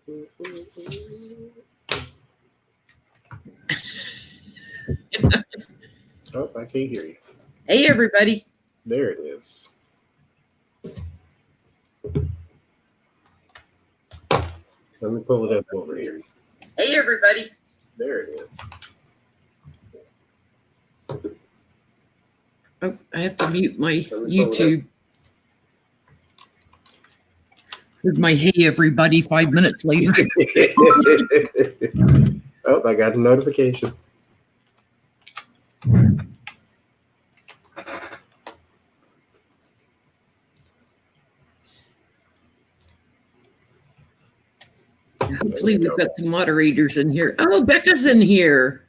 Oh, I can't hear you. Hey, everybody. There it is. Let me pull it up over here. Hey, everybody. There it is. Oh, I have to mute my YouTube. Heard my hey, everybody 5 minutes later. Oh, I got a notification. Hopefully we've got some moderators in here. Oh, Becca's in here.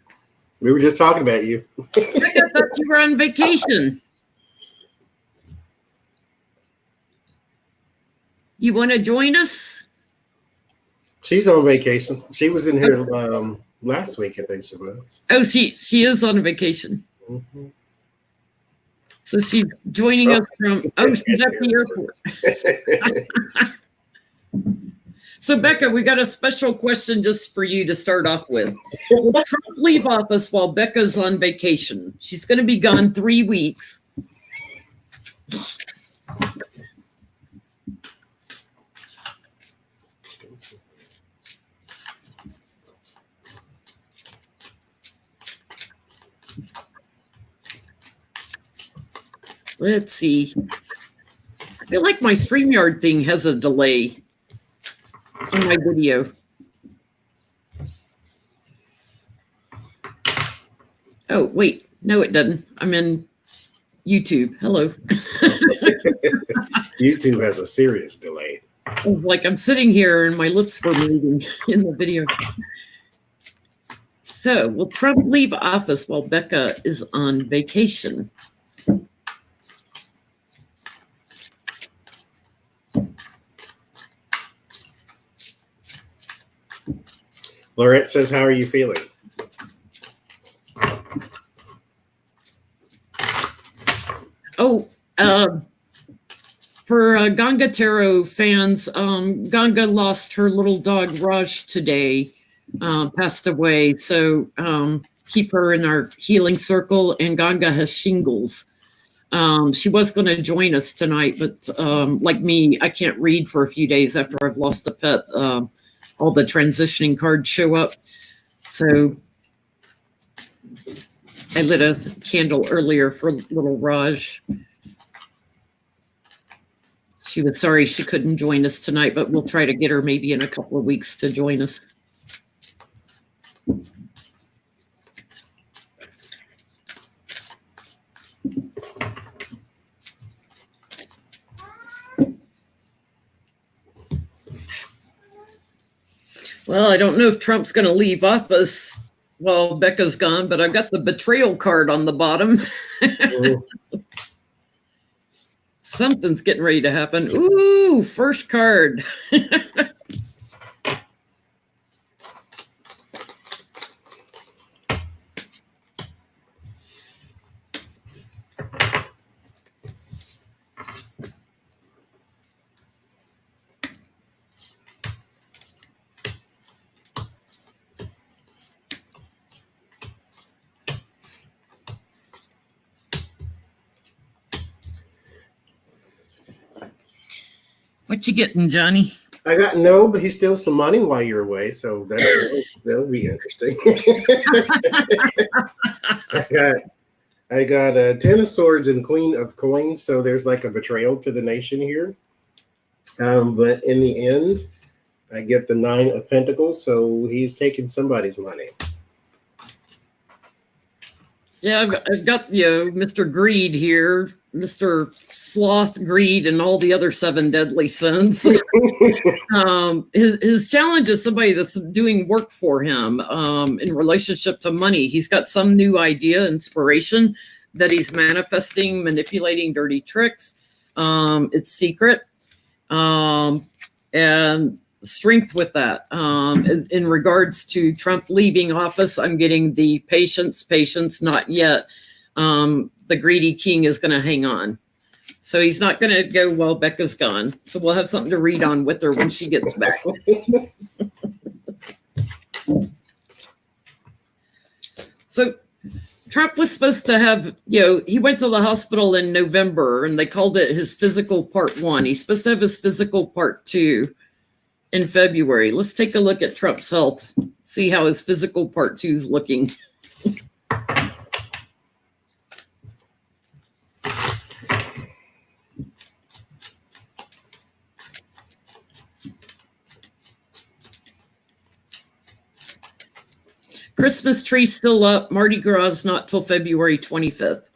We were just talking about you. I thought you were on vacation. You want to join us? She's on vacation. She was in here last week, I think she was. Oh, she is on vacation. Mm-hmm. So she's joining us from, she's at the airport. So, Becca, we got a special question just for you to start off with. Will Trump leave office while Becca's on vacation? She's going to be gone 3 weeks. Let's see. I feel like my StreamYard thing has a delay on my video. Oh, wait. No, it doesn't. I'm in YouTube. Hello. YouTube has a serious delay. Like I'm sitting here and my lips were moving in the video. So, will Trump leave office while Becca is on vacation? Lorette says, how are you feeling? Oh, for Ganga Tarot fans, Ganga lost her little dog Raj today, passed away. So keep her in our healing circle. And Ganga has shingles. She was going to join us tonight, but like me, I can't read for a few days after I've lost a pet. All the transitioning cards show up. So I lit a candle earlier for little Raj. She was sorry she couldn't join us tonight, but we'll try to get her maybe in a couple of weeks to join us. Well, I don't know if Trump's going to leave office while Becca's gone, but I've got the betrayal card on the bottom. Something's getting ready to happen. Ooh, first card. What you getting, Johnny? I got no, but he's still some money while you're away, so that'll be interesting. I got a 10 of swords and queen of coins, so there's like a betrayal to the nation here. But in the end, I get the 9 of pentacles, so he's taking somebody's money. Yeah, I've got Mr. Greed here, Mr. Sloth, Greed, and all the other 7 deadly sins. His challenge is somebody that's doing work for him in relationship to money. He's got some new idea, inspiration that he's manifesting, manipulating dirty tricks. It's secret. And strength with that. In regards to Trump leaving office, I'm getting the patience, not yet. The greedy king is going to hang on. So he's not going to go while Becca's gone. So we'll have something to read on with her when she gets back. So Trump was supposed to have, he went to the hospital in November and they called it his physical part 1. He's supposed to have his physical part 2 in February. Let's take a look at Trump's health, see how his physical part 2 is looking. Christmas tree still up. Mardi Gras not till February 25th.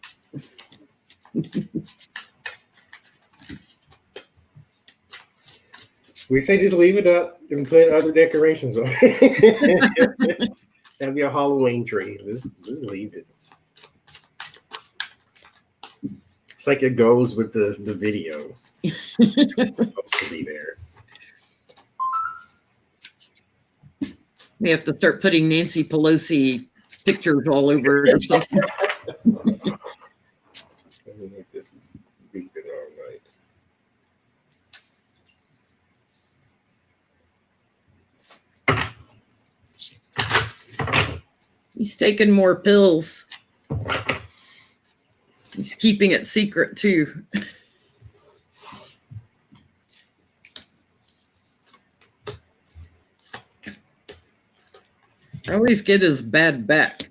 We say just leave it up and put other decorations on. That'd be a Halloween tree. Just leave it. It's like it goes with the video. It's supposed to be there. We have to start putting Nancy Pelosi pictures all over it or something. Let me make this beep it all right. He's taking more pills. He's keeping it secret too. I always get his bad back.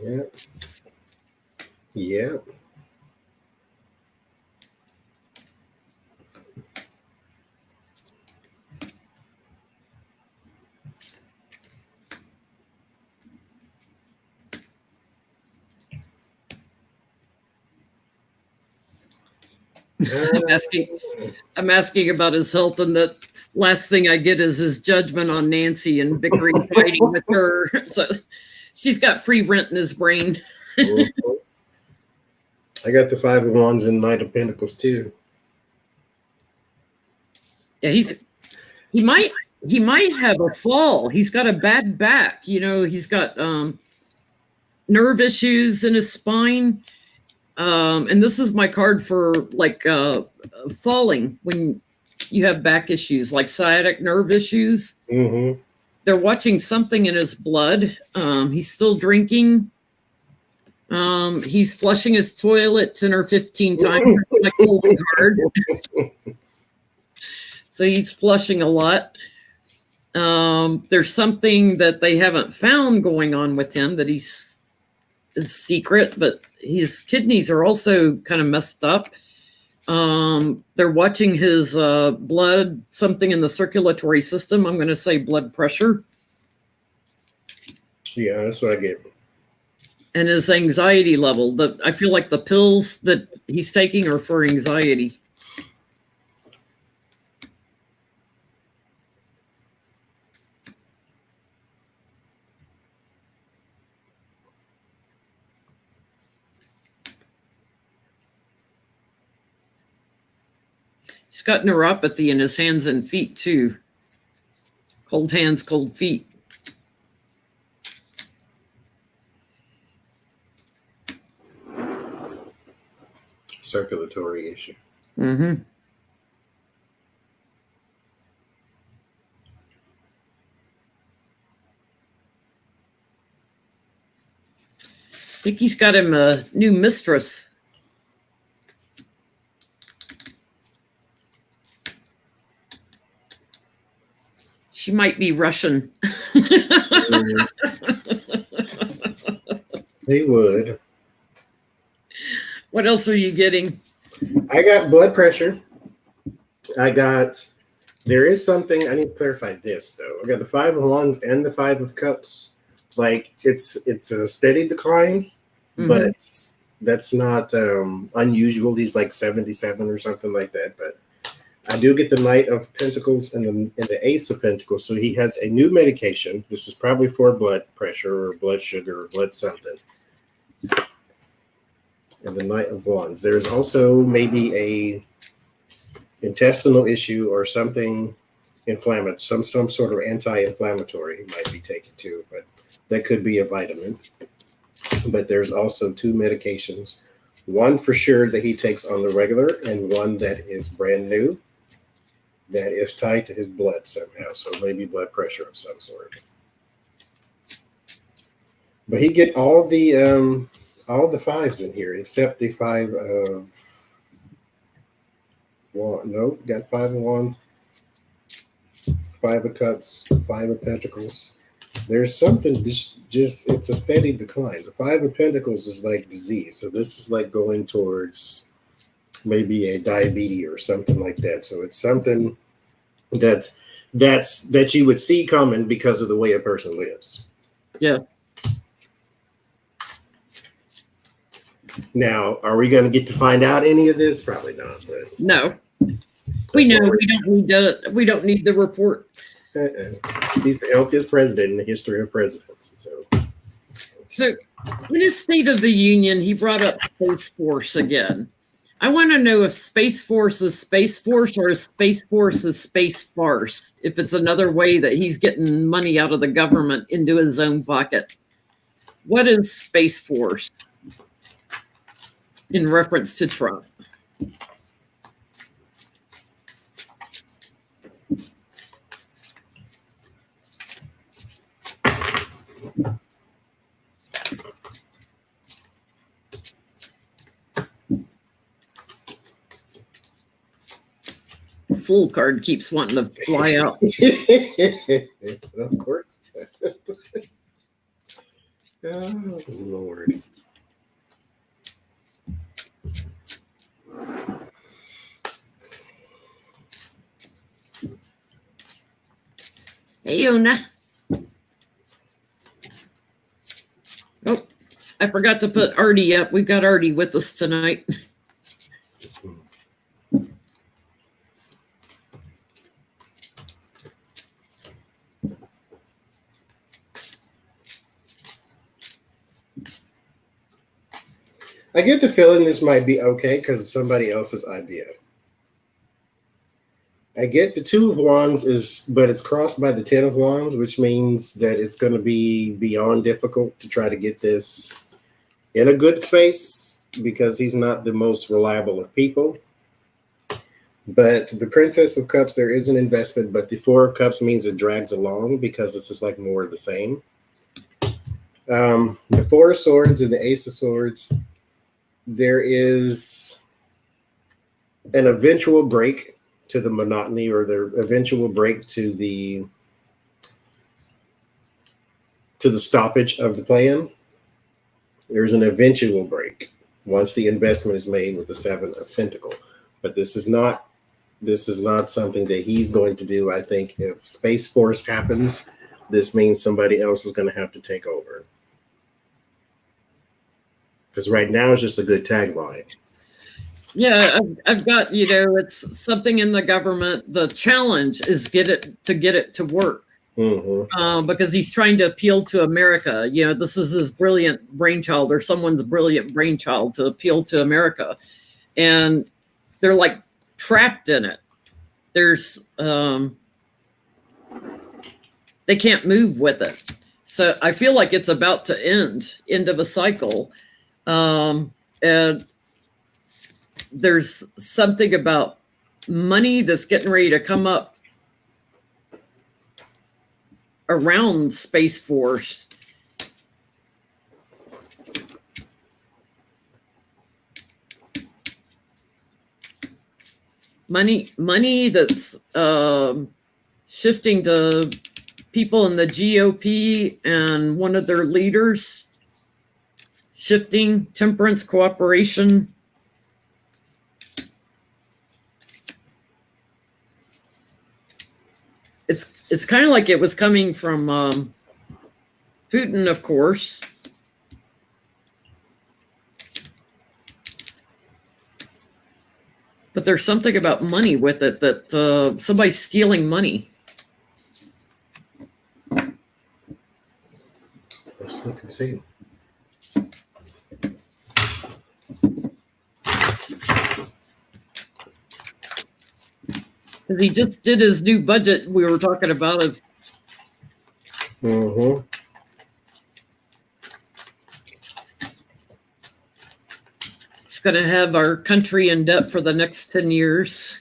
Yep. Yep. I'm asking about his health, and the last thing I get is his judgment on Nancy and bickering, fighting with her. So she's got free rent in his brain. I got the 5 of Wands and Knight of Pentacles too. Yeah, he might have a fall. He's got a bad back. He's got nerve issues in his spine. And this is my card for falling when you have back issues, like sciatic nerve issues. Mm-hmm. They're watching something in his blood. He's still drinking. He's flushing his toilet 10 or 15 times. My cold card. So he's flushing a lot. There's something that they haven't found going on with him that is secret, but his kidneys are also kind of messed up. They're watching his blood, something in the circulatory system. I'm going to say blood pressure. Yeah, that's what I get. And his anxiety level. I feel like the pills that he's taking are for anxiety. He's got neuropathy in his hands and feet too. Cold hands, cold feet. Circulatory issue. Mm-hmm. I think he's got him a new mistress. She might be Russian. They would. What else are you getting? I got blood pressure. There is something, I need to clarify this though. I got the 5 of Wands and the 5 of Cups. Like it's a steady decline, but that's not unusual. He's like 77 or something like that. But I do get the Knight of Pentacles and the Ace of Pentacles. So he has a new medication. This is probably for blood pressure or blood sugar or blood something. And the Knight of Wands. There's also maybe intestinal issue or something inflammatory, some sort of anti-inflammatory might be taken too, but that could be a vitamin. But there's also 2 medications, one for sure that he takes on the regular and one that is brand new that is tied to his blood somehow, so maybe blood pressure of some sort. But he get all the 5s in here except the 5 of nope, got 5 of wands, 5 of cups, 5 of pentacles. There's something just it's a steady decline. The 5 of pentacles is like disease, so this is like going towards maybe a diabetes or something like that. So it's something that you would see coming because of the way a person lives. Yeah. Now, are we going to get to find out any of this? Probably not. But No. We know we don't need the report. He's the healthiest president in the history of presidents. So in his State of the Union, he brought up Space Force again. I want to know if Space Force is Space Force or if Space Force is Space Farce, if it's another way that he's getting money out of the government into his own pocket. What is Space Force in reference to Trump? Full card keeps wanting to fly out. Of course. Oh, Lord. Hey, Yona. Oh, I forgot to put Artie up. We've got Artie with us tonight. I get the feeling this might be okay because it's somebody else's idea. I get the 2 of wands but it's crossed by the 10 of wands, which means that it's going to be beyond difficult to try to get this in a good place because he's not the most reliable of people. But the Princess of Cups, there is an investment, but the 4 of Cups means it drags along because it's just like more of the same. The 4 of Swords and the Ace of Swords, there is an eventual break to the monotony or the eventual break to the stoppage of the plan. There's an eventual break once the investment is made with the 7 of Pentacles. But this is not something that he's going to do. I think if Space Force happens, this means somebody else is going to have to take over. Because right now it's just a good tagline. Yeah, I've got, it's something in the government. The challenge is get it to work. Mm-hmm. Because he's trying to appeal to America. This is his brilliant brainchild or someone's brilliant brainchild to appeal to America. And they're like trapped in it. There's, they can't move with it. So I feel like it's about to end of a cycle. And there's something about money that's getting ready to come up around Space Force. Money that's shifting to people in the GOP and one of their leaders, shifting temperance, cooperation. It's kind of like it was coming from Putin, of course. But there's something about money with it that somebody's stealing money. Let's look and see. 'Cause he just did his new budget we were talking about of Mm-hmm. it's going to have our country in debt for the next 10 years.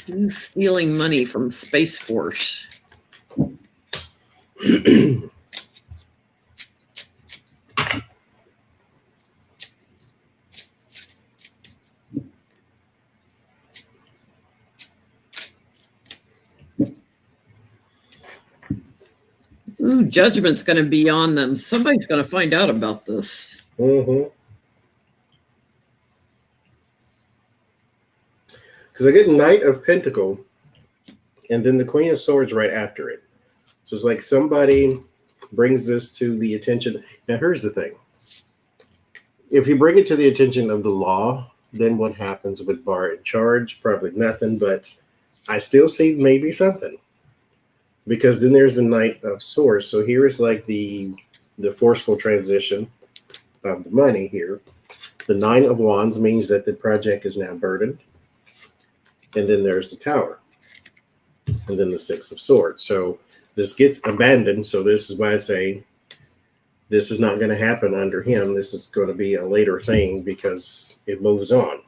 Who's stealing money from Space Force? Ooh, judgment's going to be on them. Somebody's going to find out about this. Mm-hmm. Because I get Knight of Pentacle, and then the Queen of Swords right after it. So it's like somebody brings this to the attention. Now, here's the thing. If you bring it to the attention of the law, then what happens with Barr in charge? Probably nothing, but I still see maybe something. Because then there's the Knight of Swords. So here is like the forceful transition of the money here. The Nine of Wands means that the project is now burdened. And then there's the Tower. And then the Six of Swords. So this gets abandoned. So this is why I say this is not going to happen under him. This is going to be a later thing because it moves on.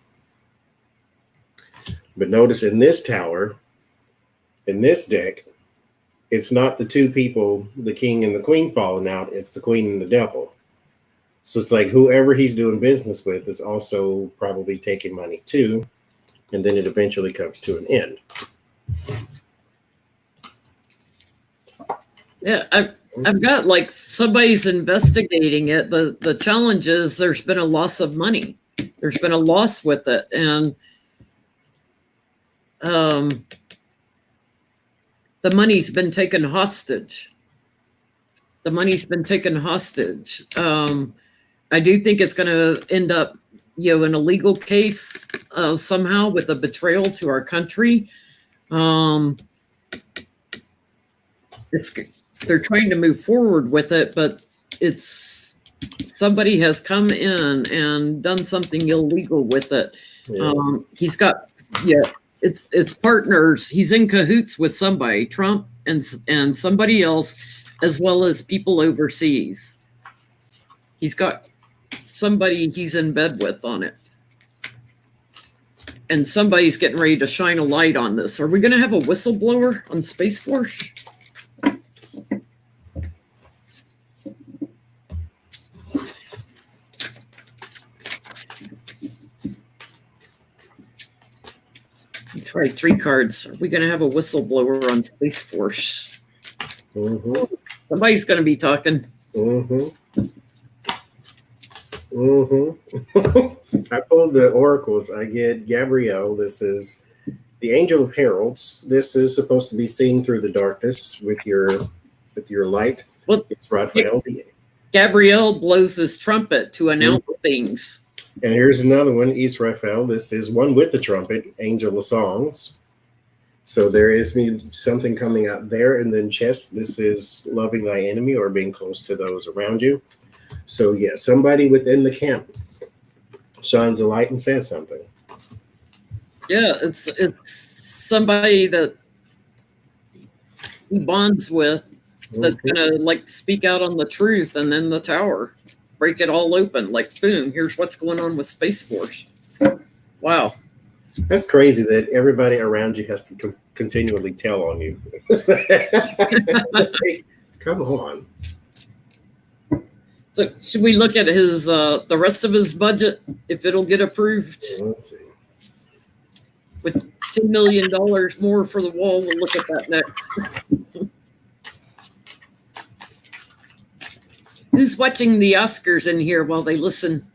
But notice in this tower, in this deck, it's not the two people, the king and the queen falling out. It's the queen and the devil. So it's like whoever he's doing business with is also probably taking money too. And then it eventually comes to an end. Yeah, I've got like somebody's investigating it. The challenge is there's been a loss of money. There's been a loss with it. And the money's been taken hostage. The money's been taken hostage. I do think it's going to end up, in a legal case somehow with a betrayal to our country. They're trying to move forward with it, but it's somebody has come in and done something illegal with it. Yeah. He's got it's partners. He's in cahoots with somebody, Trump and somebody else, as well as people overseas. He's got somebody he's in bed with on it. And somebody's getting ready to shine a light on this. Are we going to have a whistleblower on Space Force? Try 3 cards. Are we going to have a whistleblower on Space Force? Mm-hmm. Somebody's going to be talking. Mm-hmm. Mm-hmm. I pulled the oracles. I get Gabrielle. This is the Angel of Heralds. This is supposed to be seen through the darkness with your light. Well, it's Raphael. Gabrielle blows his trumpet to announce things. And here's another one, Israfel. This is one with the trumpet, Angel of Songs. So there is something coming out there. And then chest, this is loving thy enemy or being close to those around you. So yeah, somebody within the camp shines a light and says something. Yeah, it's somebody that he bonds with that's gonna like speak out on the truth, and then the Tower break it all open. Like boom, here's what's going on with Space Force. Wow, that's crazy that everybody around you has to continually tell on you. Come on. So should we look at his the rest of his budget if it'll get approved? Let's see. With $10 million more for the wall, we'll look at that next. Who's watching the Oscars in here while they listen?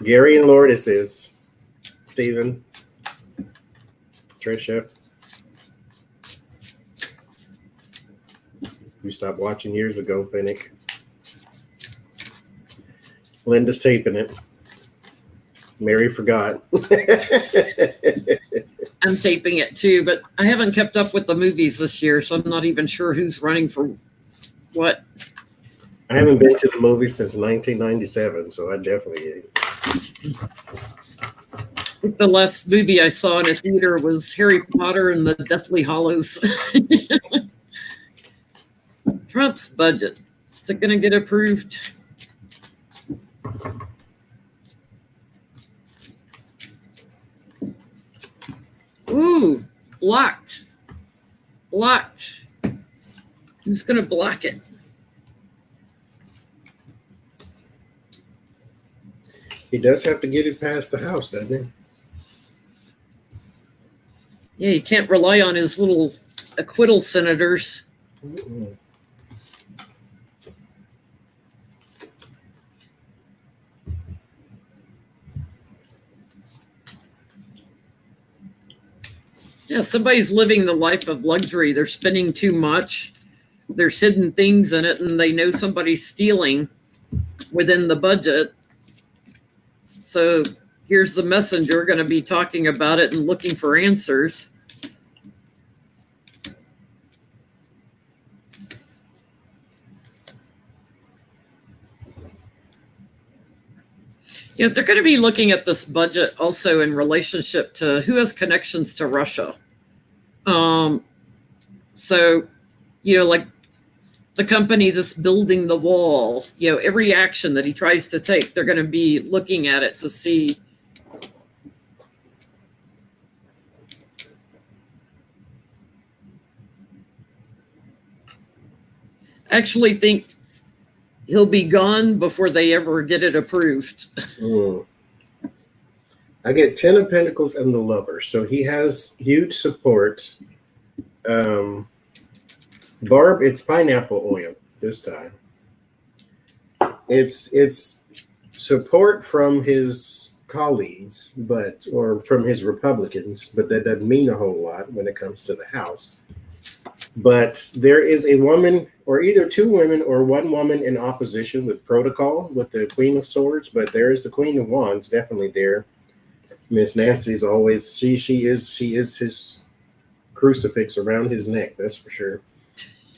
Gary and Lourdes is Stephen, Trisha. We stopped watching years ago, Finnick. Linda's taping it. Mary forgot. I'm taping it too, but I haven't kept up with the movies this year, so I'm not even sure who's running for what. I haven't been to the movie since 1997, so I definitely. The last movie I saw in a theater was Harry Potter and the Deathly Hallows. Trump's budget. Is it going to get approved? Ooh, blocked. Blocked. Who's going to block it? He does have to get it past the House, doesn't he? Yeah, you can't rely on his little acquittal senators. Mm-mm. Yeah, somebody's living the life of luxury. They're spending too much. There's hidden things in it, and they know somebody's stealing within the budget. So here's the messenger going to be talking about it and looking for answers. Yeah, they're going to be looking at this budget also in relationship to who has connections to Russia. So, like the company that's building the wall, every action that he tries to take, they're going to be looking at it to see. I actually think he'll be gone before they ever get it approved. Mm. I get 10 of Pentacles and the Lover. So he has huge support. Barb, it's pineapple oil this time. It's support from his colleagues, or from his Republicans, but that doesn't mean a whole lot when it comes to the House. But there is a woman, or either two women or one woman in opposition with protocol with the Queen of Swords, but there is the Queen of Wands definitely there. Miss Nancy's always she is his crucifix around his neck, that's for sure.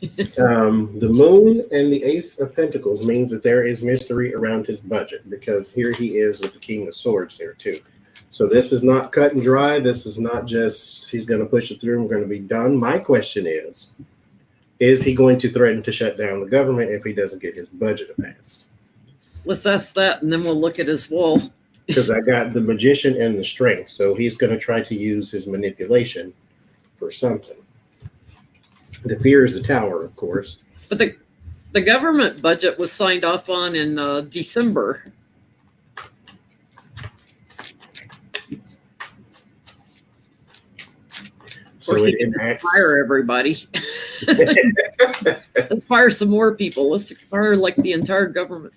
The Moon and the Ace of Pentacles means that there is mystery around his budget, because here he is with the King of Swords there too. So this is not cut and dry. This is not just he's going to push it through and we're going to be done. My question is he going to threaten to shut down the government if he doesn't get his budget passed? Let's ask that, and then we'll look at his wall. Because I got the Magician and the Strength, so he's going to try to use his manipulation for something. The Fear is the Tower, of course. But the government budget was signed off on in December. So it enacts. Fire everybody. Let's fire some more people. Let's fire like the entire government.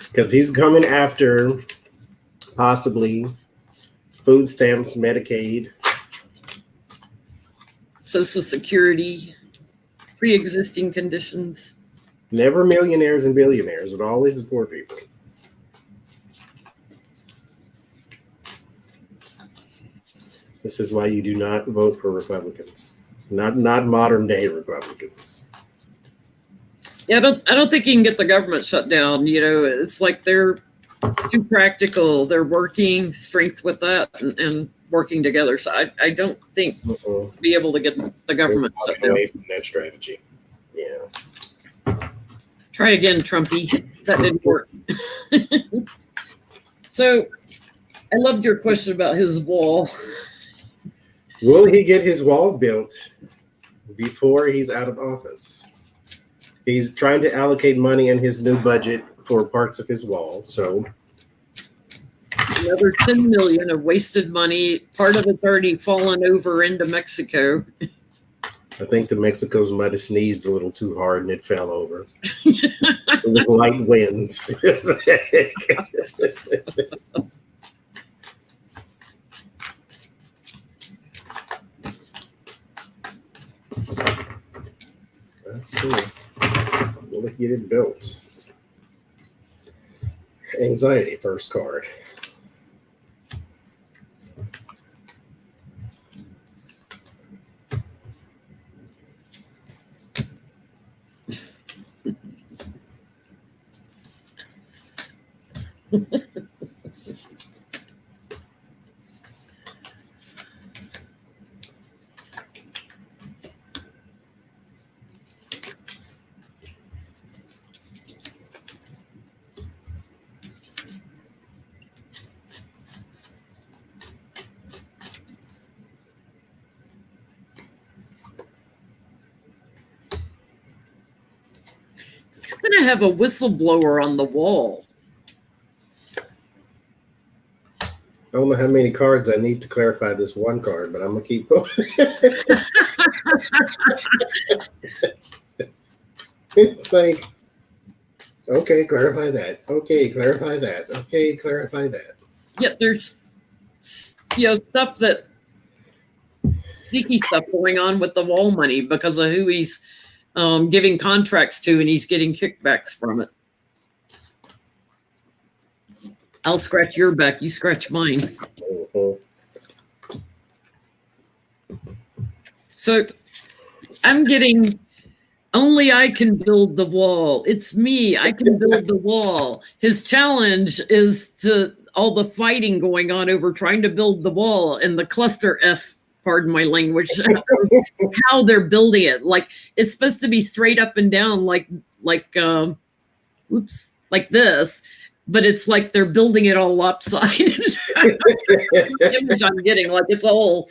Because he's coming after possibly food stamps, Medicaid, Social Security, pre-existing conditions. Never millionaires and billionaires, but always the poor people. This is why you do not vote for Republicans. Not modern day Republicans. Yeah, I don't think you can get the government shut down. It's like they're too practical. They're working strength with that and working together. So I don't think we'll be able to get the government shut down. Away from that strategy. Yeah. Try again, Trumpy. That didn't work. So I loved your question about his wall. Will he get his wall built before he's out of office? He's trying to allocate money in his new budget for parts of his wall. So another 10 million of wasted money. Part of it's already fallen over into Mexico. I think the Mexicos might have sneezed a little too hard and it fell over. It was light winds. Let's see. Will it get it built? Anxiety, first card. He's going to have a whistleblower on the wall. I don't know how many cards I need to clarify this one card, but I'm going to keep going. It's like, okay, clarify that. Okay, clarify that. Okay, clarify that. Yeah, there's stuff that sneaky stuff going on with the wall money because of who he's giving contracts to, and he's getting kickbacks from it. I'll scratch your back, you scratch mine. Uh-huh. So I'm getting, only I can build the wall. It's me, I can build the wall. His challenge is to all the fighting going on over trying to build the wall and the cluster F, pardon my language, how they're building it. Like it's supposed to be straight up and down, like this, but it's like they're building it all lopsided. The image I'm getting, like it's all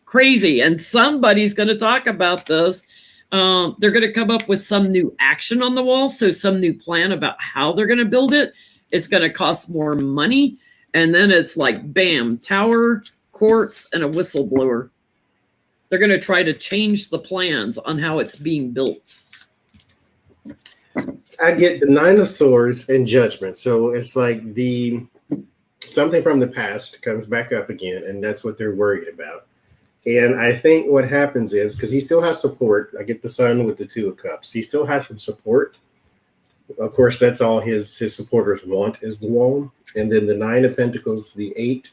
crazy. And somebody's going to talk about this. They're going to come up with some new action on the wall. So some new plan about how they're going to build it. It's going to cost more money. And then it's like, bam, tower, courts, and a whistleblower. They're going to try to change the plans on how it's being built. I get the Nine of Swords and Judgment. So it's like something from the past comes back up again, and that's what they're worried about. And I think what happens is, because he still has support, I get the Sun with the Two of Cups. He still has some support. Of course, that's all his supporters want is the wall. And then the Nine of Pentacles, the Eight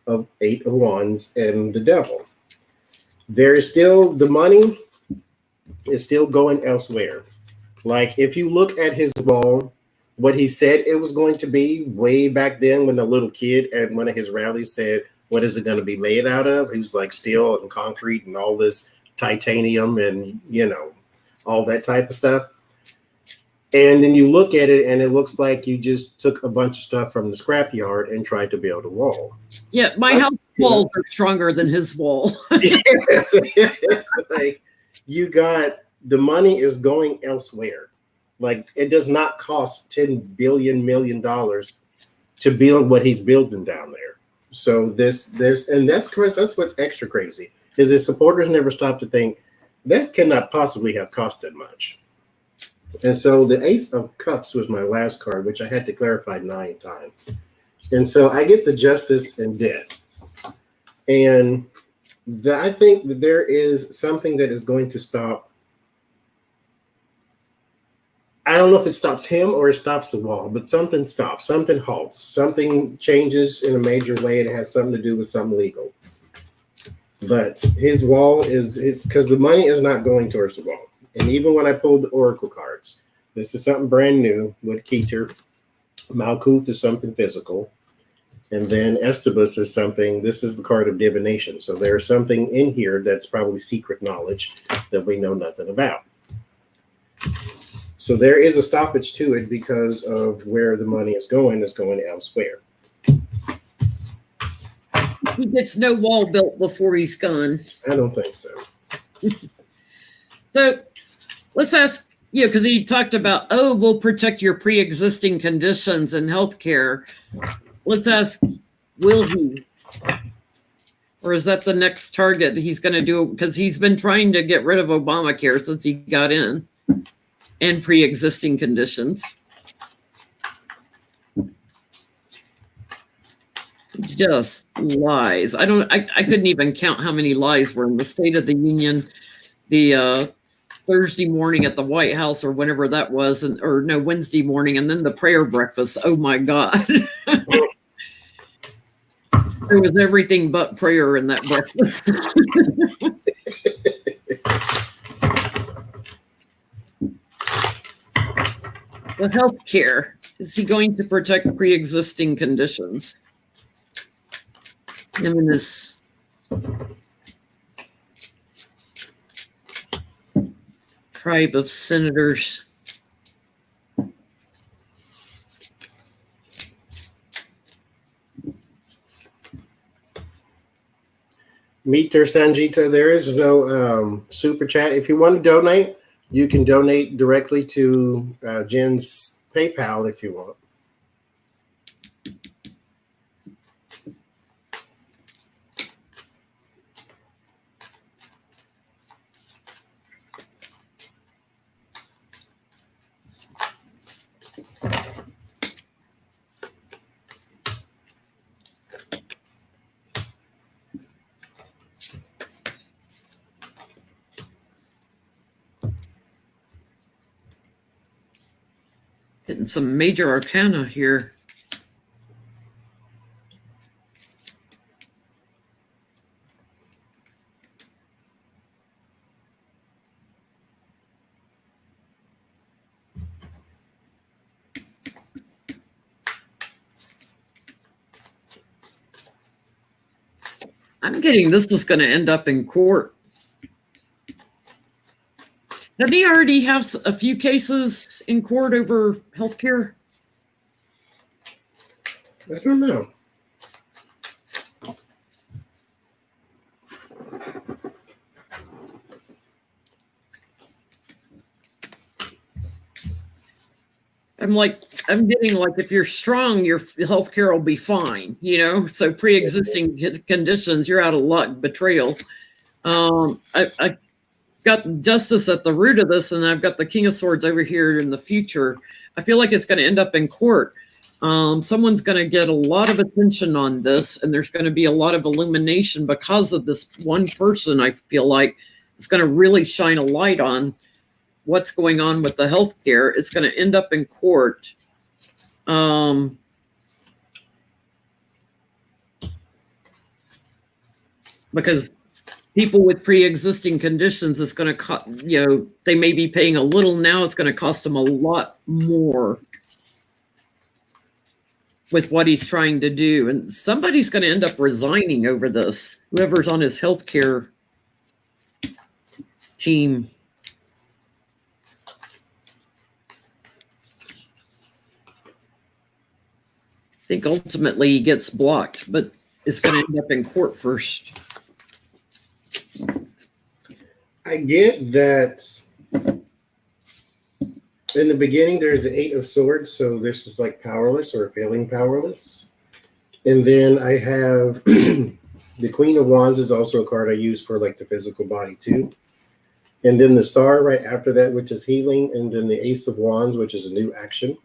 of Wands, and the Devil. There is still, the money is still going elsewhere. Like if you look at his wall, what he said it was going to be way back then when a little kid at one of his rallies said, what is it going to be made out of? He was like steel and concrete and all this titanium and, all that type of stuff. And then you look at it and it looks like you just took a bunch of stuff from the scrapyard and tried to build a wall. Yeah, my house walls are stronger than his wall. Yes, it's like you got, the money is going elsewhere. Like it does not cost $10 million to build what he's building down there. So that's correct. That's what's extra crazy is his supporters never stop to think that cannot possibly have cost that much. And so the Ace of Cups was my last card, which I had to clarify 9 times. And so I get the Justice and Death. And I think that there is something that is going to stop. I don't know if it stops him or it stops the wall, but something stops, something halts, something changes in a major way. It has something to do with something legal. But his wall is because the money is not going towards the wall. And even when I pulled the Oracle cards, this is something brand new with Keter. Malkuth is something physical. And then Estabus is something, this is the card of divination. So there's something in here that's probably secret knowledge that we know nothing about. So there is a stoppage to it because of where the money is going elsewhere. He gets no wall built before he's gone. I don't think so. So let's ask, because he talked about, we'll protect your pre-existing conditions in healthcare. Let's ask, will he? Or is that the next target he's going to do? Because he's been trying to get rid of Obamacare since he got in and pre-existing conditions. Just lies. I couldn't even count how many lies were in the State of the Union, the Thursday morning at the White House or whenever that was, or no, Wednesday morning, and then the prayer breakfast. Oh my God. There was everything but prayer in that breakfast. The health care. Is he going to protect pre-existing conditions? Him and his tribe of senators. Meter Sanjita, there is no super chat. If you want to donate, you can donate directly to Jenn's PayPal if you want. Getting some major arcana here. I'm getting this is going to end up in court. Did he already have a few cases in court over healthcare? I don't know. I'm getting like, if you're strong, your healthcare will be fine, you know? So pre-existing conditions, you're out of luck, betrayal. I got justice at the root of this, and I've got the King of Swords over here in the future. I feel like it's going to end up in court. Someone's going to get a lot of attention on this, and there's going to be a lot of illumination because of this one person. I feel like it's going to really shine a light on what's going on with the healthcare. It's going to end up in court. Because people with pre-existing conditions, it's going to cost, you know, they may be paying a little now. It's going to cost them a lot more with what he's trying to do. And somebody's going to end up resigning over this, whoever's on his healthcare team. I think ultimately he gets blocked, but it's going to end up in court first. I get that in the beginning there's the Eight of Swords, so this is like powerless or feeling powerless. And then I have the Queen of Wands is also a card I use for like the physical body too. And then the Star right after that, which is healing, and then the Ace of Wands, which is a new action.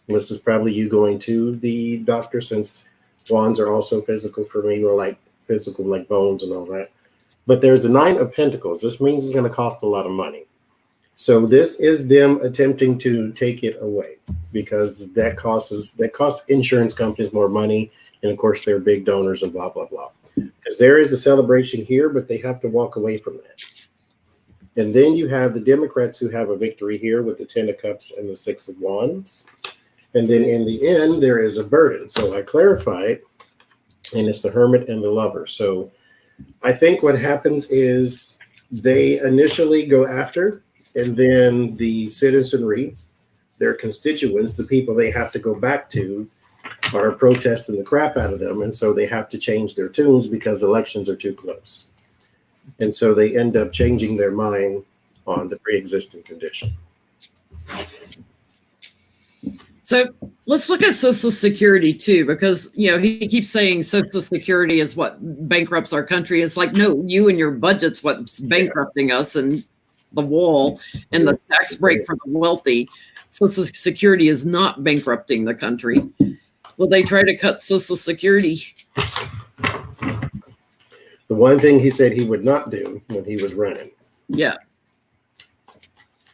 This is probably you going to the doctor, since wands are also physical for me, or like physical, like bones and all that. But there's the Nine of Pentacles. This means it's going to cost a lot of money. So this is them attempting to take it away, because that costs insurance companies more money. And of course, they're big donors and blah, blah, blah. Because there is the celebration here, but they have to walk away from that. And then you have the Democrats who have a victory here with the Ten of Cups and the Six of Wands. And then in the end, there is a burden. So I clarified, and it's the Hermit and the Lover. So I think what happens is they initially go after, and then the citizenry, their constituents, the people they have to go back to, are protesting the crap out of them. And so they have to change their tunes because elections are too close. And so they end up changing their mind on the pre-existing condition. So let's look at Social Security too, because, you know, he keeps saying Social Security is what bankrupts our country. It's like, no, you and your budget's what's bankrupting us, and the wall and the tax break for the wealthy. Social Security is not bankrupting the country. Will they try to cut Social Security? The one thing he said he would not do when he was running. Yeah.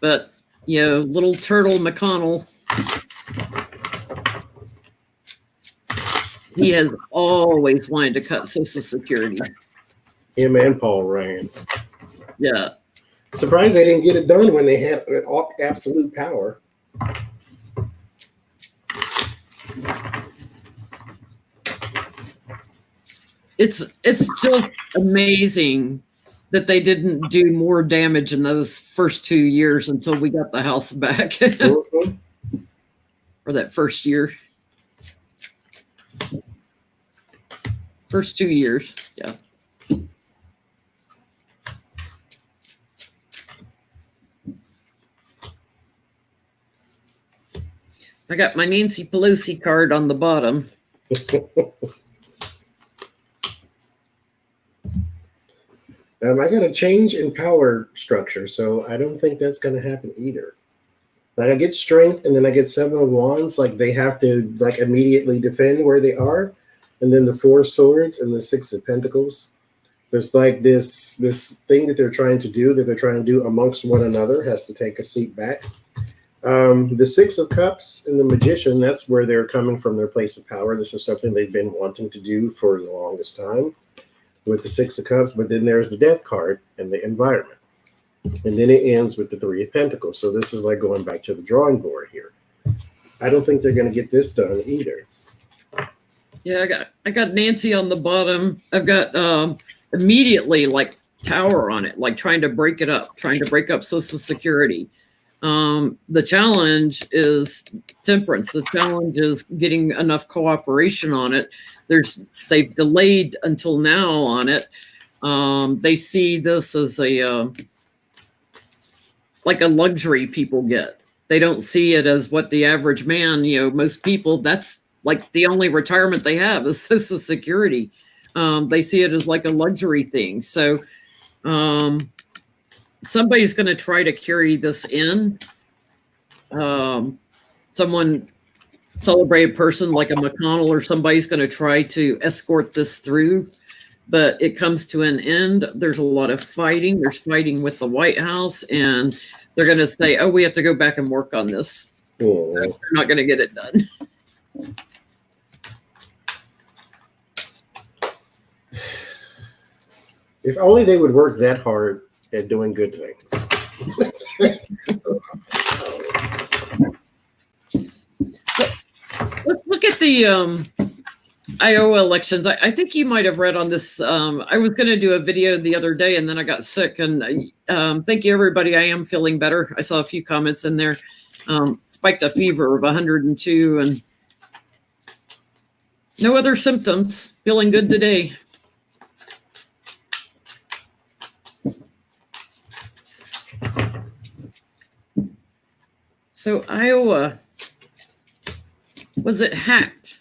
But, little turtle McConnell, he has always wanted to cut Social Security. Him and Paul Ryan. Yeah. Surprised they didn't get it done when they had absolute power. It's just amazing that they didn't do more damage in those first 2 years until we got the House back. Mm-hmm. Or that first year. First 2 years, yeah. I got my Nancy Pelosi card on the bottom. I got a change in power structure, so I don't think that's going to happen either. Like I get strength, and then I get 7 of Wands. Like they have to like immediately defend where they are, and then the 4 swords and the 6 of Pentacles. There's like this thing that they're trying to do amongst one another has to take a seat back. The 6 of Cups and the Magician, that's where they're coming from, their place of power. This is something they've been wanting to do for the longest time with the 6 of Cups, but then there's the Death card and the environment. And then it ends with the 3 of Pentacles. So this is like going back to the drawing board here. I don't think they're going to get this done either. Yeah, I got Nancy on the bottom. I've got immediately like Tower on it, like trying to break it up, trying to break up Social Security. The challenge is Temperance. The challenge is getting enough cooperation on it. They've delayed until now on it. They see this as like a luxury people get. They don't see it as what the average man, most people, that's like the only retirement they have is Social Security. They see it as like a luxury thing. So, somebody's going to try to carry this in. Someone, celebrated person like a McConnell or somebody's going to try to escort this through, but it comes to an end. There's a lot of fighting. There's fighting with the White House, and they're going to say, oh, we have to go back and work on this. Oh. They're not going to get it done. If only they would work that hard at doing good things. Let's look at the Iowa elections. I think you might have read on this. I was going to do a video the other day, and then I got sick. And thank you, everybody. I am feeling better. I saw a few comments in there. Spiked a fever of 102 and no other symptoms. Feeling good today. So Iowa, was it hacked,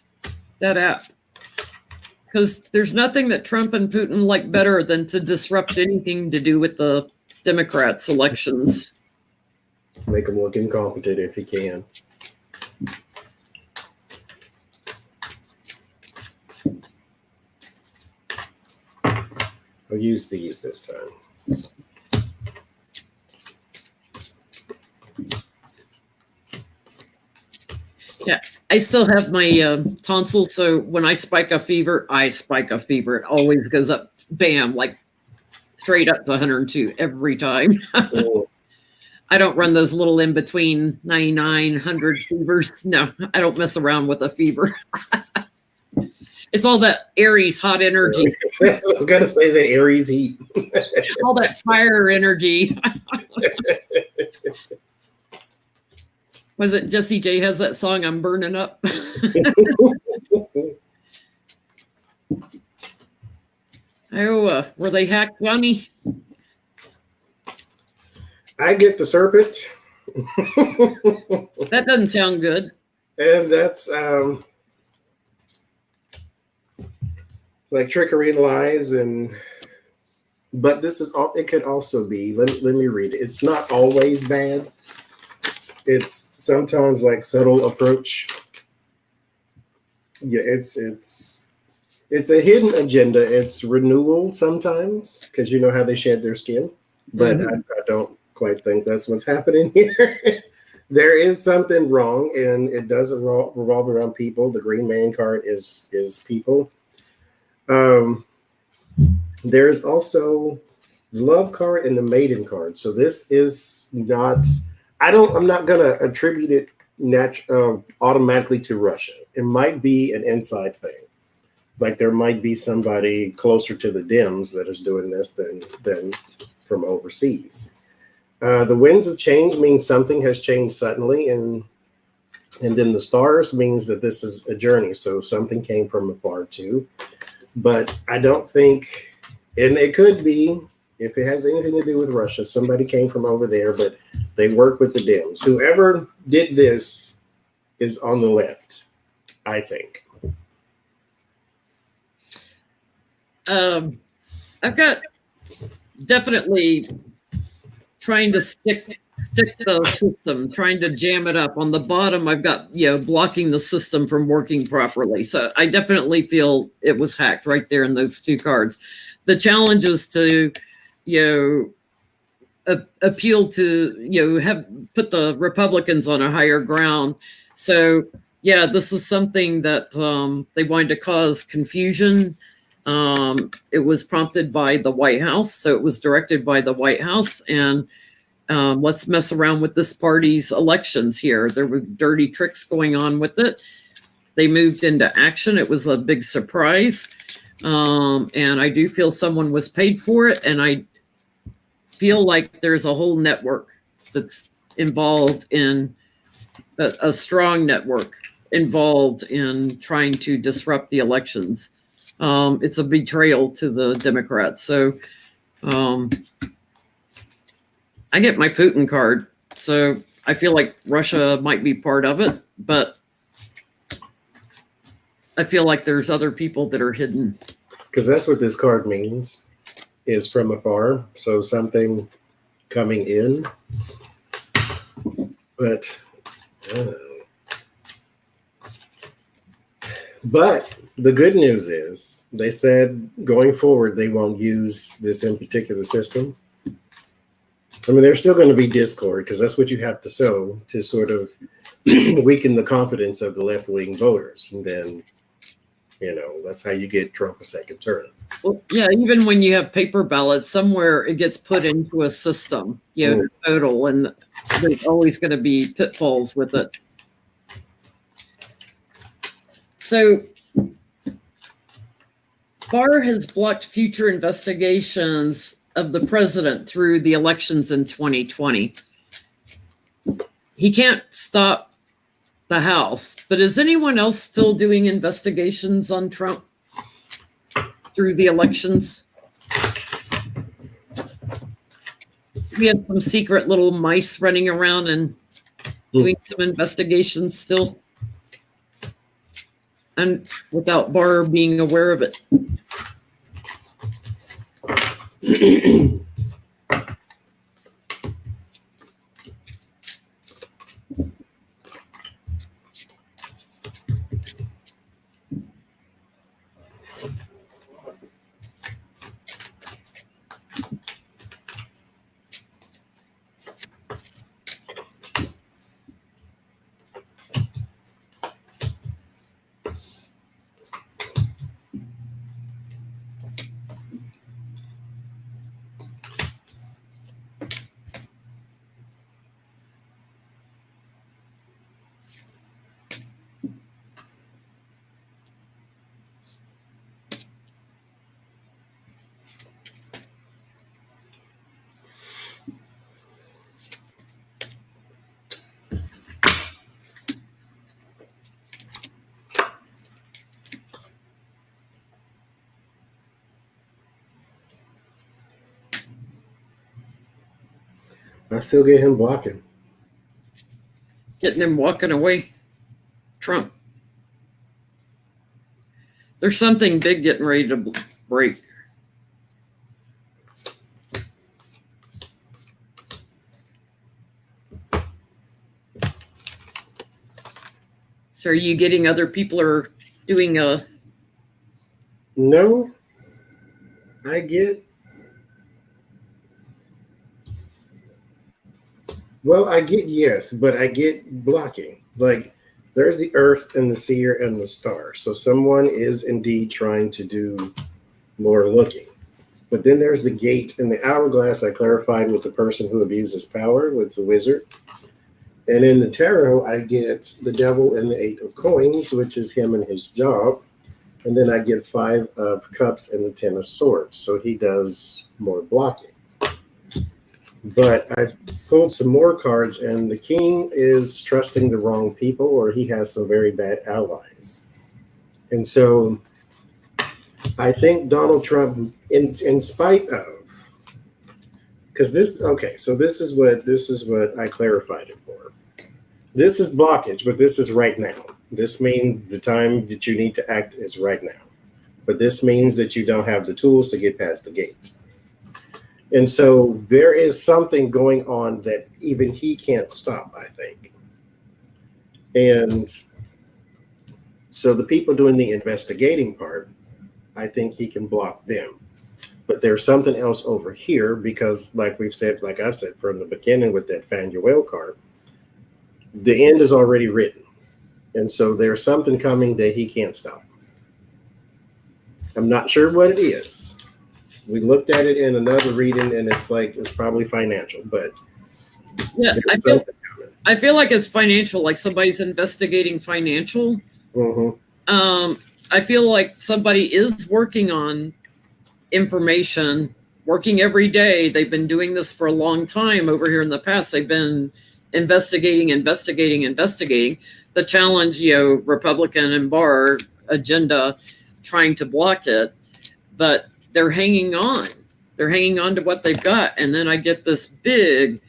that app? Because there's nothing that Trump and Putin like better than to disrupt anything to do with the Democrats' elections. Make them look incompetent if he can. I'll use these this time. Yeah, I still have my tonsils, so when I spike a fever, It always goes up, bam, like straight up to 102 every time. Oh. I don't run those little in between 99, 100 fevers. No, I don't mess around with a fever. It's all that Aries hot energy. I was going to say the Aries heat. All that fire energy. Was it Jessie J has that song, I'm Burning Up? Iowa, were they hacked, Johnie? I get the serpent. That doesn't sound good. And that's like trickery and lies, but this is all. It could also be. Let me read it. It's not always bad. It's sometimes like subtle approach. Yeah, it's a hidden agenda. It's renewal sometimes because you know how they shed their skin, but I don't quite think that's what's happening here. There is something wrong, and it doesn't revolve around people. The Green Man card is people. There's also the Love card and the Maiden card. So this is not. I'm not gonna attribute it automatically to Russia. It might be an inside thing. Like there might be somebody closer to the Dems that is doing this than from overseas. The winds of change means something has changed suddenly, and then the stars means that this is a journey. So something came from afar too. But I don't think, and it could be, if it has anything to do with Russia, somebody came from over there, but they work with the Dems. Whoever did this is on the left, I think. I've got definitely trying to stick the system, trying to jam it up. On the bottom, I've got, blocking the system from working properly. So I definitely feel it was hacked right there in those two cards. The challenge is to, appeal to, put the Republicans on a higher ground. So, yeah, this is something that they wanted to cause confusion. It was prompted by the White House. So it was directed by the White House. And let's mess around with this party's elections here. There were dirty tricks going on with it. They moved into action. It was a big surprise. And I do feel someone was paid for it. And I feel like there's a whole network that's involved in a strong network involved in trying to disrupt the elections. It's a betrayal to the Democrats. So I get my Putin card. So I feel like Russia might be part of it, but I feel like there's other people that are hidden. Because that's what this card means, is from afar. So something coming in. But the good news is they said going forward, they won't use this in particular system. I mean, there's still going to be discord because that's what you have to sow to sort of weaken the confidence of the left-wing voters. And then, that's how you get Trump a second term. Well, yeah, even when you have paper ballots, somewhere it gets put into a system, total, and there's always going to be pitfalls with it. So Barr has blocked future investigations of the president through the elections in 2020. He can't stop the House, but is anyone else still doing investigations on Trump through the elections? We have some secret little mice running around and doing some investigations still, and without Barr being aware of it. I still get him blocking. Getting him walking away. Trump. There's something big getting ready to break. So are you getting other people are doing a... No, I get Well, I get yes, but I get blocking. Like there's the earth and the seer and the star. So someone is indeed trying to do more looking. But then there's the gate and the hourglass I clarified with the person who abuses power, with the wizard. And in the tarot, I get the devil and the 8 of coins, which is him and his job. And then I get 5 of cups and the 10 of swords. So he does more blocking. But I've pulled some more cards, and the king is trusting the wrong people, or he has some very bad allies. And so I think Donald Trump, in spite of, because this is what I clarified it for. This is blockage, but this is right now. This means the time that you need to act is right now. But this means that you don't have the tools to get past the gate. And so there is something going on that even he can't stop, I think. And so the people doing the investigating part, I think he can block them. But there's something else over here because, like I've said from the beginning with that Fanuel card, the end is already written. And so there's something coming that he can't stop. I'm not sure what it is. We looked at it in another reading, and it's probably financial, but yeah, I feel like it's financial, like somebody's investigating financial. Mm-hmm. I feel like somebody is working on information, working every day. They've been doing this for a long time over here in the past. They've been investigating. The challenge, Republican and Barr agenda trying to block it, but they're hanging on. They're hanging on to what they've got. And then I get this big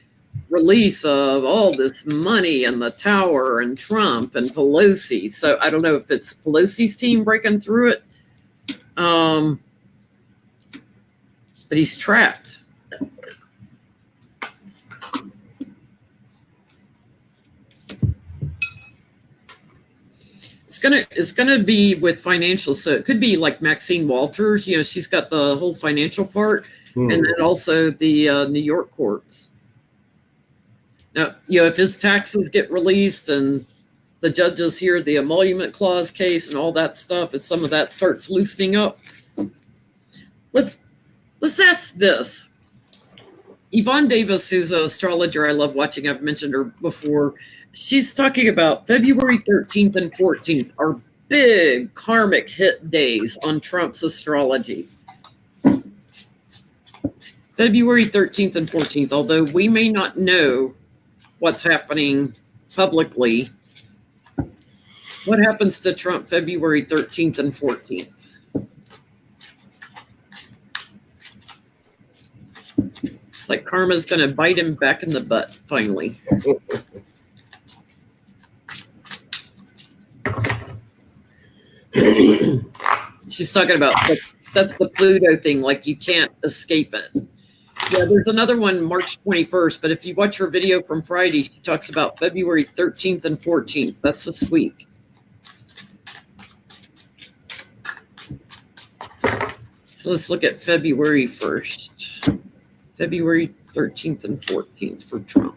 release of all this money and the tower and Trump and Pelosi. So I don't know if it's Pelosi's team breaking through it. But he's trapped. It's gonna be with financial, so it could be like Maxine Walters. She's got the whole financial part, and then also the New York courts. Now, if his taxes get released and the judges hear the emolument clause case and all that stuff, if some of that starts loosening up, let's ask this. Yvonne Davis, who's an astrologer I love watching, I've mentioned her before, she's talking about February 13th and 14th are big karmic hit days on Trump's astrology. February 13th and 14th, although we may not know what's happening publicly, what happens to Trump February 13th and 14th? It's like karma's going to bite him back in the butt, finally. She's talking about that's the Pluto thing, like you can't escape it. Yeah, there's another one March 21st, but if you watch her video from Friday, she talks about February 13th and 14th. That's this week. So let's look at February 1st. February 13th and 14th for Trump.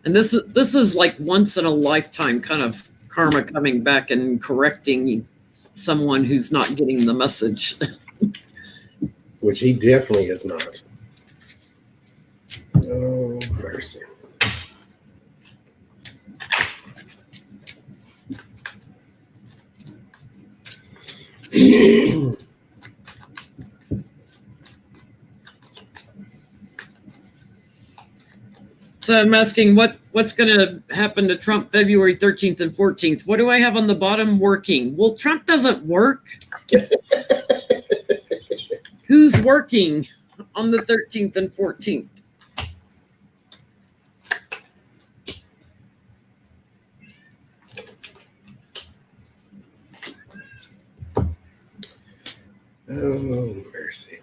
And this is like once in a lifetime kind of karma coming back and correcting someone who's not getting the message. Which he definitely is not. Oh, mercy. So I'm asking what's going to happen to Trump February 13th and 14th. What do I have on the bottom? Working. Well, Trump doesn't work. Who's working on the 13th and 14th? Oh, mercy.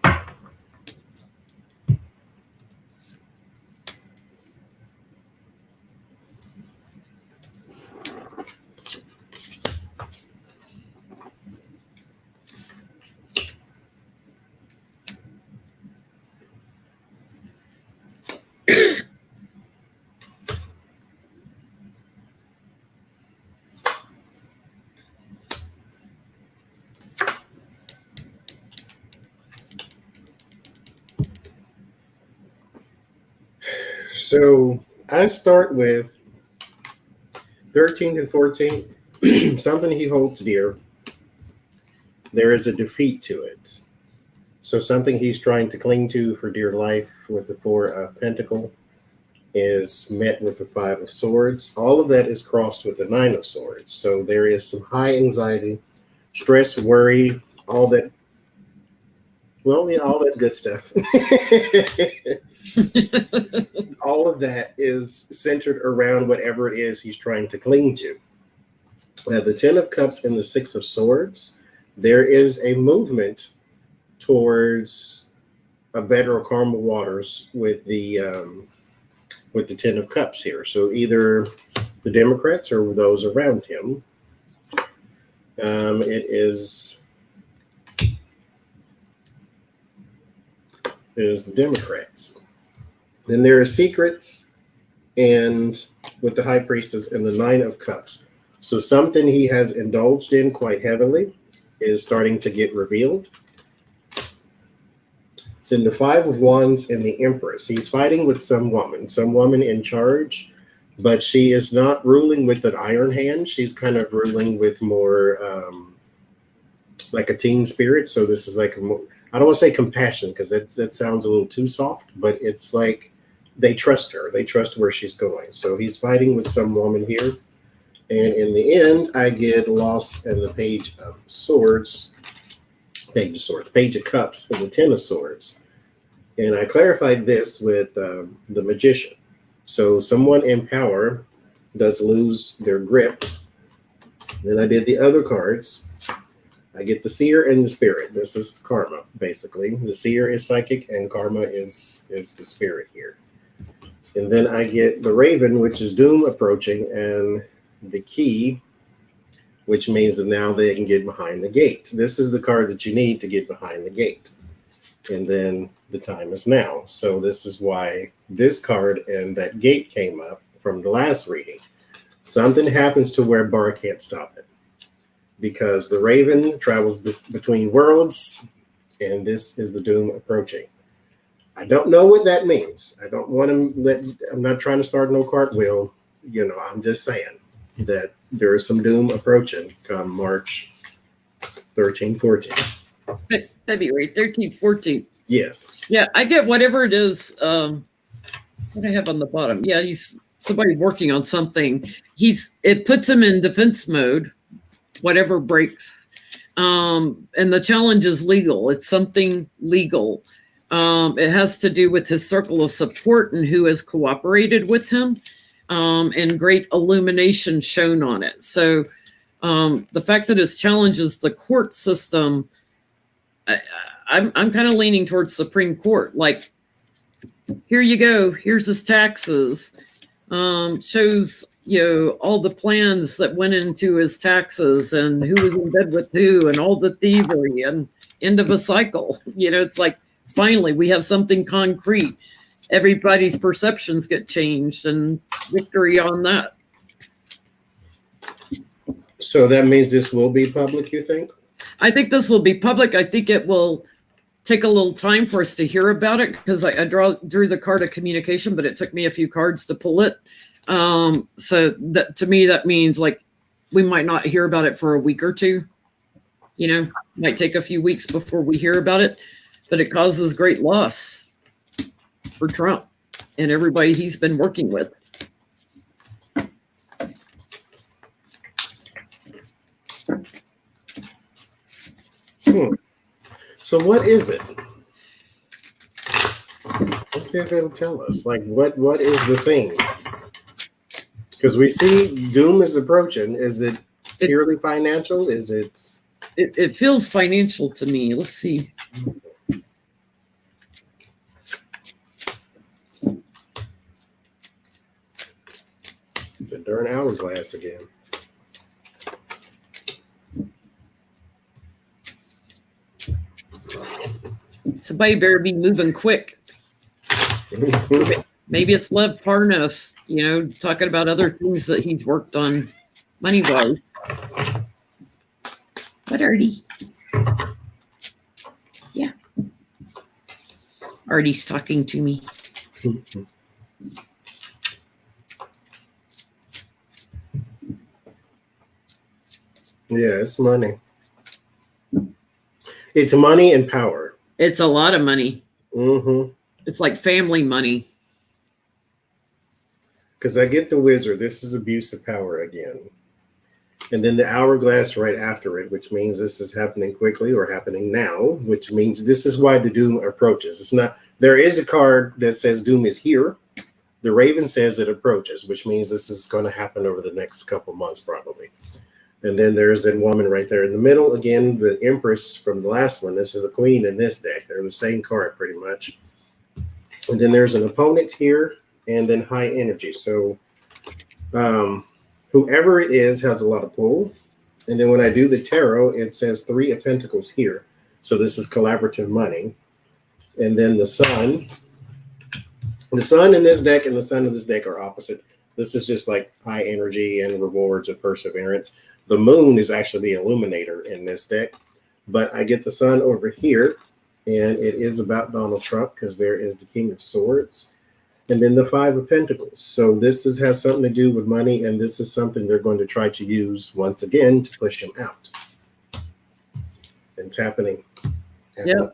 So I start with 13th and 14th, something he holds dear. There is a defeat to it. So something he's trying to cling to for dear life with the Four of Pentacle is met with the Five of Swords. All of that is crossed with the Nine of Swords. So there is some high anxiety, stress, worry, all that. Well, yeah, all that good stuff. All of that is centered around whatever it is he's trying to cling to. The Ten of Cups and the Six of Swords, there is a movement towards a better calmer waters with the Ten of Cups here. So either the Democrats or those around him. It is the Democrats. Then there are secrets, and with the High Priestess and the Nine of Cups. So something he has indulged in quite heavily is starting to get revealed. Then the Five of Wands and the Empress. He's fighting with some woman in charge, but she is not ruling with an iron hand. She's kind of ruling with more like a teen spirit. So this is like, I don't want to say compassion because that sounds a little too soft, but it's like they trust her. They trust where she's going. So he's fighting with some woman here. And in the end, I get lost in the Page of Swords, Page of Cups, and the Ten of Swords. And I clarified this with the Magician. So someone in power does lose their grip. Then I did the other cards. I get the Seer and the Spirit. This is karma, basically. The Seer is psychic, and karma is the spirit here. And then I get the Raven, which is doom approaching, and the Key, which means that now they can get behind the gate. This is the card that you need to get behind the gate. And then the time is now. So this is why this card and that gate came up from the last reading. Something happens to where Barr can't stop it, because the Raven travels between worlds, and this is the doom approaching. I don't know what that means. I don't want to I'm not trying to start no cartwheel. I'm just saying that there is some doom approaching come March 13, 14. February 13th, 14th. Yes. Yeah, I get whatever it is. What I have on the bottom. Yeah, he's somebody working on something. It puts him in defense mode, whatever breaks. And the challenge is legal. It's something legal. It has to do with his circle of support and who has cooperated with him, and great illumination shown on it. So the fact that his challenge is the court system, I'm kind of leaning towards Supreme Court. Like, here you go. Here's his taxes. Shows all the plans that went into his taxes and who was in bed with who and all the thievery and end of a cycle. It's like, finally, we have something concrete. Everybody's perceptions get changed, and victory on that. So that means this will be public, you think? I think this will be public. I think it will take a little time for us to hear about it, because I drew the card of communication, but it took me a few cards to pull it. So that, to me, that means like we might not hear about it for a week or two. Might take a few weeks before we hear about it, but it causes great loss for Trump and everybody he's been working with. So what is it? Let's see if it'll tell us. Like, what is the thing? Because we see doom is approaching. Is it purely financial? Is it? It feels financial to me. Let's see. It's a darn hourglass again. Somebody better be moving quick. Maybe it's Lev Parnas, talking about other things that he's worked on money-wise. What, Artie? Yeah. Artie's talking to me. Yeah, it's money. It's money and power. It's a lot of money. Mm-hmm. It's like family money. Because I get the wizard. This is abuse of power again. And then the hourglass right after it, which means this is happening quickly or happening now, which means this is why the doom approaches. It's not, there is a card that says doom is here. The Raven says it approaches, which means this is going to happen over the next couple months, probably. And then there's that woman right there in the middle. Again, the Empress from the last one. This is the Queen in this deck. They're the same card pretty much. And then there's an opponent here and then high energy. So whoever it is has a lot of pull. And then when I do the tarot, it says 3 of Pentacles here. So this is collaborative money. And then the Sun. The Sun in this deck and the Sun in this deck are opposite. This is just like high energy and rewards of perseverance. The Moon is actually the Illuminator in this deck. But I get the Sun over here. And it is about Donald Trump because there is the King of Swords. And then the 5 of Pentacles. So this has something to do with money. And this is something they're going to try to use once again to push him out. It's happening. Yeah.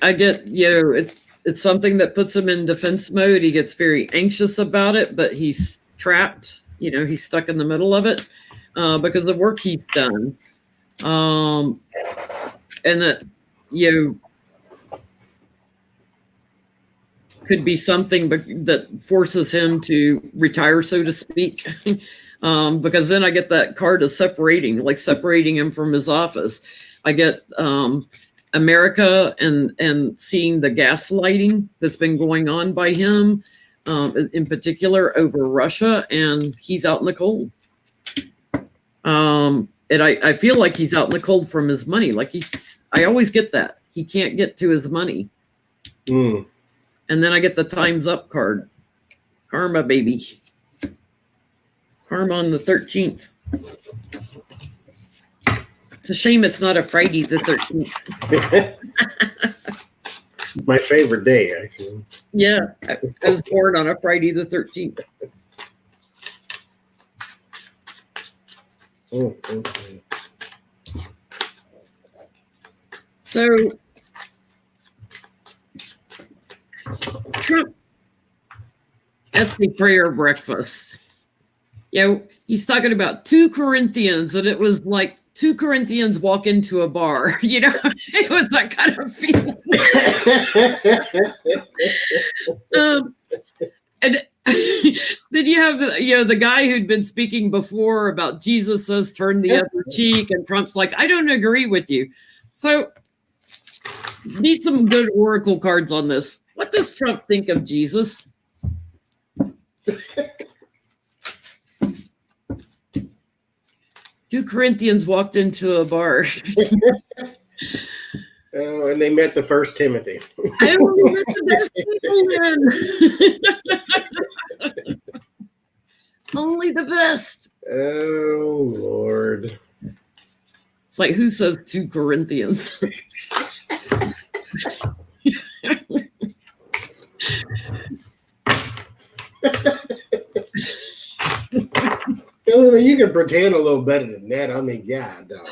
I get, it's something that puts him in defense mode. He gets very anxious about it, but he's trapped. He's stuck in the middle of it because of the work he's done. And that, could be something that forces him to retire, so to speak. Because then I get that card of separating him from his office. I get America and seeing the gaslighting that's been going on by him, in particular over Russia, and he's out in the cold. And I feel like he's out in the cold from his money. I always get that. He can't get to his money. Mm. And then I get the Time's Up card. Karma, baby. Karma on the 13th. It's a shame it's not a Friday the 13th. My favorite day, actually. Yeah, I was born on a Friday the 13th. Okay. So, Trump at the prayer breakfast. He's talking about 2 Corinthians, and it was like 2 Corinthians walk into a bar. It was that kind of feeling. And then you have the guy who'd been speaking before about Jesus says turn the other cheek, and Trump's like, I don't agree with you. So need some good oracle cards on this. What does Trump think of Jesus? 2 Corinthians walked into a bar. Oh, and they met the first Timothy. I only met the best people then. Only the best. Oh, Lord. It's like, who says 2 Corinthians? You can pretend a little better than that. I mean, yeah, dog.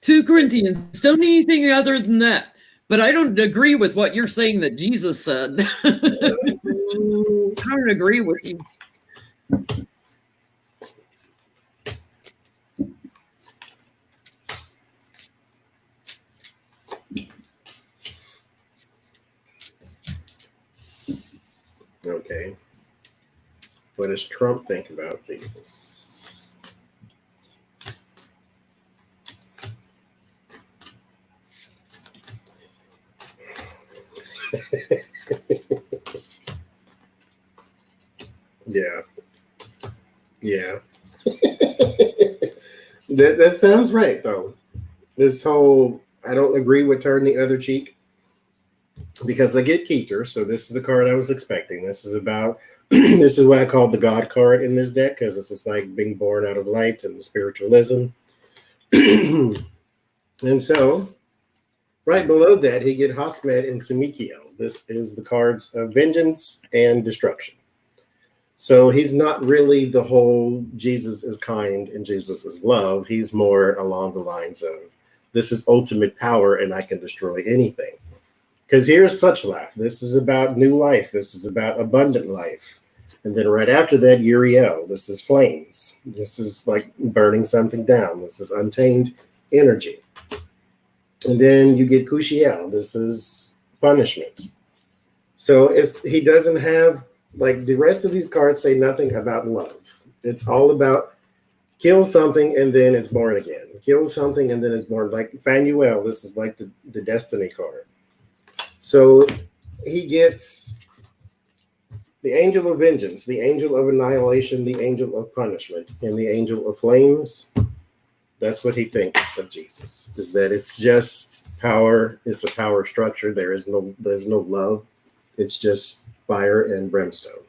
2 Corinthians. Don't need anything other than that. But I don't agree with what you're saying that Jesus said. I don't agree with you. Okay. What does Trump think about Jesus? Yeah. That sounds right, though. This whole, I don't agree with turn the other cheek, because I get Keeter, so this is the card I was expecting. This is about, this is what I call the God card in this deck, because this is like being born out of light and spiritualism. And so, right below that, he get Hosmed and Semikiel. This is the cards of vengeance and destruction. So he's not really the whole Jesus is kind and Jesus is love. He's more along the lines of this is ultimate power and I can destroy anything. Because here's such life. This is about new life. This is about abundant life. And then right after that, Uriel. This is flames. This is like burning something down. This is untamed energy. And then you get Kushiel. This is punishment. So he doesn't have, like, the rest of these cards say nothing about love. It's all about kill something and then it's born again. Kill something and then it's born. Like Fanuel, this is like the destiny card. So he gets the angel of vengeance, the angel of annihilation, the angel of punishment, and the angel of flames. That's what he thinks of Jesus, is that it's just power. It's a power structure. There's no love. It's just fire and brimstone.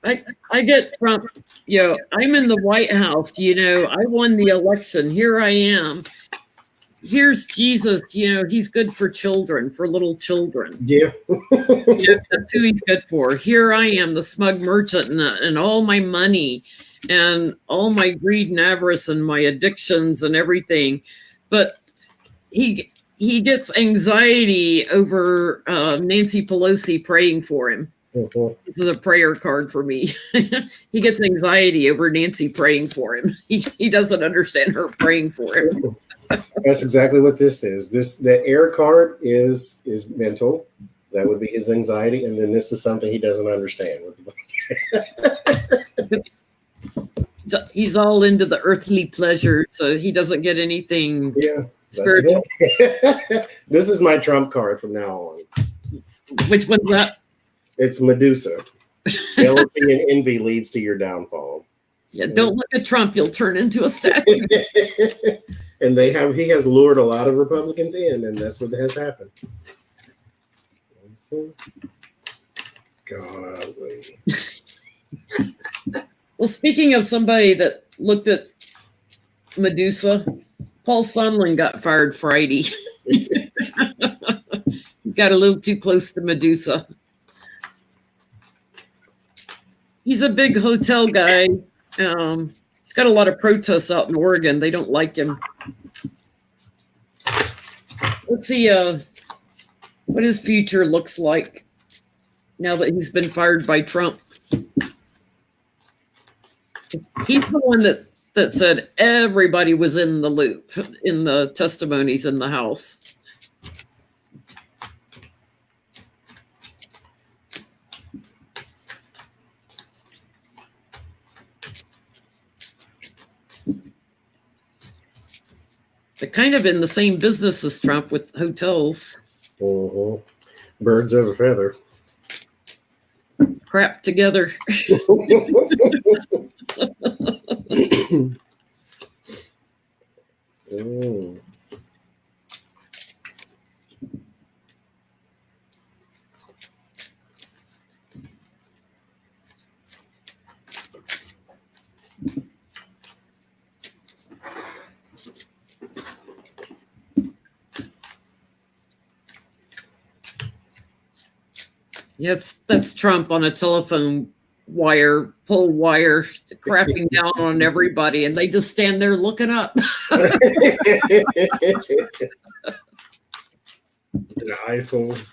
I get Trump, I'm in the White House, I won the election. Here I am. Here's Jesus, he's good for children, for little children. Yeah. That's who he's good for. Here I am, the smug merchant, and all my money and all my greed and avarice and my addictions and everything. But he gets anxiety over Nancy Pelosi praying for him. Mm-hmm. This is a prayer card for me. He gets anxiety over Nancy praying for him. He doesn't understand her praying for him. That's exactly what this is. The air card is mental. That would be his anxiety, and then this is something he doesn't understand. He's all into the earthly pleasure, so he doesn't get anything. Yeah, spiritual. This is my Trump card from now on. Which one's that? It's Medusa. Jealousy and envy leads to your downfall. Yeah, don't look at Trump; you'll turn into a statue. And he has lured a lot of Republicans in, and that's what has happened. Golly. Well, speaking of somebody that looked at Medusa, Paul Sondland got fired Friday. He got a little too close to Medusa. He's a big hotel guy. He's got a lot of protests out in Oregon. They don't like him. Let's see what his future looks like now that he's been fired by Trump. He's the one that said everybody was in the loop in the testimonies in the House. They're kind of in the same business as Trump with hotels. Uh-huh. Birds of a feather. Crap together. Mm. Yes, that's Trump on a telephone pole wire, crapping down on everybody, and they just stand there looking up. The iPhone.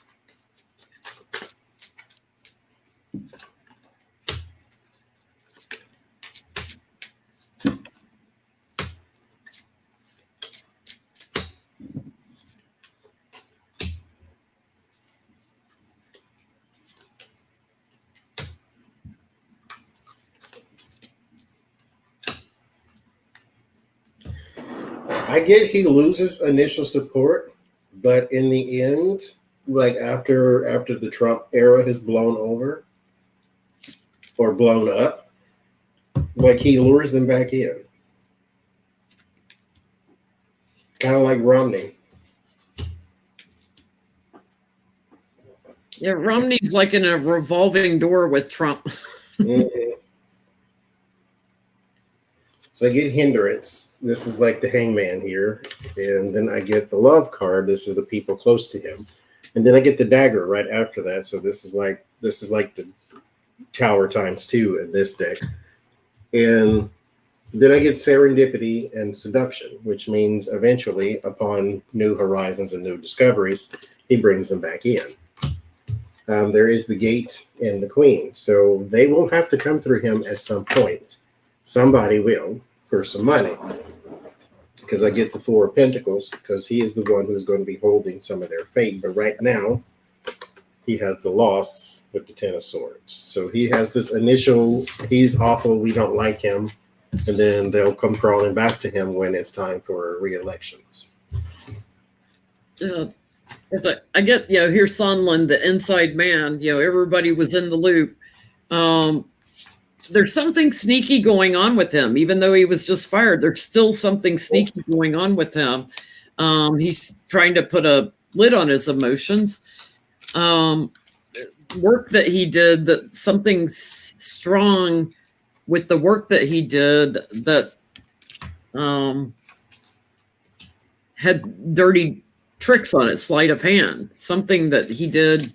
I get he loses initial support, but in the end, like after the Trump era has blown over or blown up, like he lures them back in. Kind of like Romney. Yeah, Romney's like in a revolving door with Trump. Mm-hmm. So I get hindrance. This is like the hangman here. And then I get the love card. This is the people close to him. And then I get the dagger right after that. So this is like the tower times 2 in this deck. And then I get serendipity and seduction, which means eventually, upon new horizons and new discoveries, he brings them back in. There is the gate and the queen. So they will have to come through him at some point. Somebody will, for some money. Because I get the 4 of Pentacles, because he is the one who's going to be holding some of their fate. But right now, he has the loss with the 10 of Swords. So he has this initial, he's awful, we don't like him. And then they'll come crawling back to him when it's time for re-elections. I get, here's Sondland, the inside man. Everybody was in the loop. There's something sneaky going on with him, even though he was just fired. There's still something sneaky going on with him. He's trying to put a lid on his emotions. Work that he did, that something strong with the work that he did that had dirty tricks on it, sleight of hand, something that he did.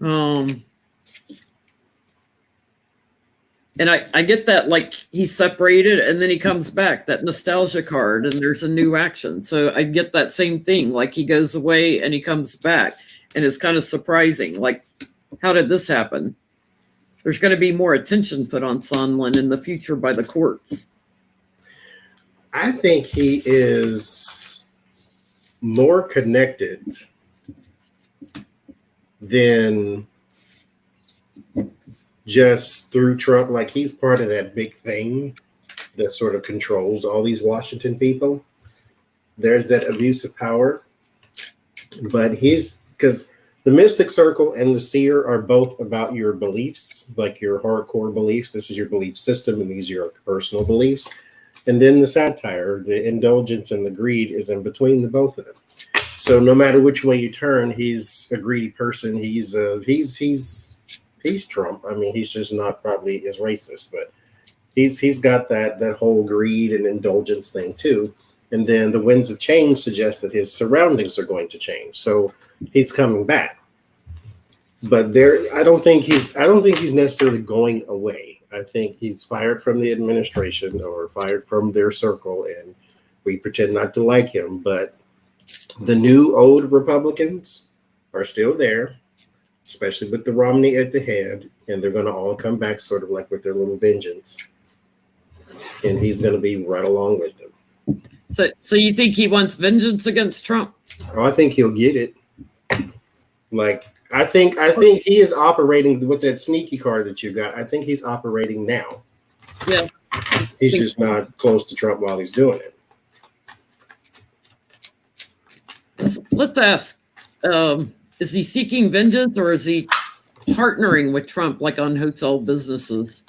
And I get that, like, he's separated and then he comes back, that nostalgia card, and there's a new action. So I get that same thing, like he goes away and he comes back, and it's kind of surprising. Like, how did this happen? There's going to be more attention put on Sondland in the future by the courts. I think he is more connected than just through Trump. Like, he's part of that big thing that sort of controls all these Washington people. There's that abuse of power. But because the mystic circle and the seer are both about your beliefs, like your hardcore beliefs. This is your belief system, and these are your personal beliefs. And then the satire, the indulgence, and the greed is in between the both of them. So no matter which way you turn, he's a greedy person. He's Trump. I mean, he's just not probably as racist, but he's got that whole greed and indulgence thing too. And then the winds of change suggest that his surroundings are going to change. So he's coming back. But I don't think he's necessarily going away. I think he's fired from the administration or fired from their circle, and we pretend not to like him. But the new old Republicans are still there, especially with the Romney at the head, and they're going to all come back sort of like with their little vengeance. And he's going to be right along with them. So you think he wants vengeance against Trump? Oh, I think he'll get it. Like, I think he is operating with that sneaky card that you got. I think he's operating now. Yeah. He's just not close to Trump while he's doing it. Let's ask, is he seeking vengeance, or is he partnering with Trump, like on hotel businesses?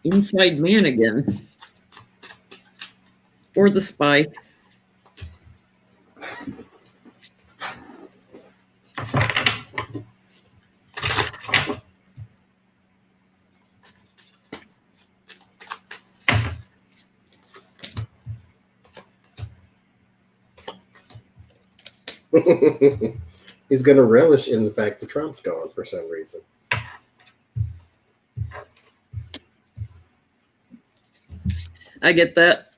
Inside man again. Or the spy. He's going to relish in the fact that Trump's gone for some reason. I get that.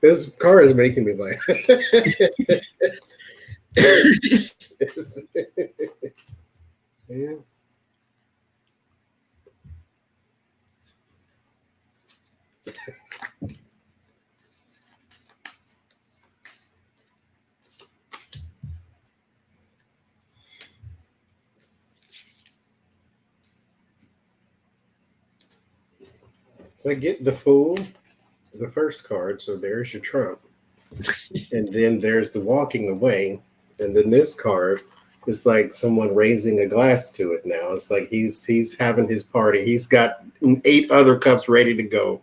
This car is making me laugh. Yeah. So I get the Fool, the first card. So there's your Trump. And then there's the walking away. And then this card is like someone raising a glass to it now. It's like he's having his party. He's got 8 other cups ready to go.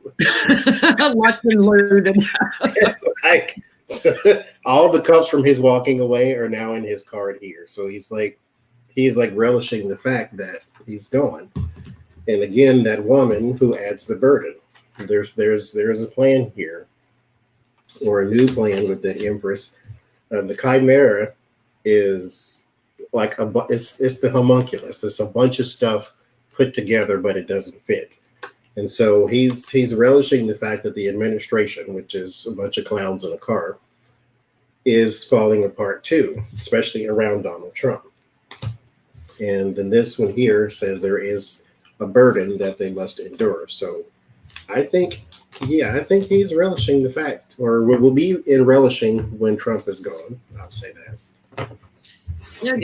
Watching loaded. It's like, so all the cups from his walking away are now in his card here. So he's like, he's like relishing the fact that he's gone. And again, that woman who adds the burden. There's a plan here, or a new plan with the Empress. The Chimera is like it's the homunculus. It's a bunch of stuff put together, but it doesn't fit. And so he's relishing the fact that the administration, which is a bunch of clowns in a car, is falling apart too, especially around Donald Trump. And then this one here says there is a burden that they must endure. So I think he's relishing the fact, or will be in relishing when Trump is gone. I'll say that. Yeah,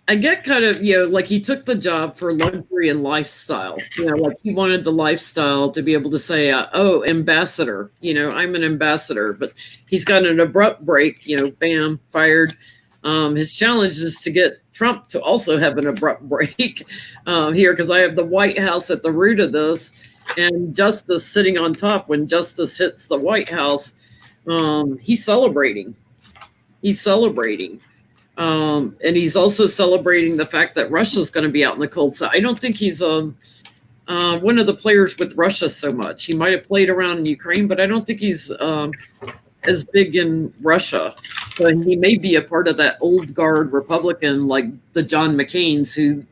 I get kind of, like he took the job for luxury and lifestyle. Like he wanted the lifestyle to be able to say, oh, ambassador, I'm an ambassador. But he's got an abrupt break, bam, fired. His challenge is to get Trump to also have an abrupt break here, because I have the White House at the root of this, and Justice sitting on top. When Justice hits the White House, he's celebrating. And he's also celebrating the fact that Russia's going to be out in the cold. So I don't think he's one of the players with Russia so much. He might have played around in Ukraine, but I don't think he's as big in Russia. But he may be a part of that old guard Republican, like the John McCain's, who,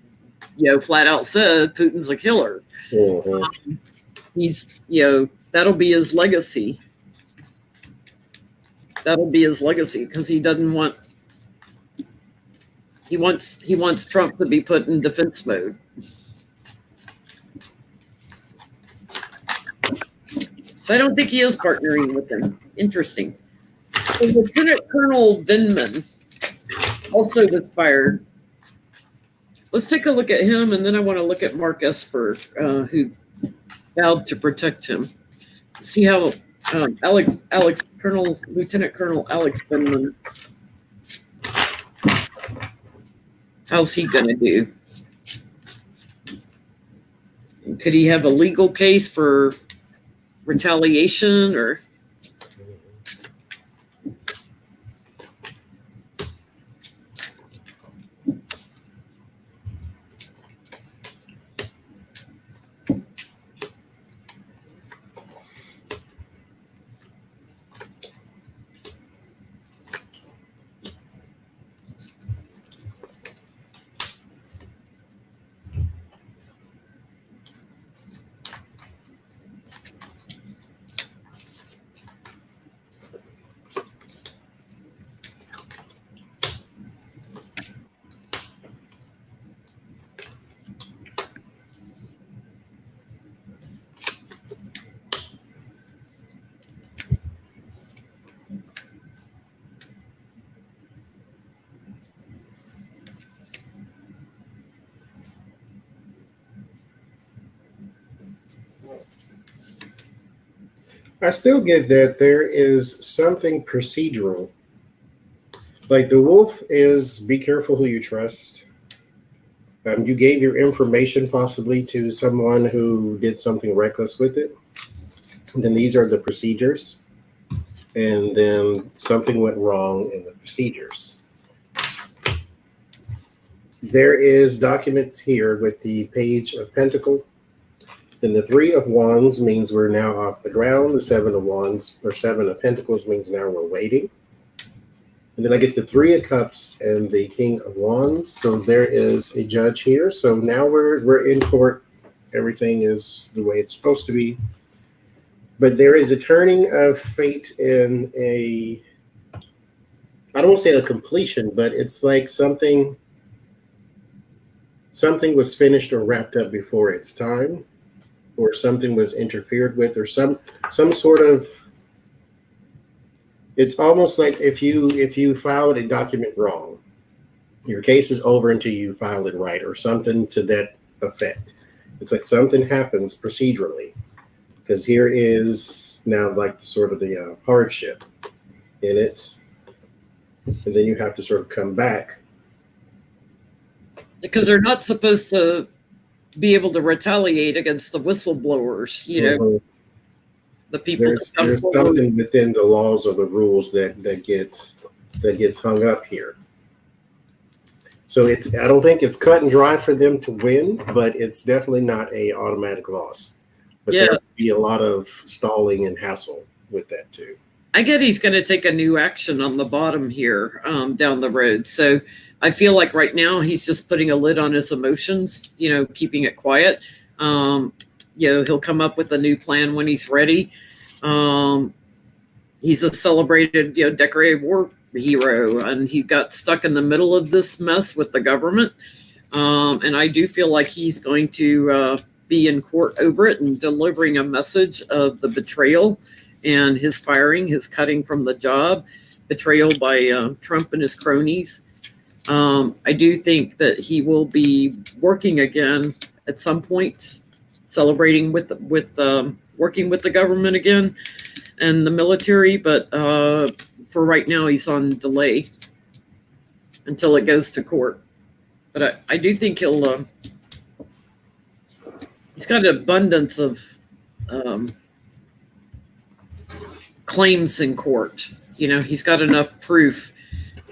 flat out said Putin's a killer. Mm-hmm. He's, that'll be his legacy. Because he doesn't want. He wants Trump to be put in defense mode. So I don't think he is partnering with him. Interesting. So Lieutenant Colonel Vindman also was fired. Let's take a look at him, and then I want to look at Mark Esper, who vowed to protect him. See how Lieutenant Colonel Alex Vindman, how's he going to do? Could he have a legal case for retaliation, or? I still get that there is something procedural. Like the wolf is be careful who you trust. You gave your information possibly to someone who did something reckless with it. And then these are the procedures. And then something went wrong in the procedures. There is documents here with the Page of Pentacles. Then the Three of Wands means we're now off the ground. The Seven of Wands, or Seven of Pentacles, means now we're waiting. And then I get the Three of Cups and the King of Wands. So there is a judge here. So now we're in court. Everything is the way it's supposed to be. But there is a turning of fate in a, I don't want to say a completion, but it's like something was finished or wrapped up before its time, or something was interfered with, or some sort of, it's almost like if you filed a document wrong, your case is over until you file it right, or something to that effect. It's like something happens procedurally, because here is now like the sort of the hardship in it, and then you have to sort of come back. Because they're not supposed to be able to retaliate against the whistleblowers, Mm-hmm. The people. There's something within the laws or the rules that gets hung up here. So I don't think it's cut and dry for them to win, but it's definitely not a automatic loss. But Yeah. there'll be a lot of stalling and hassle with that too. I get he's going to take a new action on the bottom here down the road. So I feel like right now he's just putting a lid on his emotions, keeping it quiet. He'll come up with a new plan when he's ready. He's a celebrated, decorated war hero, and he got stuck in the middle of this mess with the government. And I do feel like he's going to be in court over it and delivering a message of the betrayal and his firing, his cutting from the job, betrayal by Trump and his cronies. I do think that he will be working again at some point, celebrating with working with the government again and the military. But for right now, he's on delay until it goes to court. But I do think he's got an abundance of claims in court. He's got enough proof.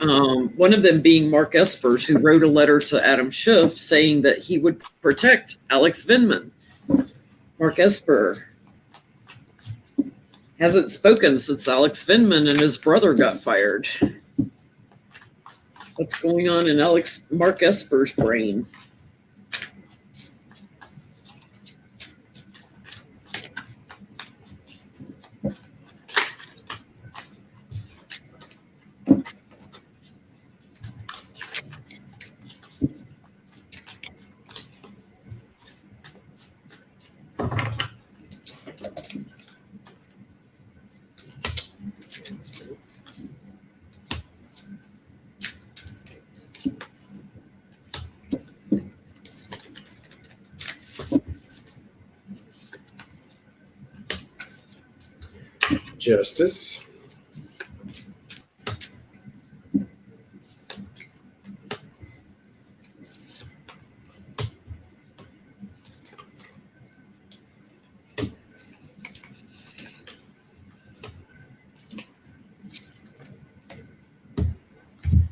One of them being Mark Espers, who wrote a letter to Adam Schiff saying that he would protect Alex Vindman. Mark Esper hasn't spoken since Alex Vindman and his brother got fired. What's going on in Mark Esper's brain? Justice.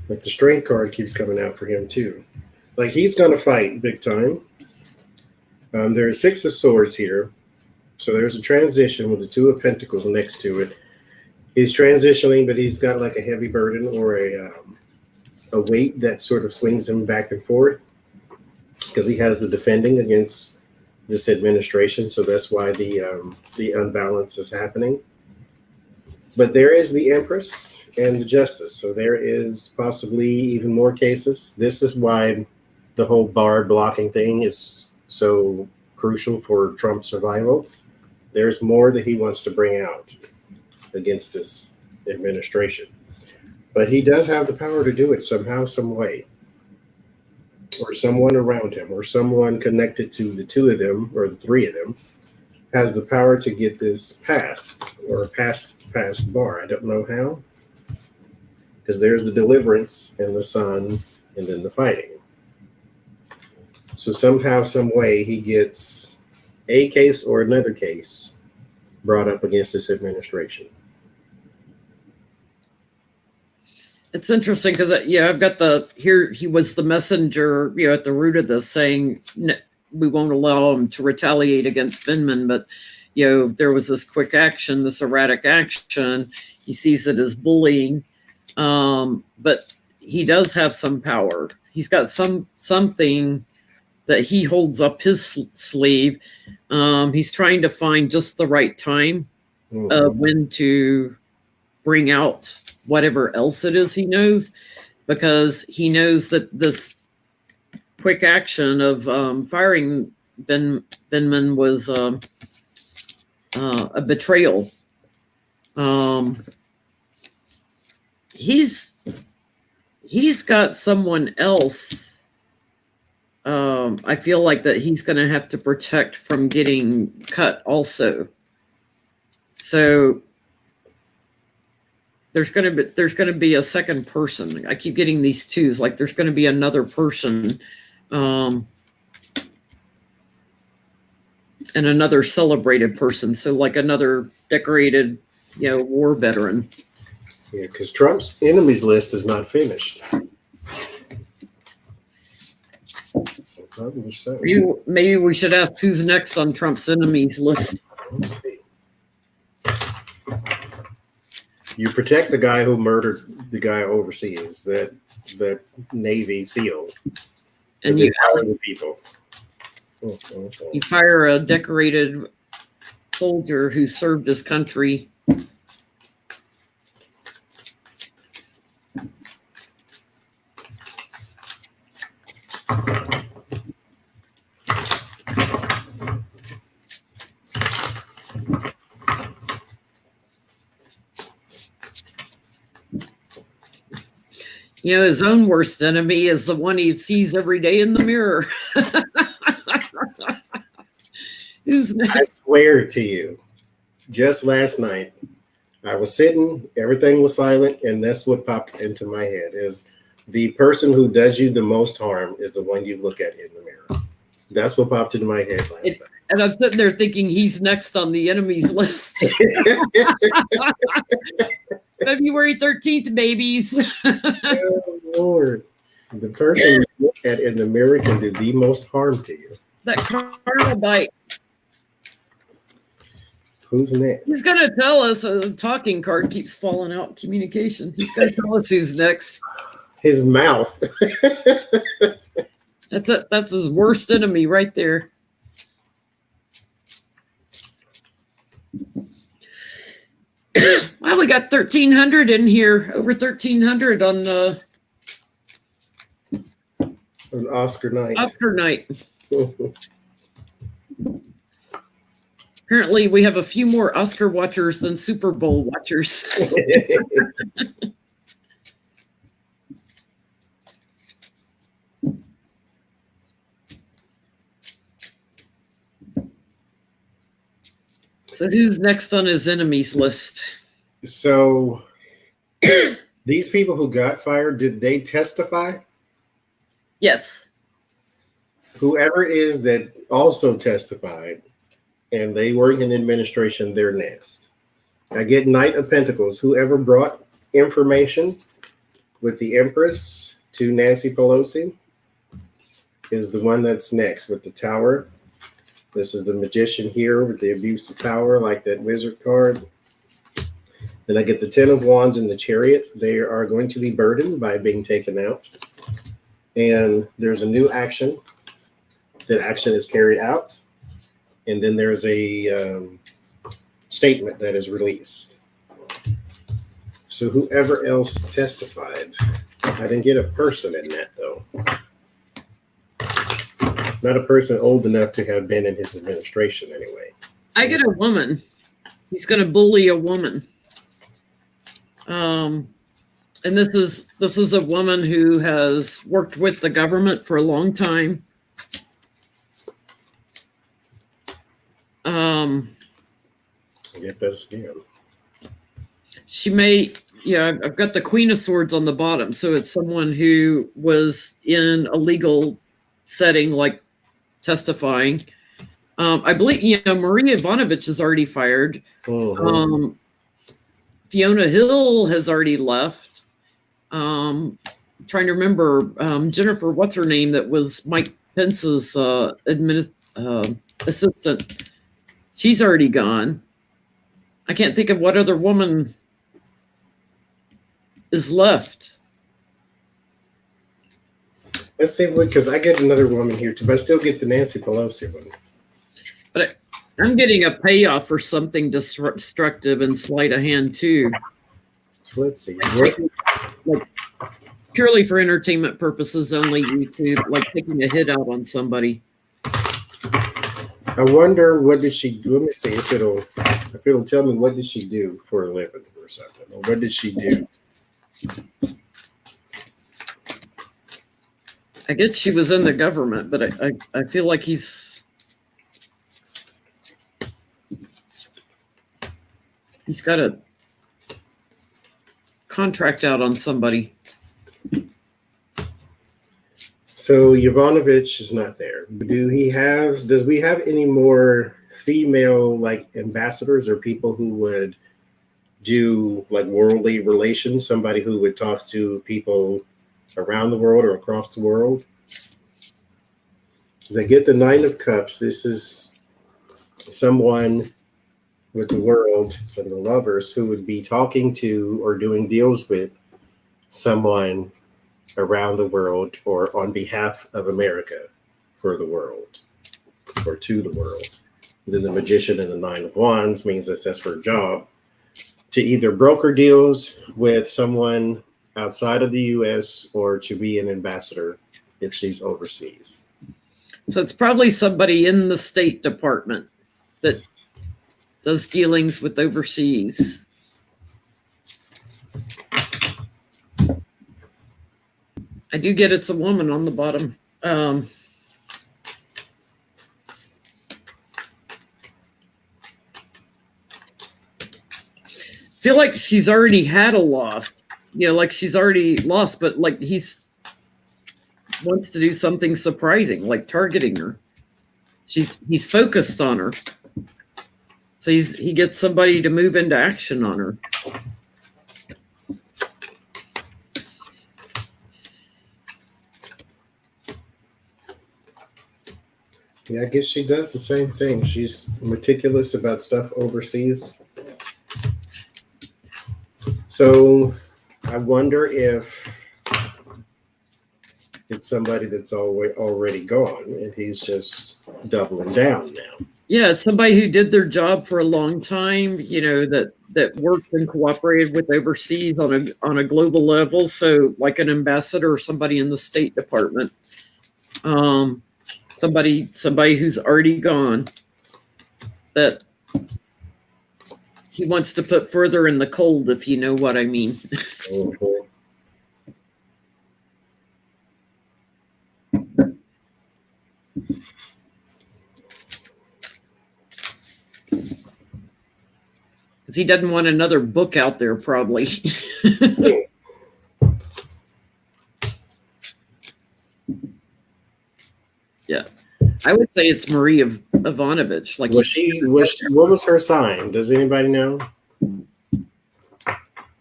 Like the strength card keeps coming out for him too. Like he's going to fight big time. There are 6 of swords here. So there's a transition with the 2 of pentacles next to it. He's transitioning, but he's got like a heavy burden or a weight that sort of swings him back and forth because he has the defending against this administration. So that's why the unbalance is happening. But there is the Empress and the Justice. So there is possibly even more cases. This is why the whole bar blocking thing is so crucial for Trump's survival. There's more that he wants to bring out against this administration. But he does have the power to do it somehow, some way. Or someone around him, or someone connected to the 2 of them, or the 3 of them, has the power to get this passed, or past bar. I don't know how. Because there's the deliverance and the sun, and then the fighting. So somehow, some way, he gets a case or another case brought up against this administration. It's interesting because, I've got here he was the messenger, at the root of this saying we won't allow him to retaliate against Vindman, but, there was this quick action, this erratic action. He sees it as bullying, but he does have some power. He's got something that he holds up his sleeve. He's trying to find just the right time when to bring out whatever else it is he knows, because he knows that this quick action of firing Vindman was a betrayal. He's got someone else. I feel like that he's going to have to protect from getting cut also. So there's going to be a second person. I keep getting these 2s. Like there's going to be another person, and another celebrated person. So like another decorated, war veteran. Yeah, because Trump's enemies list is not finished. Probably so. Maybe we should ask who's next on Trump's enemies list. Let's see. You protect the guy who murdered the guy overseas, the Navy SEAL, And you fire the people. You fire a decorated soldier who served his country. You know, his own worst enemy is the one he sees every day in the mirror. Who's next? I swear to you, just last night, I was sitting, everything was silent, and that's what popped into my head is the person who does you the most harm is the one you look at in the mirror. That's what popped into my head last night. And I'm sitting there thinking he's next on the enemies list. February 13th, babies. Oh, Lord. The person you look at in the mirror can do the most harm to you. That karma bite. Who's next? He's going to tell us. A talking card keeps falling out. Communication. He's going to tell us who's next. His mouth. That's it. That's his worst enemy right there. Well, we got 1,300 in here. Over 1,300 on An Oscar night. Oscar night. Apparently, we have a few more Oscar watchers than Super Bowl watchers. So who's next on his enemies list? So these people who got fired, did they testify? Yes. Whoever it is that also testified and they work in administration, they're next. I get Knight of Pentacles. Whoever brought information with the Empress to Nancy Pelosi is the one that's next with the Tower. This is the Magician here with the abuse of power, like that wizard card. Then I get the 10 of Wands and the Chariot. They are going to be burdened by being taken out. And there's a new action. That action is carried out. And then there's a statement that is released. So whoever else testified, I didn't get a person in that though. Not a person old enough to have been in his administration anyway. I get a woman. He's going to bully a woman. And this is a woman who has worked with the government for a long time. I get this again. She may, yeah, I've got the Queen of Swords on the bottom. So it's someone who was in a legal setting, like testifying. I believe, Maria Ivanovich is already fired. Mm-hmm. Fiona Hill has already left. Trying to remember Jennifer, what's her name, that was Mike Pence's assistant. She's already gone. I can't think of what other woman is left. Let's see, because I get another woman here too, but I still get the Nancy Pelosi one. But I'm getting a payoff for something destructive and sleight of hand too. So let's see. Like purely for entertainment purposes only, YouTube, like taking a hit out on somebody. I wonder what did she do? Let me see if it'll tell me what did she do for a living or something. Or what did she do? I guess she was in the government, but I feel like he's got a contract out on somebody. So Yovanovitch is not there. Does we have any more female like ambassadors or people who would do like worldly relations? Somebody who would talk to people around the world or across the world? As I get the Nine of Cups, this is someone with the world and the lovers who would be talking to or doing deals with someone around the world or on behalf of America for the world or to the world. And then the Magician and the Nine of Wands means that's her job to either broker deals with someone outside of the U.S. or to be an ambassador if she's overseas. So it's probably somebody in the State Department that does dealings with overseas. I do get it's a woman on the bottom. Feel like she's already had a loss. Like she's already lost, but like he's wants to do something surprising, like targeting her. He's focused on her. So he gets somebody to move into action on her. Yeah, I guess she does the same thing. She's meticulous about stuff overseas. So I wonder if it's somebody that's already gone and he's just doubling down now. Yeah, it's somebody who did their job for a long time, that worked and cooperated with overseas on a global level. So like an ambassador or somebody in the State Department. Somebody who's already gone that he wants to put further in the cold, if you know what I mean. Mm-hmm. Because he doesn't want another book out there, probably. Yeah. I would say it's Marie Ivanovich. Like, what was her sign? Does anybody know?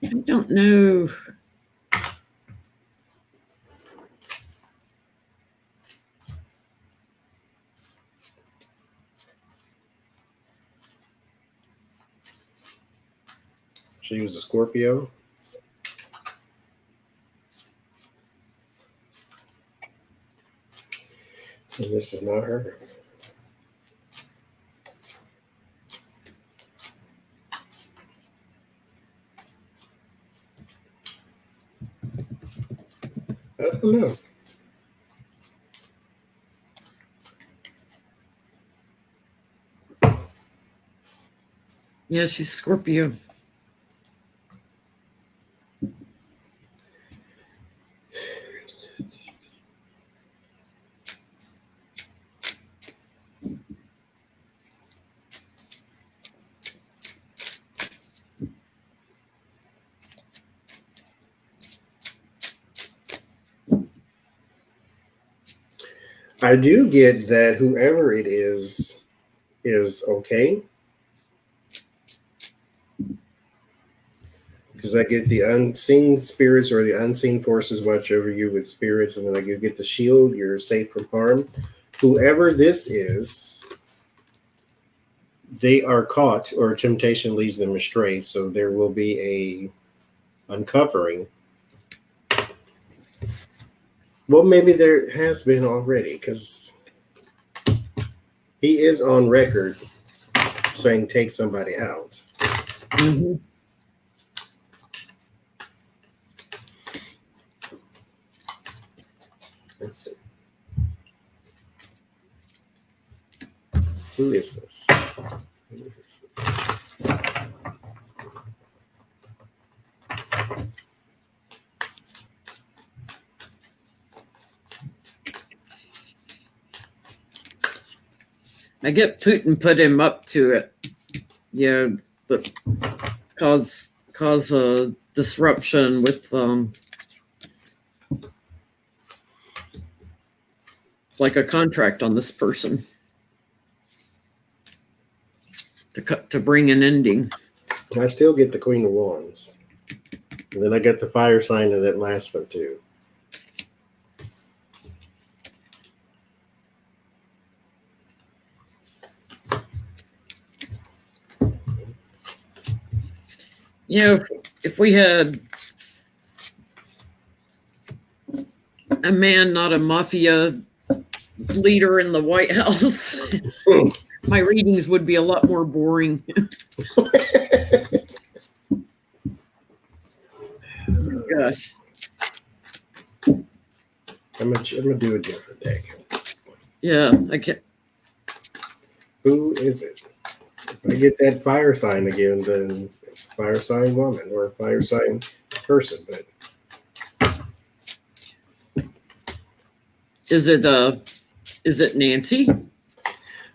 I don't know. She was a Scorpio. And this is not her. I don't know. Yeah, she's Scorpio. I do get that whoever it is okay. Because I get the unseen spirits or the unseen forces watch over you with spirits, and then I get the shield, you're safe from harm. Whoever this is, they are caught or temptation leads them astray. So there will be a uncovering. Well, maybe there has been already, because he is on record saying take somebody out. Mm-hmm. Let's see. Who is this? I get Putin put him up to it. But cause a disruption with it's like a contract on this person to bring an ending. I still get the Queen of Wands. And then I get the fire sign of that last one too. if we had a man, not a mafia leader in the White House, my readings would be a lot more boring. Gosh. I'm gonna do a different deck. Yeah, I can't. Who is it? If I get that fire sign again, then it's a fire sign woman or a fire sign person. But Is it Nancy?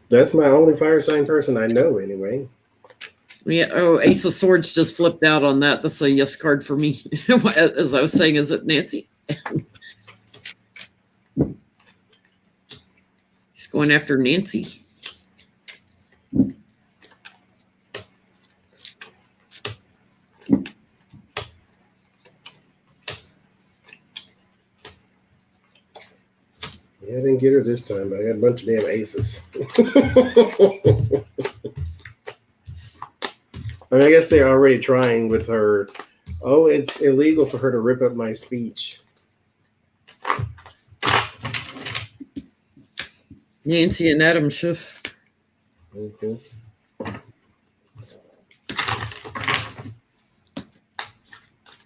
that's my only fire sign person I know anyway. Yeah. Oh, Ace of Swords just flipped out on that. That's a yes card for me. As I was saying, is it Nancy? He's going after Nancy. Yeah, I didn't get her this time, but I got a bunch of damn aces. I mean, I guess they're already trying with her. Oh, it's illegal for her to rip up my speech. Nancy and Adam Schiff. Okay.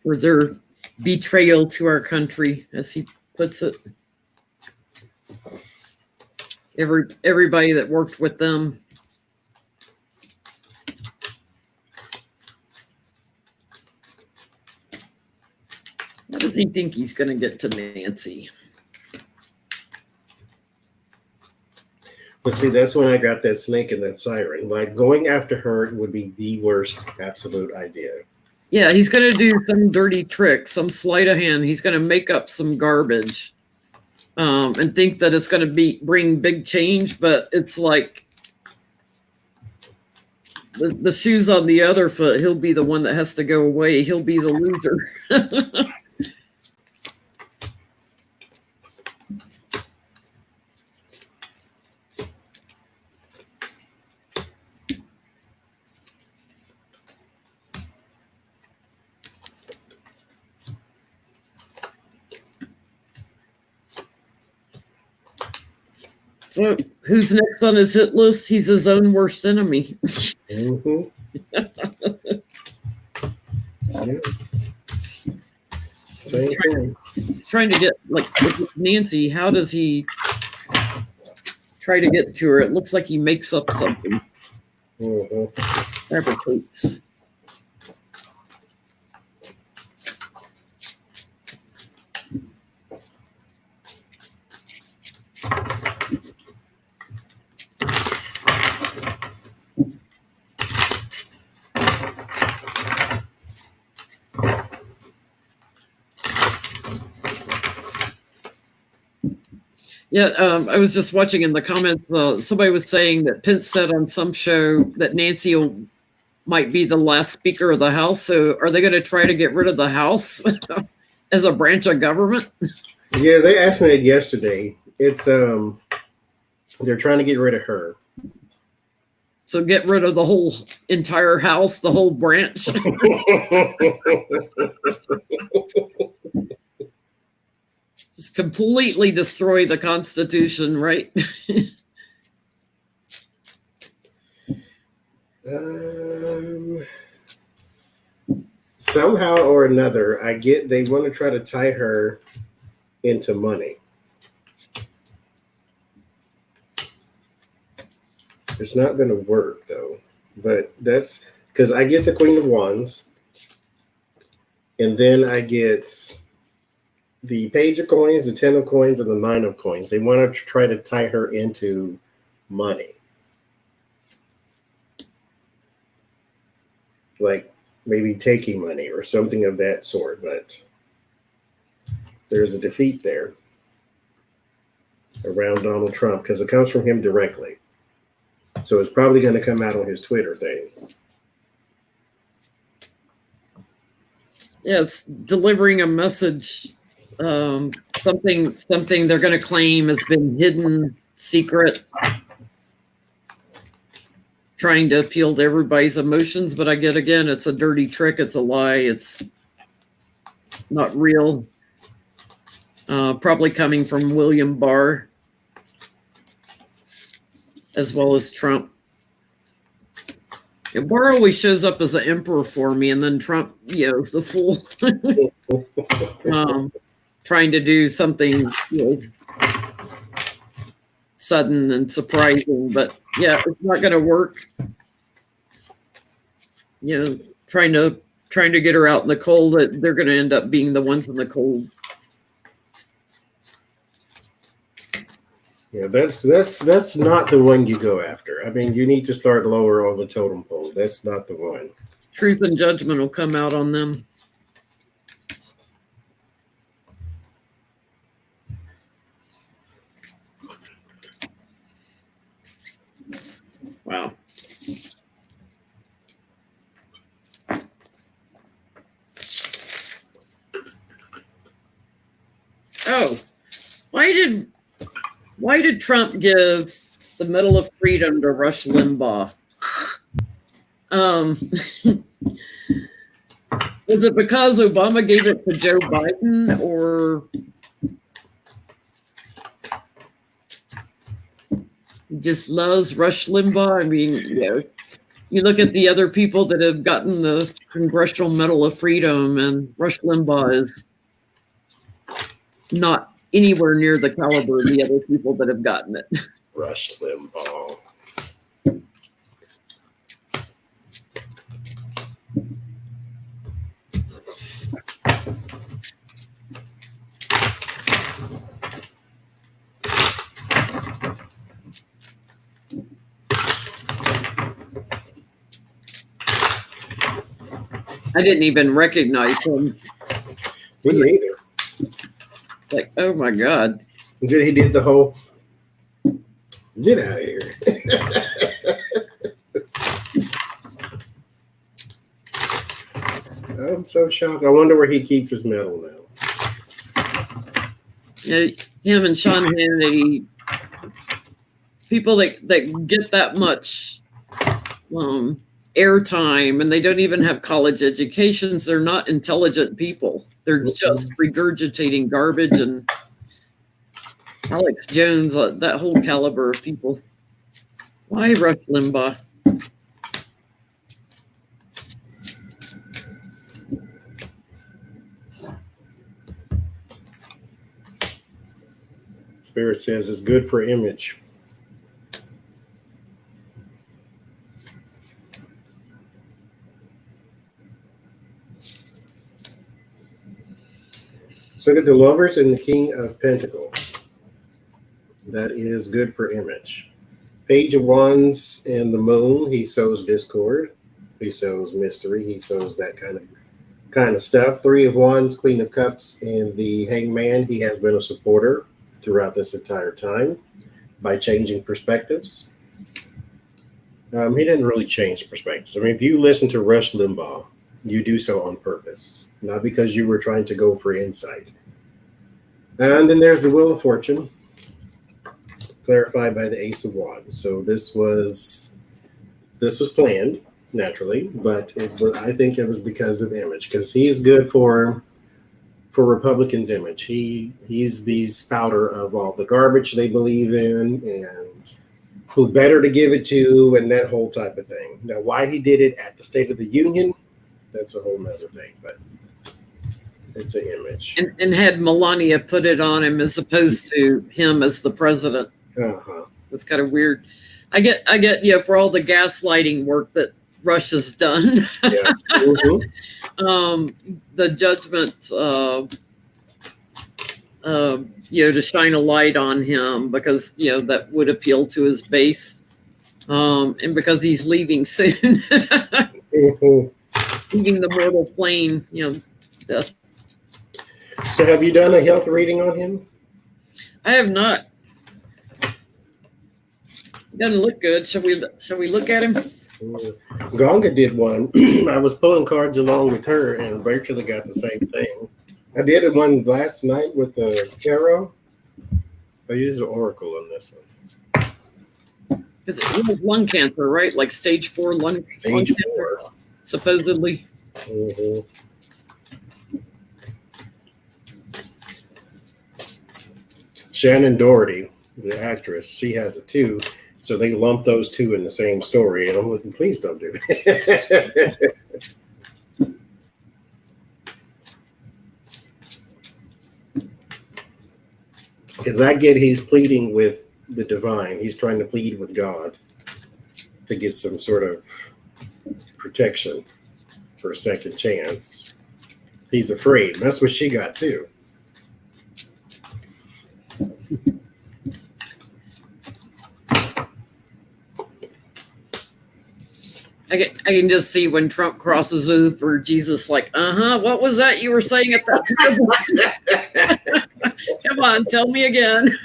For their betrayal to our country, as he puts it. Everybody that worked with them. How does he think he's going to get to Nancy? But see, that's when I got that snake and that siren. Like, going after her would be the worst absolute idea. Yeah, he's going to do some dirty trick, some sleight of hand. He's going to make up some garbage and think that it's going to bring big change. But it's like the shoes on the other foot. He'll be the one that has to go away. He'll be the loser. So, who's next on his hit list? He's his own worst enemy. Mm-hmm. Yeah. Same thing. He's trying to get, like, with Nancy. How does he try to get to her? It looks like he makes up something. Mm-hmm. Fabricates. Yeah, I was just watching in the comments. Somebody was saying that Pence said on some show that Nancy might be the last Speaker of the House. So, are they going to try to get rid of the House as a branch of government? Yeah, they asked me that yesterday. It's they're trying to get rid of her. So get rid of the whole entire House, the whole branch. Just completely destroy the Constitution, right? Somehow or another, I get they want to try to tie her into money. It's not going to work, though. But that's because I get the Queen of Wands, and then I get the Page of Coins, the 10 of Coins, and the 9 of Coins. They want to try to tie her into money. Like maybe taking money or something of that sort. But there's a defeat there around Donald Trump because it comes from him directly. So it's probably going to come out on his Twitter thing. Yeah, it's delivering a message. Something they're going to claim has been hidden, secret. trying to appeal to everybody's emotions, but again, it's a dirty trick. It's a lie. It's not real. Probably coming from William Barr as well as Trump. Yeah, Barr always shows up as an emperor for me, and then Trump, is the fool. Trying to do something, sudden and surprising, but yeah, it's not going to work. Trying to get her out in the cold, they're going to end up being the ones in the cold. Yeah, that's not the one you go after. I mean, you need to start lower on the totem pole. That's not the one. Truth and judgment will come out on them. Wow. Oh, why did Trump give the Medal of Freedom to Rush Limbaugh? Was it because Obama gave it to Joe Biden, or he just loves Rush Limbaugh? I mean, you look at the other people that have gotten the Congressional Medal of Freedom, and Rush Limbaugh is not anywhere near the caliber of the other people that have gotten it. Rush Limbaugh. I didn't even recognize him. Me neither. Like, oh my God. And then he did the whole, get out of here. I'm so shocked. I wonder where he keeps his medal now. Yeah, him and Sean Hannity, people that get that much airtime, and they don't even have college educations. They're not intelligent people. They're just regurgitating garbage. And Alex Jones, that whole caliber of people. Why Rush Limbaugh? Spirit says it's good for image. So look at the Lovers and the King of Pentacles. That is good for image. Page of Wands and the Moon. He sows discord. He sows mystery. He sows that kind of stuff. Three of Wands, Queen of Cups, and the Hangman. He has been a supporter throughout this entire time by changing perspectives. He didn't really change perspectives. I mean, if you listen to Rush Limbaugh, you do so on purpose, not because you were trying to go for insight. And then there's the Wheel of Fortune, clarified by the Ace of Wands. So this was planned naturally, but I think it was because of image, because he's good for Republicans' image. He's the spouter of all the garbage they believe in and who better to give it to and that whole type of thing. Now, why he did it at the State of the Union, that's a whole nother thing, but it's an image. And had Melania put it on him as opposed to him as the president. It's kind of weird. I get, for all the gaslighting work that Rush has done. Yeah. Mm-hmm. The judgment, to shine a light on him because, that would appeal to his base. And because he's leaving soon. Mm-hmm. Leaving the mortal plane, death. So have you done a health reading on him? I have not. He doesn't look good. Shall we look at him? Ganga did one. I was pulling cards along with her and virtually got the same thing. I did one last night with the tarot. I used the oracle on this one. Because it was lung cancer, right? Like stage 4 lung Stage cancer, 4. supposedly. Mhm. Shannon Doherty, the actress, she has it too. So they lump those two in the same story, and I'm like, please don't do that. Because I get he's pleading with the divine. He's trying to plead with God to get some sort of protection for a second chance. He's afraid. That's what she got too. I can just see when Trump crosses over Jesus, like, what was that you were saying at that? Come on, tell me again.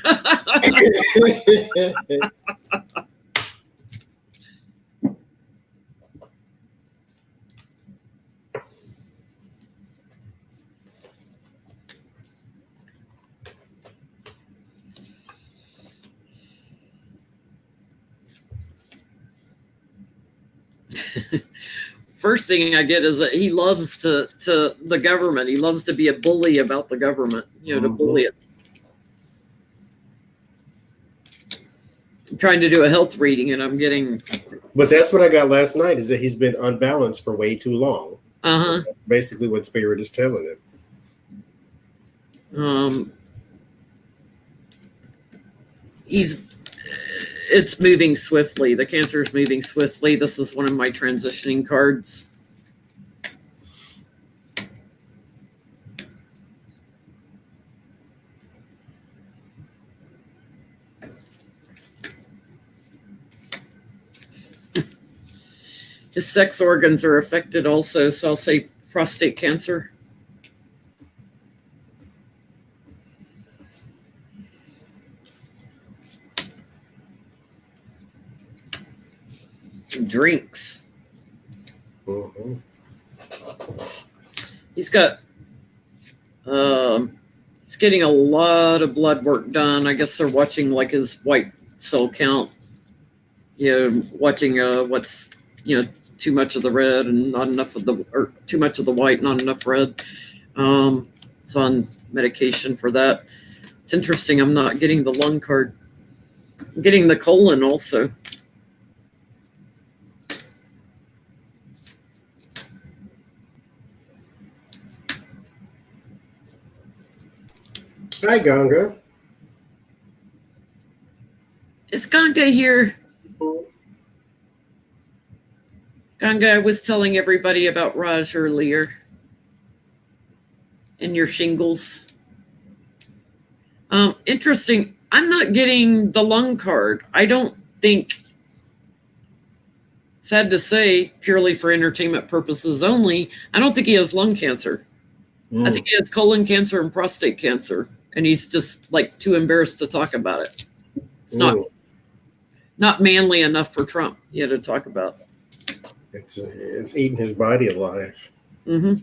First thing I get is that he loves to the government. He loves to be a bully about the government, to bully it. I'm trying to do a health reading, and I'm getting. But that's what I got last night, is that he's been unbalanced for way too long. So that's basically what Spirit is telling him. It's moving swiftly. The cancer is moving swiftly. This is one of my transitioning cards. His sex organs are affected also, so I'll say prostate cancer. Drinks. Mm-hmm. He's got he's getting a lot of blood work done. I guess they're watching like his white cell count, watching what's too much of the red and not enough of or too much of the white, not enough red. It's on medication for that. It's interesting, I'm not getting the lung card. I'm getting the colon also. Hi, Ganga. Is Ganga here? Ganga, I was telling everybody about Raj earlier and your shingles. Interesting. I'm not getting the lung card. I don't think, sad to say, purely for entertainment purposes only, I don't think he has lung cancer. I think he has colon cancer and prostate cancer, and he's just like too embarrassed to talk about it. It's not manly enough for Trump to talk about. It's eating his body alive. Mm-hmm.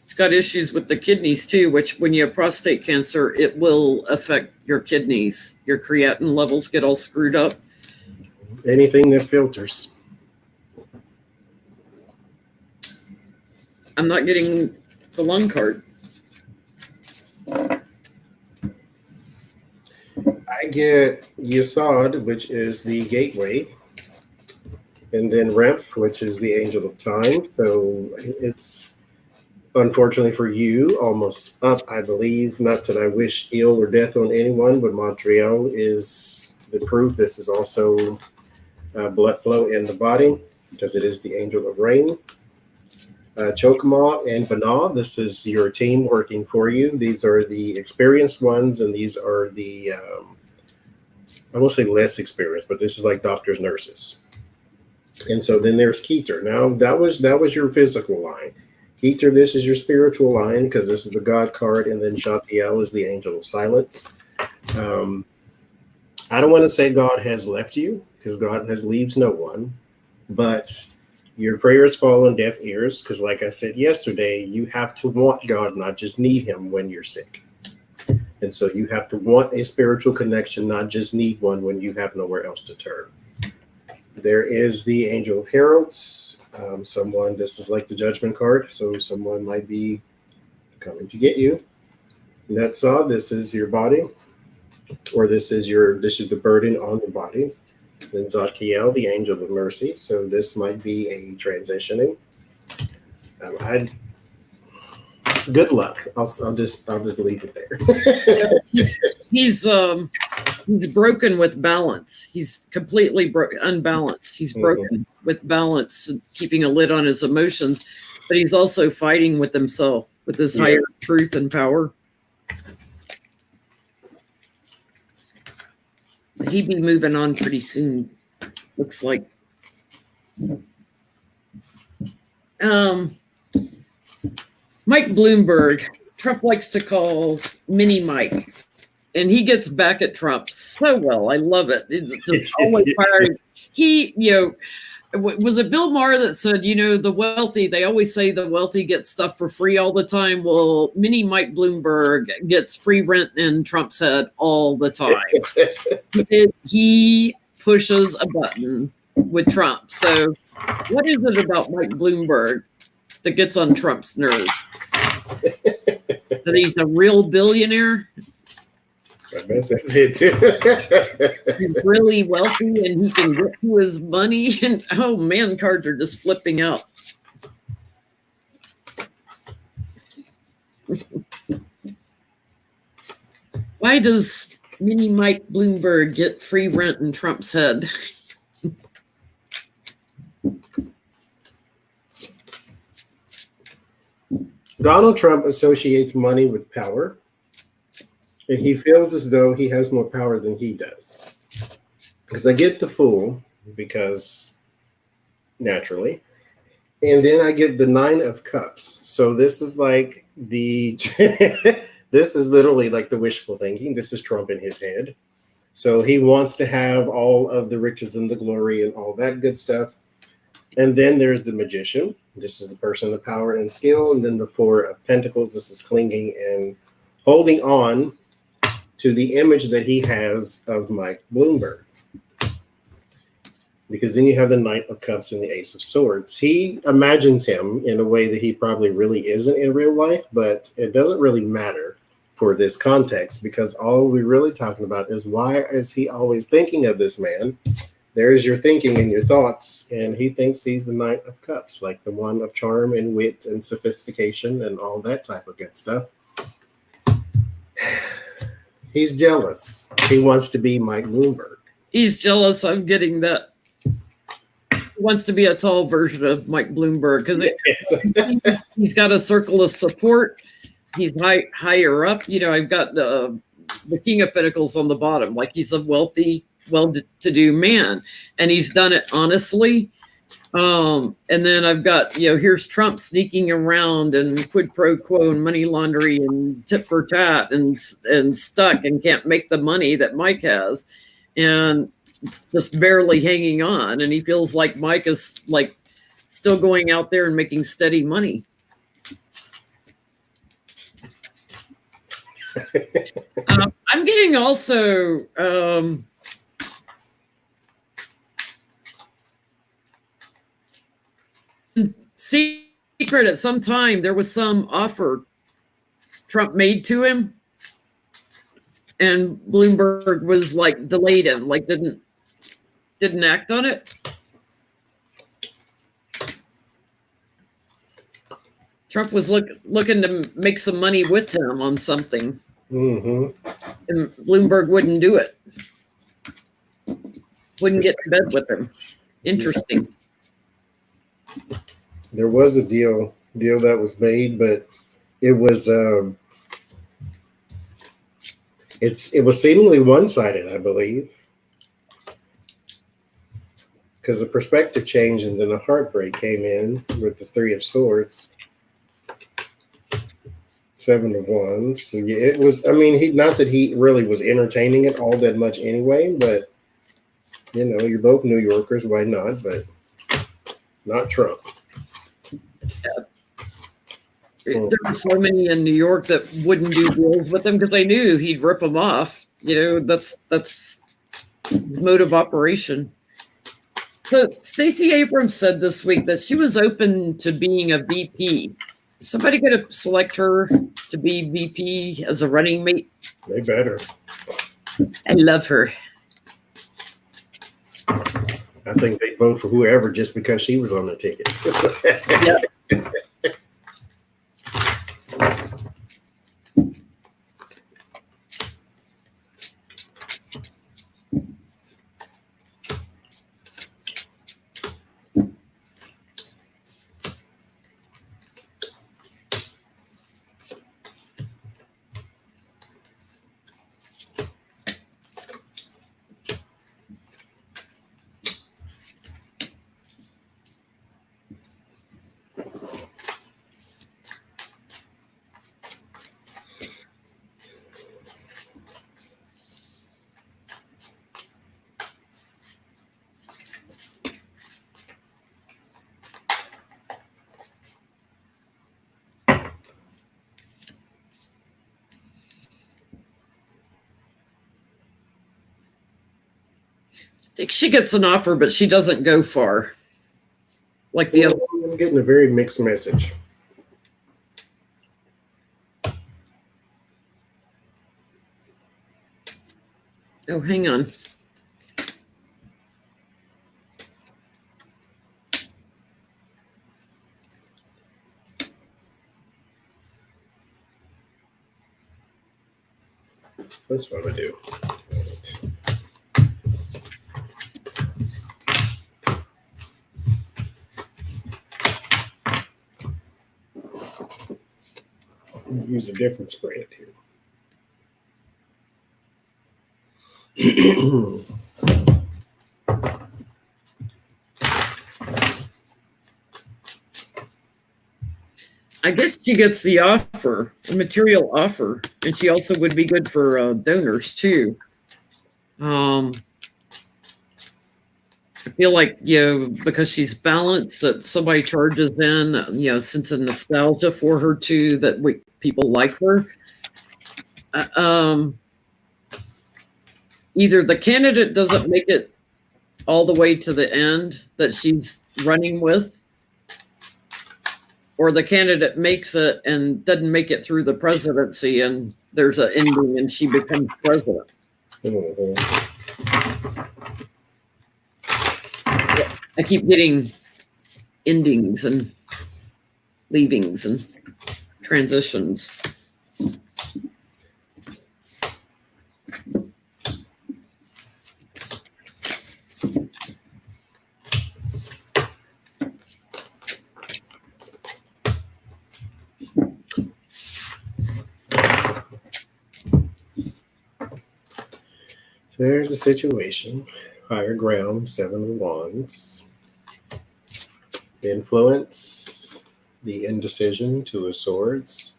It's got issues with the kidneys too, which when you have prostate cancer, it will affect your kidneys. Your creatinine levels get all screwed up. Anything that filters. I'm not getting the lung card. I get Yesod, which is the gateway, and then Remph, which is the angel of time. So it's, unfortunately for you, almost up, I believe. Not that I wish ill or death on anyone, but Montreal is the proof. This is also blood flow in the body, because it is the angel of rain. Chokma and Banal, this is your team working for you. These are the experienced ones, and these are the, I won't say less experienced, but this is like doctors, nurses. And so then there's Keter. Now that was your physical line. Keter, this is your spiritual line, because this is the God card, and then Shatiel is the angel of silence. I don't want to say God has left you, because God leaves no one, but your prayers fall on deaf ears, because like I said yesterday, you have to want God, not just need him when you're sick. And so you have to want a spiritual connection, not just need one when you have nowhere else to turn. There is the Angel of Heralds. This is like the judgment card. So someone might be coming to get you. Netzaw, this is your body, or this is the burden on the body. Then Zadkiel, the Angel of Mercy. So this might be a transitioning. Good luck. I'll just leave it there. He's broken with balance. He's completely unbalanced. He's broken with balance, keeping a lid on his emotions, but he's also fighting with himself, with his higher truth and power. He'd be moving on pretty soon, looks like. Mike Bloomberg, Trump likes to call Mini Mike, and he gets back at Trump so well. I love it. It's just always firing. He, was it Bill Maher that said, the wealthy, they always say the wealthy get stuff for free all the time. Well, Mini Mike Bloomberg gets free rent in Trump's head all the time. He pushes a button with Trump. So what is it about Mike Bloomberg that gets on Trump's nerves? That he's a real billionaire? I bet that's it too. He's really wealthy and he can get to his money. And oh man, cards are just flipping out. Why does Mini Mike Bloomberg get free rent in Trump's head? Donald Trump associates money with power, and he feels as though he has more power than he does. Because I get the Fool, because naturally, and then I get the 9 of Cups. So this is like this is literally like the wishful thinking. This is Trump in his head. So he wants to have all of the riches and the glory and all that good stuff. And then there's the Magician. This is the person of power and skill. And then the 4 of Pentacles. This is clinging and holding on to the image that he has of Mike Bloomberg. Because then you have the Knight of Cups and the Ace of Swords. He imagines him in a way that he probably really isn't in real life, but it doesn't really matter for this context, because all we're really talking about is, why is he always thinking of this man? There's your thinking and your thoughts, and he thinks he's the Knight of Cups, like the one of charm and wit and sophistication and all that type of good stuff. He's jealous. He wants to be Mike Bloomberg. He's jealous. I'm getting that. He wants to be a tall version of Mike Bloomberg because he's got a circle of support. He's higher up. I've got the King of Pentacles on the bottom, like he's a wealthy, well-to-do man, and he's done it honestly. And then I've got, here's Trump sneaking around and quid pro quo and money laundering and tit for tat and stuck and can't make the money that Mike has, and just barely hanging on. And he feels like Mike is like still going out there and making steady money. I'm getting also secret at some time there was some offer Trump made to him, and Bloomberg was like delayed him, like didn't act on it. Trump was looking to make some money with him on something. And Bloomberg wouldn't do it. Wouldn't get to bed with him. Interesting. There was a deal that was made, but it was it was seemingly one-sided, I believe, because the perspective changed and then a heartbreak came in with the 3 of Swords, 7 of Wands. So yeah, it was. I mean, not that he really was entertaining it all that much anyway, but you're both New Yorkers, why not? But not Trump. There were so many in New York that wouldn't do deals with him because they knew he'd rip them off. That's mode of operation. So Stacey Abrams said this week that she was open to being a VP. Is somebody going to select her to be VP as a running mate? They better. I love her. I think they vote for whoever just because she was on the ticket. Yeah. I think she gets an offer, but she doesn't go far. Like the other. I'm getting a very mixed message. Oh, hang on. That's what I do. Use a different spread here. I guess she gets the offer, a material offer, and she also would be good for donors too. I feel like, because she's balanced, that somebody charges in, since a nostalgia for her too, that people like her. Either the candidate doesn't make it all the way to the end that she's running with, or the candidate makes it and doesn't make it through the presidency, and there's an ending and she becomes president. I keep getting endings and leavings and transitions. There's a situation. Higher ground, 7 of Wands. Influence, the indecision, 2 of Swords.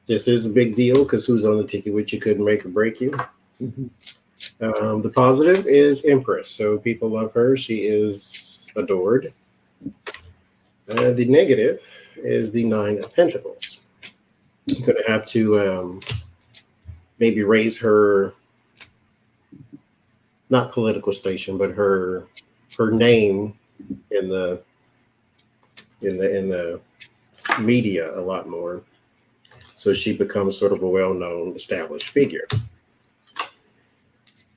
This is a big deal because who's on the ticket with you couldn't make or break you. Mm-hmm. The positive is Empress. So people love her. She is adored. The negative is the 9 of Pentacles. You're going to have to maybe raise her, not political station, but her name in the media a lot more, so she becomes sort of a well-known, established figure.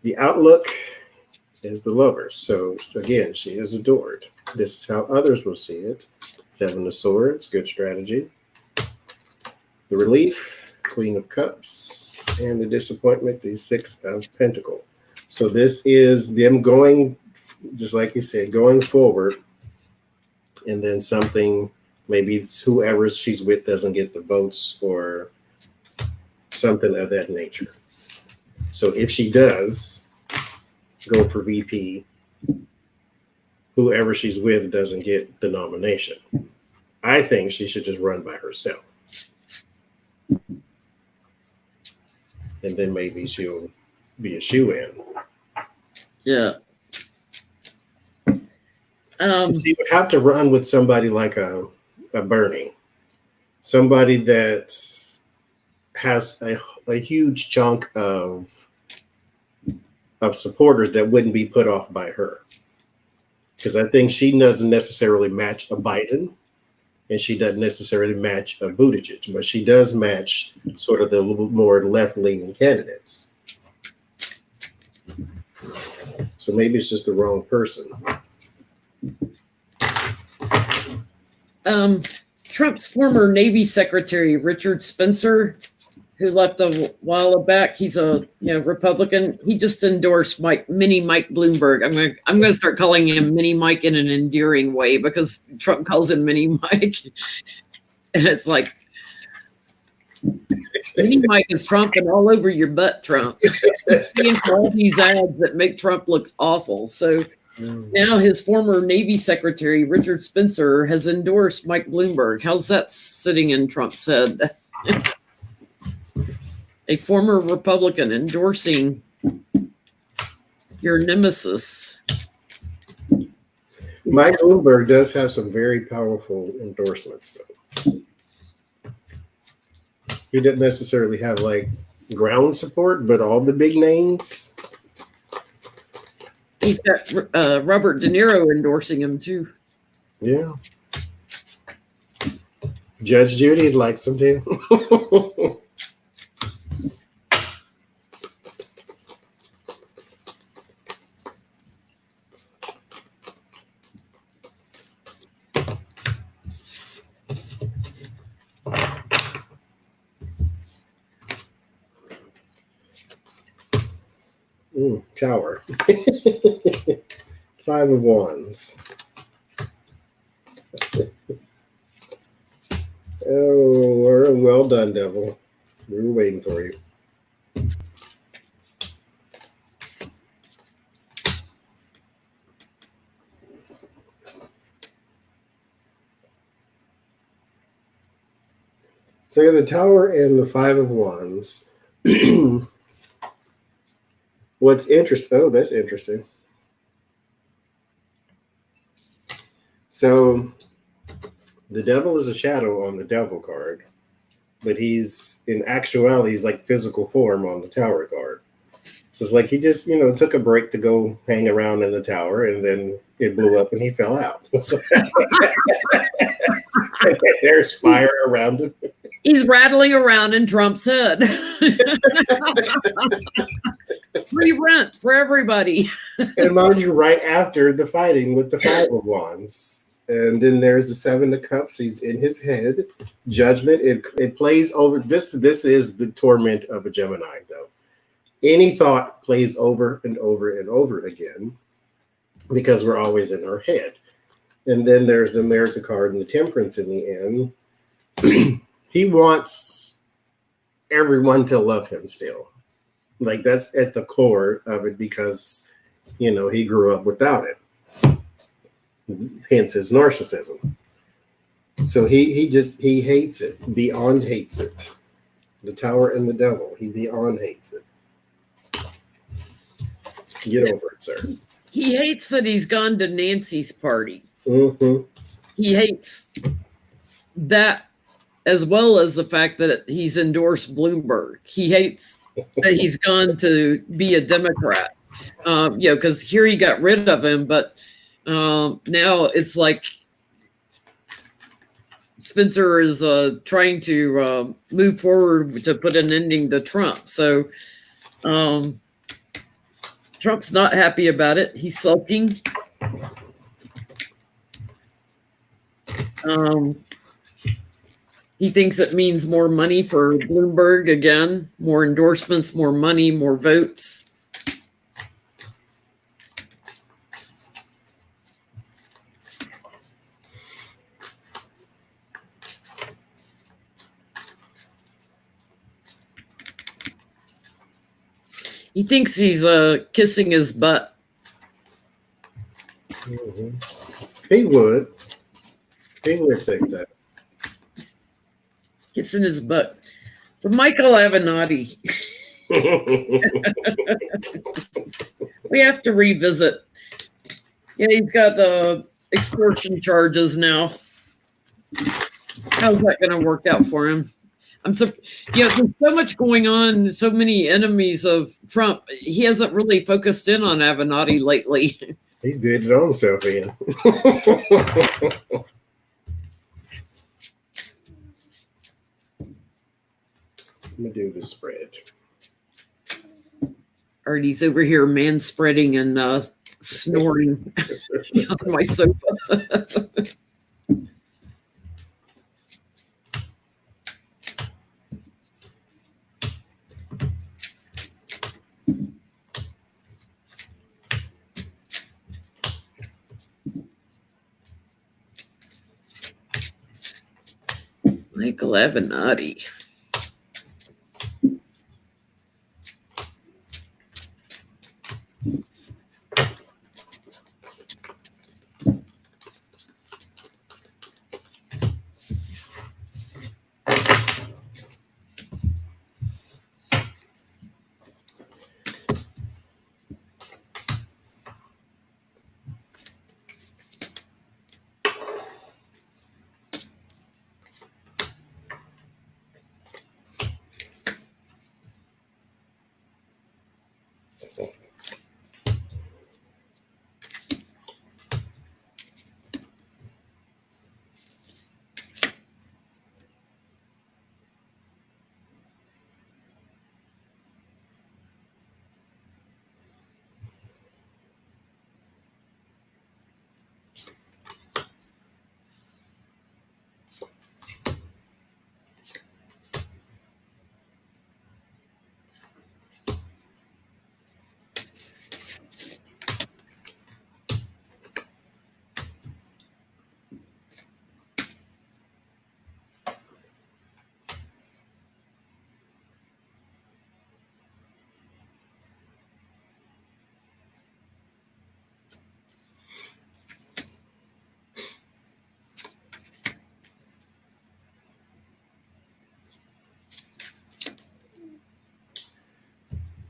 The outlook is the Lovers. So again, she is adored. This is how others will see it. 7 of Swords, good strategy. The relief, Queen of Cups, and the disappointment, the 6 of Pentacles. So this is them going, just like you said, going forward, and then something, maybe it's whoever she's with doesn't get the votes or something of that nature. So if she does go for VP, whoever she's with doesn't get the nomination. I think she should just run by herself. And then maybe she'll be a shoe-in. Yeah. She would have to run with somebody like a Bernie. somebody that has a huge chunk of supporters that wouldn't be put off by her. Because I think she doesn't necessarily match a Biden, and she doesn't necessarily match a Buttigieg, but she does match sort of the little more left-leaning candidates. So maybe it's just the wrong person. Trump's former Navy Secretary, Richard Spencer, who left a while back, he's a Republican. He just endorsed Mini Mike Bloomberg. I'm gonna start calling him Mini Mike in an endearing way because Trump calls him Mini Mike, and it's like Mini Mike is Trump and all over your butt, Trump. Seeing all these ads that make Trump look awful. So now his former Navy Secretary, Richard Spencer, has endorsed Mike Bloomberg. How's that sitting in Trump's head? A former Republican endorsing your nemesis. Mike Bloomberg does have some very powerful endorsements, though. He didn't necessarily have like ground support, but all the big names. He's got Robert De Niro endorsing him too. Yeah. Judge Judy likes him too. Tower. 5 of Wands. Oh, well done, Devil. We were waiting for you. So you have the Tower and the 5 of Wands. What's interesting? Oh, that's interesting. So the Devil is a shadow on the Devil card, but he's in actuality, he's like physical form on the Tower card. So it's like he just, took a break to go hang around in the Tower, and then it blew up and he fell out. There's fire around him. He's rattling around in Trump's head. Free rent for everybody. And mind you, right after the fighting with the 5 of Wands. And then there's the 7 of Cups. He's in his head. Judgment. It plays over. This is the torment of a Gemini, though. Any thought plays over and over and over again because we're always in our head. And then there's the America card and the Temperance in the end. He wants everyone to love him still. Like that's at the core of it because, he grew up without it. Hence his narcissism. So he hates it, beyond hates it. The Tower and the Devil, he beyond hates it. Get over it, sir. He hates that he's gone to Nancy's party. Mm-hmm. He hates that as well as the fact that he's endorsed Bloomberg. He hates that he's gone to be a Democrat, because here he got rid of him, but now it's like Spencer is trying to move forward to put an ending to Trump. So Trump's not happy about it. He's sulking. He thinks it means more money for Bloomberg again, more endorsements, more money, more votes. He thinks he's kissing his butt. Mm-hmm. He would think that. Kissing his butt. So Michael Avenatti. We have to revisit. Yeah, he's got extortion charges now. How's that going to work out for him? There's so much going on, so many enemies of Trump. He hasn't really focused in on Avenatti lately. He's did it on himself, Ian. Let me do the spread. Artie's over here man-spreading and snoring on my sofa. Michael Avenatti.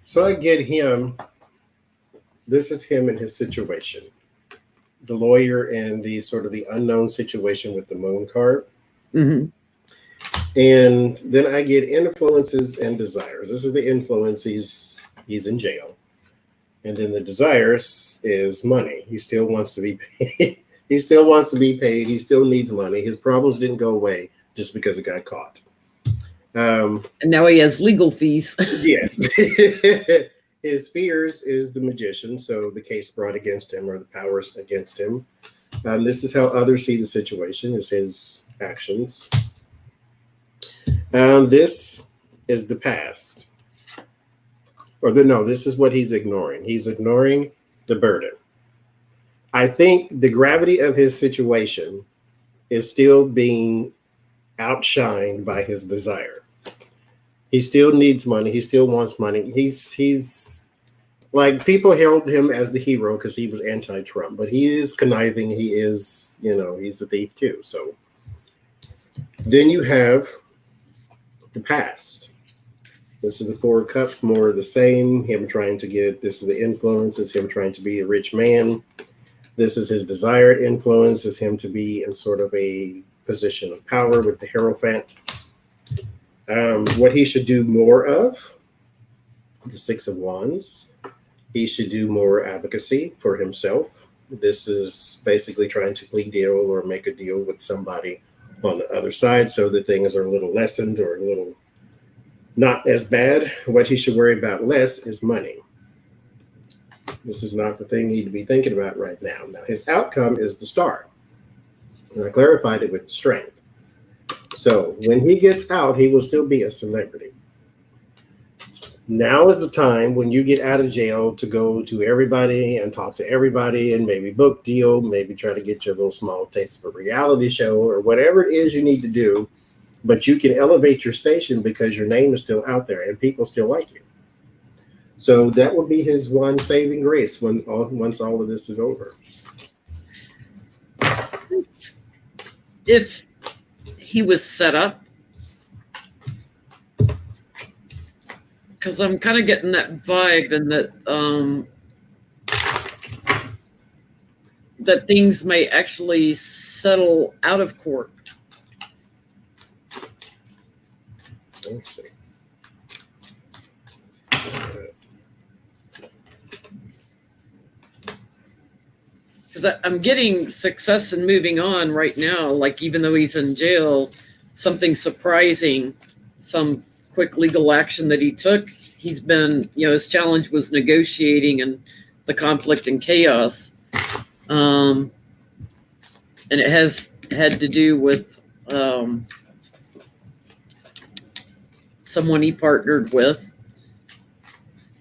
So I get him. This is him and his situation. The lawyer and the sort of the unknown situation with the moon card. Mm-hmm. And then I get influences and desires. This is the influence. He's in jail. And then the desires is money. He still wants to be paid. He still wants to be paid. He still needs money. His problems didn't go away just because it got caught. And now he has legal fees. Yes. His fears is the magician, so the case brought against him or the powers against him. This is how others see the situation, is his actions. This is the past. This is what he's ignoring. He's ignoring the burden. I think the gravity of his situation is still being outshined by his desire. He still needs money. He still wants money. He's like, people herald him as the hero because he was anti-Trump, but he is conniving. He is, he's a thief too. So then you have the past. This is the Four of Cups, more of the same. Him trying to this is the influence, is him trying to be a rich man. This is his desired influence, is him to be in sort of a position of power with the Hierophant. What he should do more of, the Six of Wands. He should do more advocacy for himself. This is basically trying to plea deal or make a deal with somebody on the other side so that things are a little lessened or a little not as bad. What he should worry about less is money. This is not the thing you need to be thinking about right now. Now, his outcome is the Star. And I clarified it with the Strength. So when he gets out, he will still be a celebrity. Now is the time when you get out of jail to go to everybody and talk to everybody and maybe book deal, maybe try to get your little small taste of a reality show or whatever it is you need to do. But you can elevate your station because your name is still out there and people still like you. So that would be his one saving grace once all of this is over. If he was set up, because I'm kind of getting that vibe, and that things may actually settle out of court. Let's see. Because I'm getting success in moving on right now. Like, even though he's in jail, something surprising, some quick legal action that he took. He's been, his challenge was negotiating and the conflict and chaos. And it has had to do with someone he partnered with.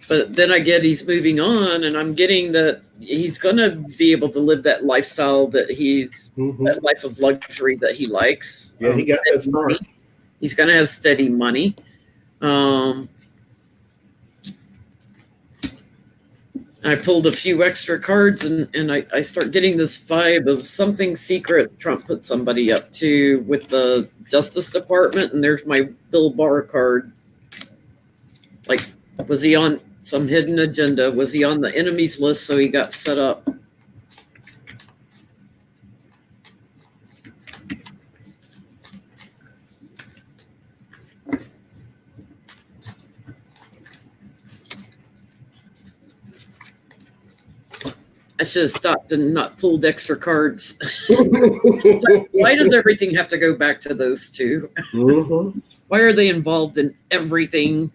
But then I get he's moving on, and I'm getting that he's going to be able to live that lifestyle that that life of luxury that he likes. Yeah, he got that smart. He's going to have steady money. I pulled a few extra cards, and I start getting this vibe of something secret Trump put somebody up to with the Justice Department. And there's my Bill Barr card. Like, was he on some hidden agenda? Was he on the enemies list so he got set up? I should have stopped and not pulled extra cards. Like, why does everything have to go back to those two? Mm-hmm. Why are they involved in everything?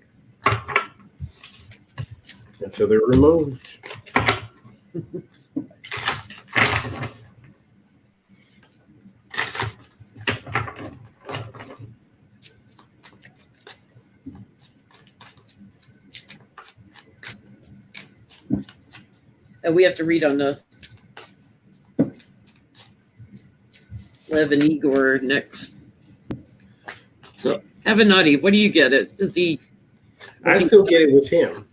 Until they're removed. And we have to read on the Lev and Igor next. So, Avenatti, what do you get? I still get it was him.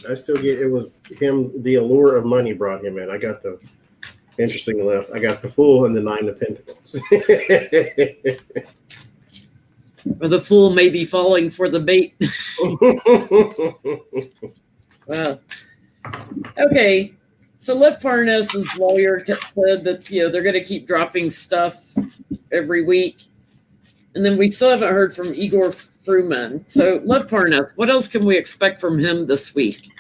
I still get it was him. The allure of money brought him in. I got the interesting enough. I got the Fool and the Nine of Pentacles. Or the fool may be falling for the bait. Wow. Okay. So Lev Parnas's lawyer said that they're going to keep dropping stuff every week, and then we still haven't heard from Igor Fruman. So Lev Parnas, what else can we expect from him this week?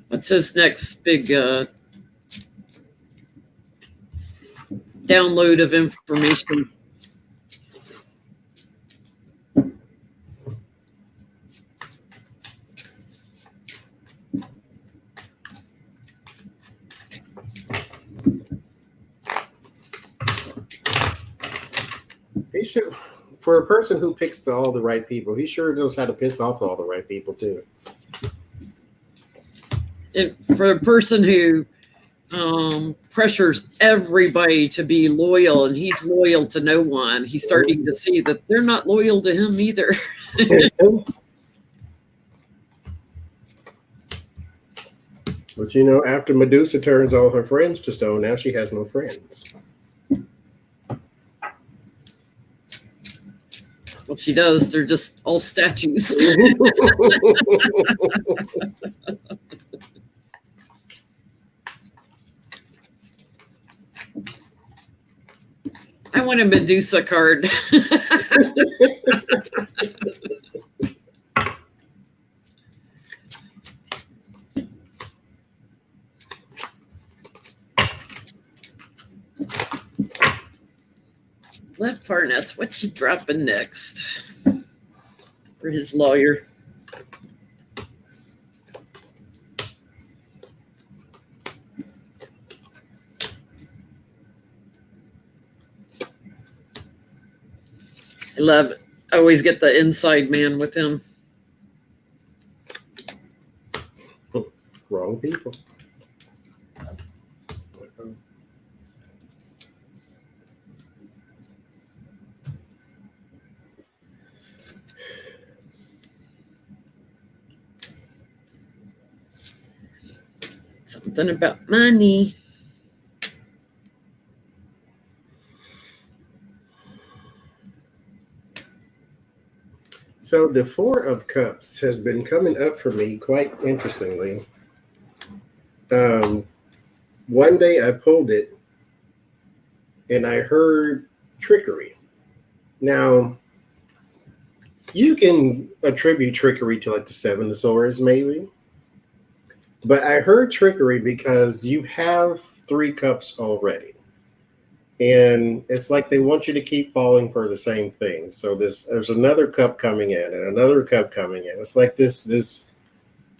What's his next big download of information? He should, for a person who picks all the right people, he sure knows how to piss off all the right people too. And for a person who pressures everybody to be loyal, and he's loyal to no one, he's starting to see that they're not loyal to him either. But after Medusa turns all her friends to stone, now she has no friends. Well, she does. They're just all statues. I want a Medusa card. Lev Parnas, what's she dropping next for his lawyer? I love it. I always get the inside man with him. Wrong people. Something about money. So the Four of Cups has been coming up for me quite interestingly. One day I pulled it and I heard trickery. Now, You can attribute trickery to like the Seven of Swords, maybe. But I heard trickery because you have 3 cups already. And it's like they want you to keep falling for the same thing. So there's another cup coming in and another cup coming in. It's like this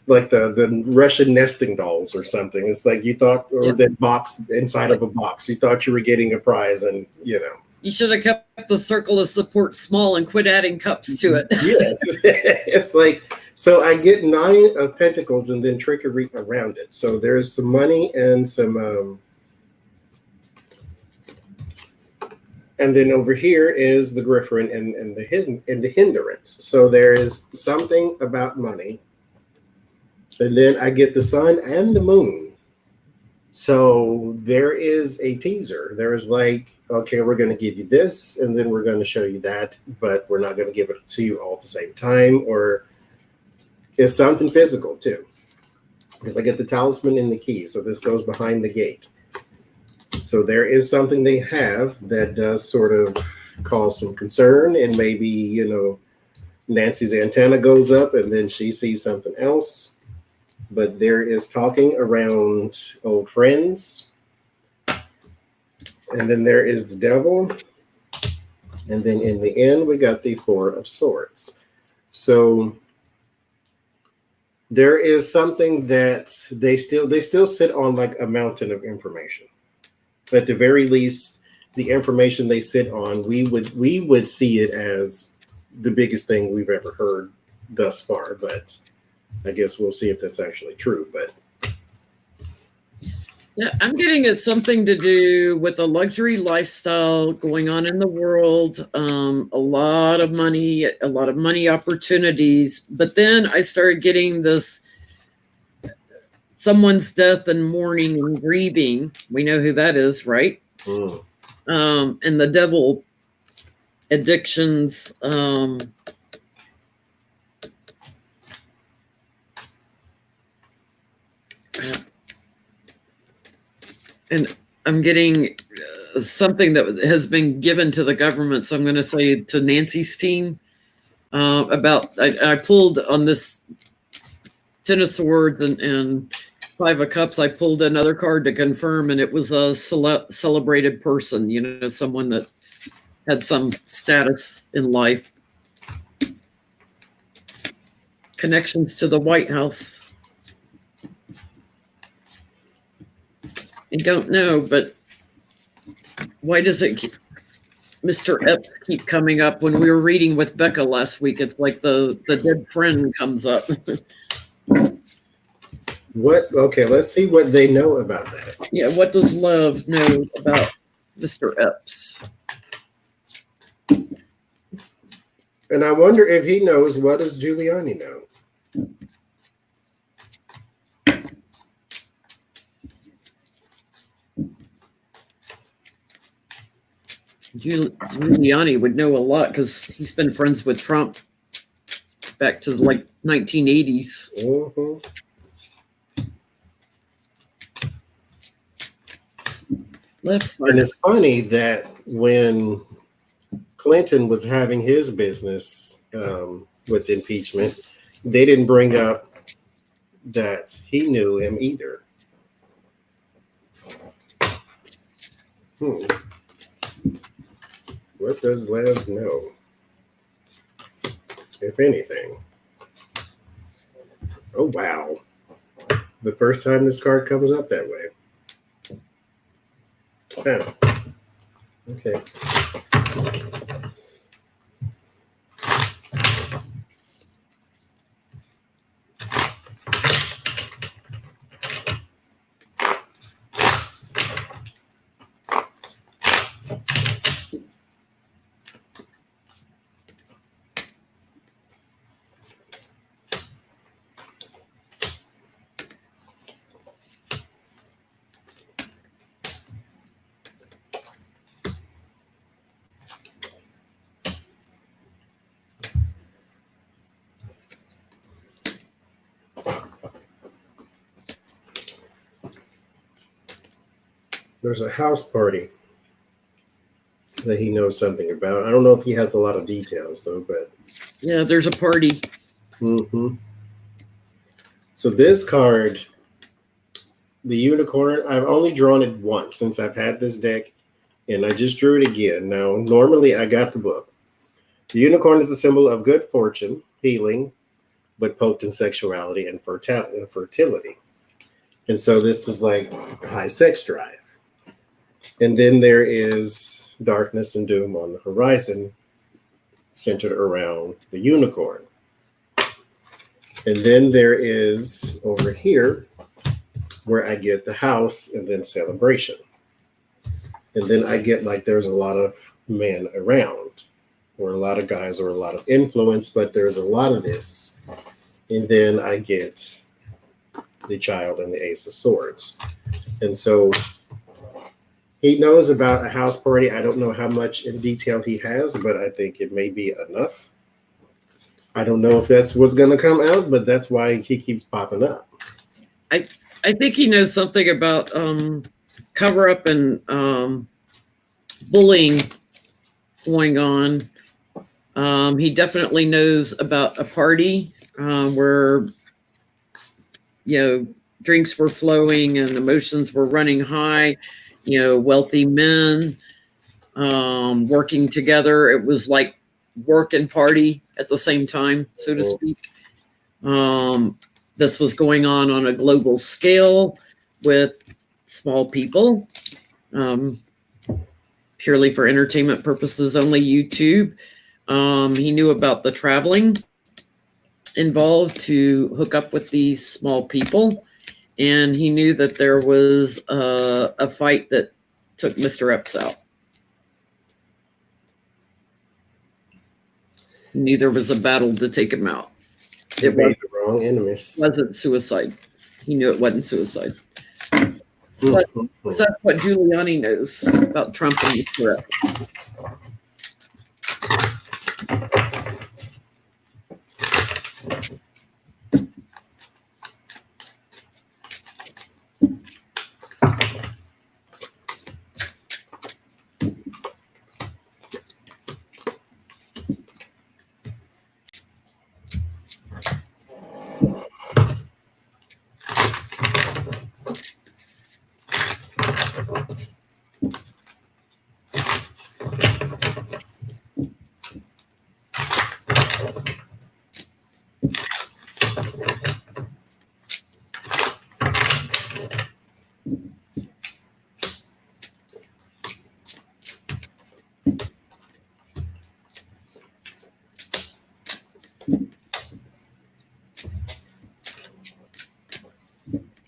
like the Russian nesting dolls or something. It's like you thought, or that box inside of a box. You thought you were getting a prize, and you know. You should have kept the circle of support small and quit adding cups to it. Yes. It's like, so I get 9 of Pentacles and then trickery around it. So there's some money and some and then over here is the Griffin and the hindrance. So there is something about money. And then I get the sun and the moon. So there is a teaser. There is like, okay, we're going to give you this, and then we're going to show you that, but we're not going to give it to you all at the same time. Or it's something physical too. Because I get the talisman and the key. So this goes behind the gate. So there is something they have that does sort of cause some concern, and maybe, you know, Nancy's antenna goes up and then she sees something else. But there is talking around old friends. And then there is the devil. And then in the end, we got the 4 of Swords. So there is something that they still sit on like a mountain of information. At the very least, the information they sit on, we would see it as the biggest thing we've ever heard thus far. But I guess we'll see if that's actually true. But yeah, I'm getting it's something to do with the luxury lifestyle going on in the world. A lot of money opportunities. But then I started getting this someone's death and mourning and grieving. We know who that is, right? And the devil addictions. And I'm getting something that has been given to the government. So I'm going to say to Nancy's team about, I pulled on this 10 of Swords and 5 of Cups. I pulled another card to confirm, and it was a celebrated person, you know, someone that had some status in life. Connections to the White House. I don't know, but why does Mr. Epps keep coming up? When we were reading with Becca last week, it's like the dead friend comes up. what? Okay, let's see what they know about that. Yeah, what does love know about Mr. Epps? And I wonder if he knows, what does Giuliani know? Giuliani would know a lot because he's been friends with Trump back to like 1980s. And it's funny that when Clinton was having his business with impeachment, they didn't bring up that he knew him either. What does Lev know, if anything? Oh, wow. The first time this card comes up that way. Oh. Okay. There's a house party that he knows something about. I don't know if he has a lot of details though, but Yeah, there's a party. mm-hmm. So this card, the unicorn, I've only drawn it once since I've had this deck, and I just drew it again. Now, normally I got the book. The unicorn is a symbol of good fortune, healing, but potent sexuality and fertility. And so this is like high sex drive. And then there is darkness and doom on the horizon, centered around the unicorn. And then there is over here where I get the house and then celebration. And then I get like there's a lot of men around, or a lot of guys, or a lot of influence, but there's a lot of this. And then I get the child and the ace of swords. And so he knows about a house party. I don't know how much in detail he has, but I think it may be enough. I don't know if that's what's going to come out, but that's why he keeps popping up. I think he knows something about cover up and bullying going on. He definitely knows about a party where, drinks were flowing and emotions were running high, wealthy men working together. It was like work and party at the same time, so to speak. This was going on a global scale with small people, purely for entertainment purposes, only YouTube. He knew about the traveling involved to hook up with these small people. And he knew that there was a fight that took Mr. Epps out. He knew there was a battle to take him out. It made the wrong enemies. Wasn't suicide. He knew it wasn't suicide. So that's what Giuliani knows about Trump and Mr. Epps.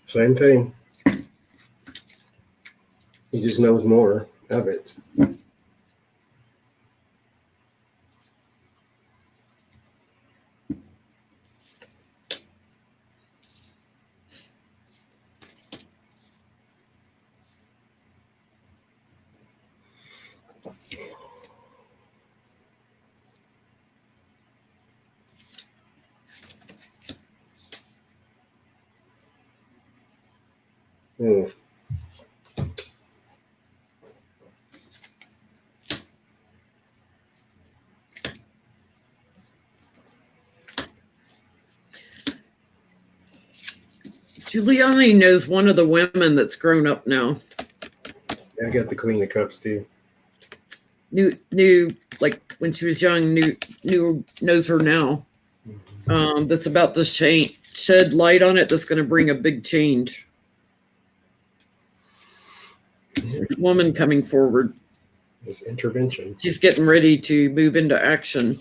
Same thing. He just knows more of it. Giuliani knows one of the women that's grown up now. I got the Queen of Cups too. Knew like when she was young, knows her now. That's about to shed light on it. That's going to bring a big change. There's a woman coming forward. There's intervention. She's getting ready to move into action.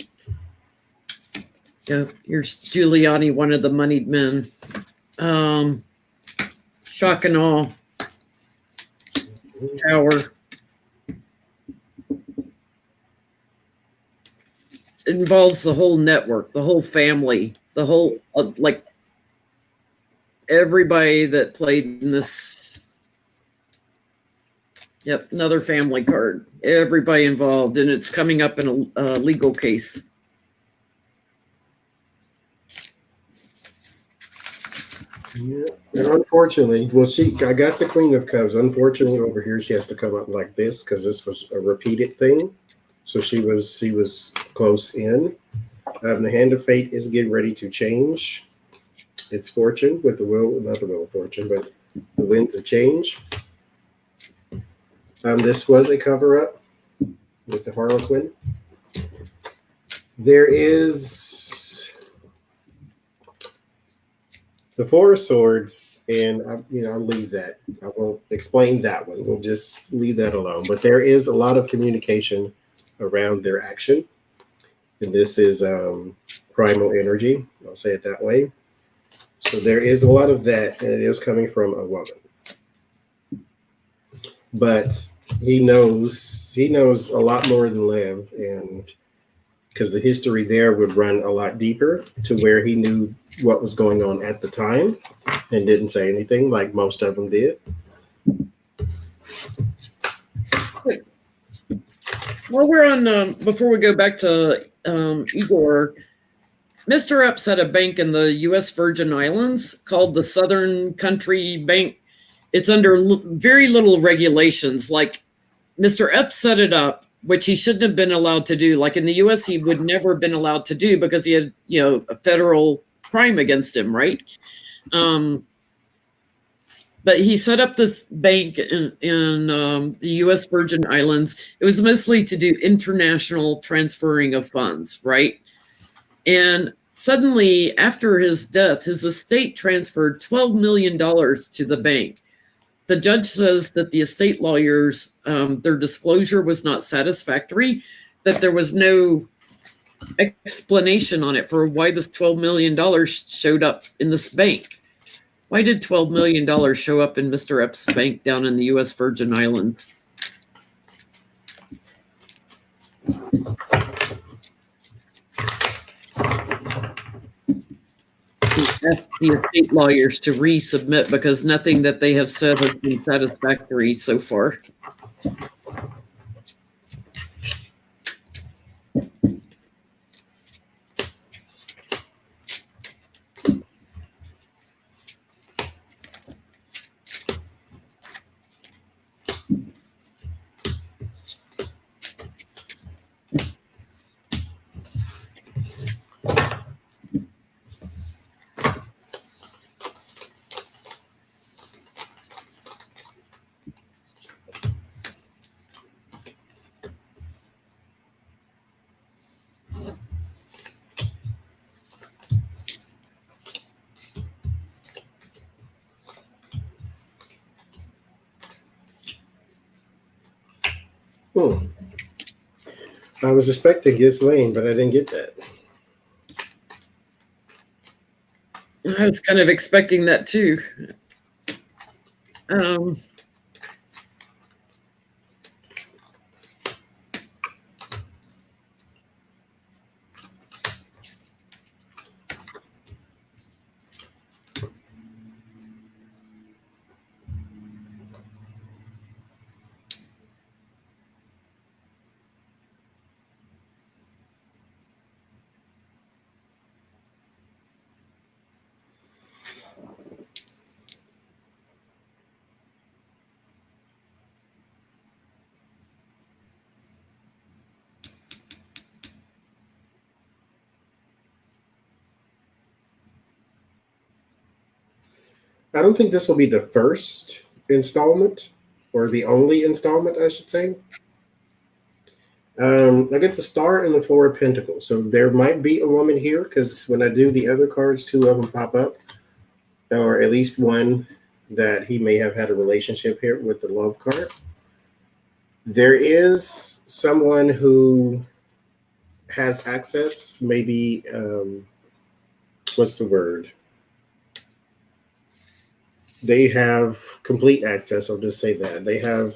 Here's Giuliani, one of the moneyed men. Shock and awe. Tower. It involves the whole network, the whole family, the whole, everybody that played in this. Yep, another family card. Everybody involved, and it's coming up in a legal case. Yeah. And unfortunately, well, I got the Queen of Cups. Unfortunately, over here she has to come up like this because this was a repeated thing. So she was close in. The Hand of Fate is getting ready to change its fortune with the wheel, not the Wheel of Fortune, but the Winds of Change. This was a cover up with the Harlequin. There is the Four of Swords, and I'll leave that. I won't explain that one. We'll just leave that alone. But there is a lot of communication around their action, and this is primal energy. I'll say it that way. So there is a lot of that, and it is coming from a woman. But he knows a lot more than Liv, and because the history there would run a lot deeper to where he knew what was going on at the time and didn't say anything like most of them did. Well, we're on, before we go back to Igor, Mr. Epps had a bank in the U.S. Virgin Islands called the Southern Country Bank. It's under very little regulations. Like Mr. Epps set it up, which he shouldn't have been allowed to do. Like in the U.S., he would never have been allowed to do because he had, a federal crime against him, right? But he set up this bank in the U.S. Virgin Islands. It was mostly to do international transferring of funds, right? And suddenly, after his death, his estate transferred $12 million to the bank. The judge says that the estate lawyers, their disclosure was not satisfactory, that there was no explanation on it for why this $12 million showed up in this bank. Why did $12 million show up in Mr. Epps' bank down in the U.S. Virgin Islands? Asked the estate lawyers to resubmit because nothing that they have said has been satisfactory so far. I was expecting Ghislaine, but I didn't get that. I was kind of expecting that too. I don't think this will be the first installment, or the only installment, I should say. I get the Star and the Four of Pentacles, so there might be a woman here because when I do the other cards, two of them pop up, or at least one that he may have had a relationship here with the Love card. There is someone who has access, maybe, what's the word? They have complete access. I'll just say that. They have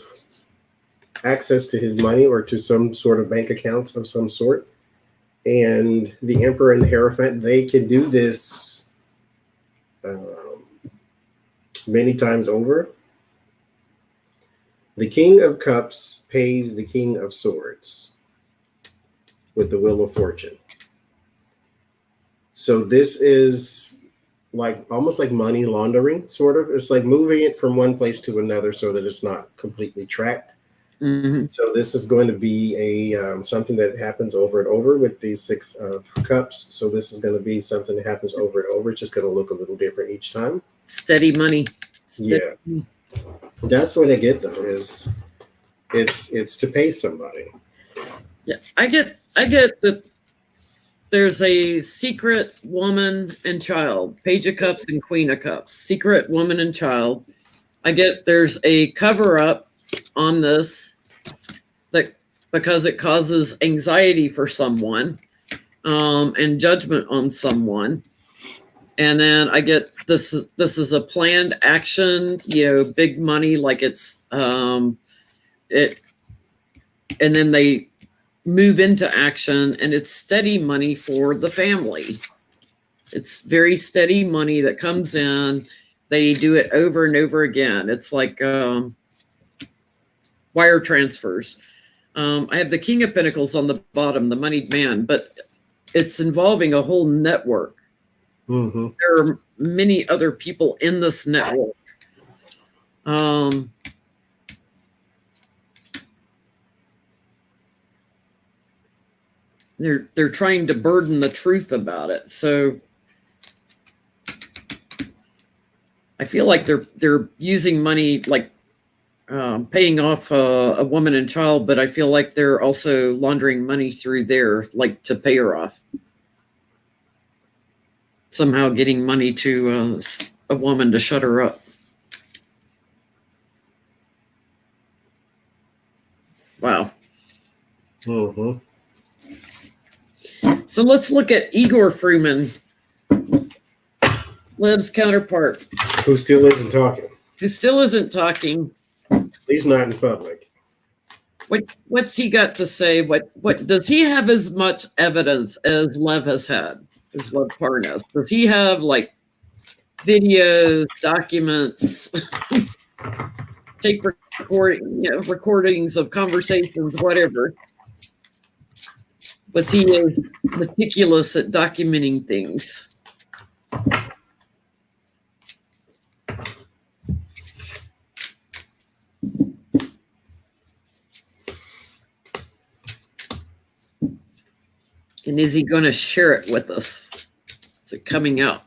access to his money or to some sort of bank accounts of some sort. And the Emperor and the Hierophant, they can do this many times over. The King of Cups pays the King of Swords with the Wheel of Fortune. So this is like almost like money laundering, sort of. It's like moving it from one place to another so that it's not completely tracked. Mm-hmm. So this is going to be a something that happens over and over with these 6 of cups. So this is going to be something that happens over and over. It's just going to look a little different each time. Steady money. Yeah, that's what I get though. Is it's to pay somebody. Yeah, I get that there's a secret woman and child, Page of Cups and Queen of Cups, secret woman and child. I get there's a cover up on this that because it causes anxiety for someone and judgment on someone. And then I get this is a planned action, big money, like it's it, and then they move into action, and it's steady money for the family. It's very steady money that comes in. They do it over and over again. It's like wire transfers. I have the King of Pentacles on the bottom, the moneyed man, but it's involving a whole network. Mm-hmm. There are many other people in this network. They're trying to burden the truth about it. So I feel like they're using money, like paying off a woman and child, but I feel like they're also laundering money through there, like to pay her off. Somehow getting money to a woman to shut her up. Wow. Mm-hmm. So let's look at Igor Fruman, Liv's counterpart. Who still isn't talking. Who still isn't talking. He's not in public. What's he got to say? What does he have as much evidence as Lev has had? As Lev Parnas? Does he have like videos, documents, tape recordings of conversations, whatever? Was he meticulous at documenting things? And is he going to share it with us? Is it coming out?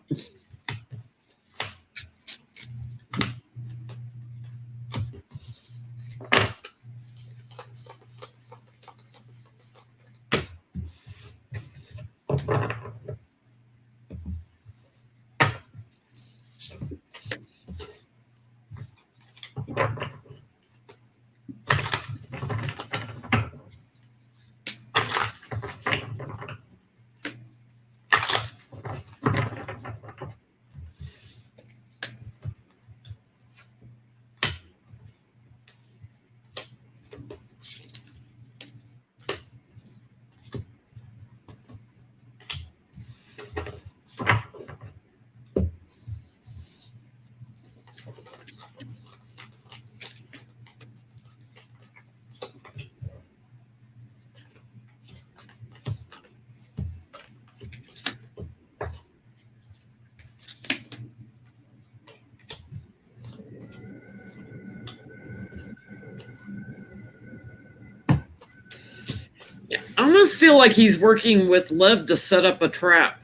I almost feel like he's working with Lev to set up a trap.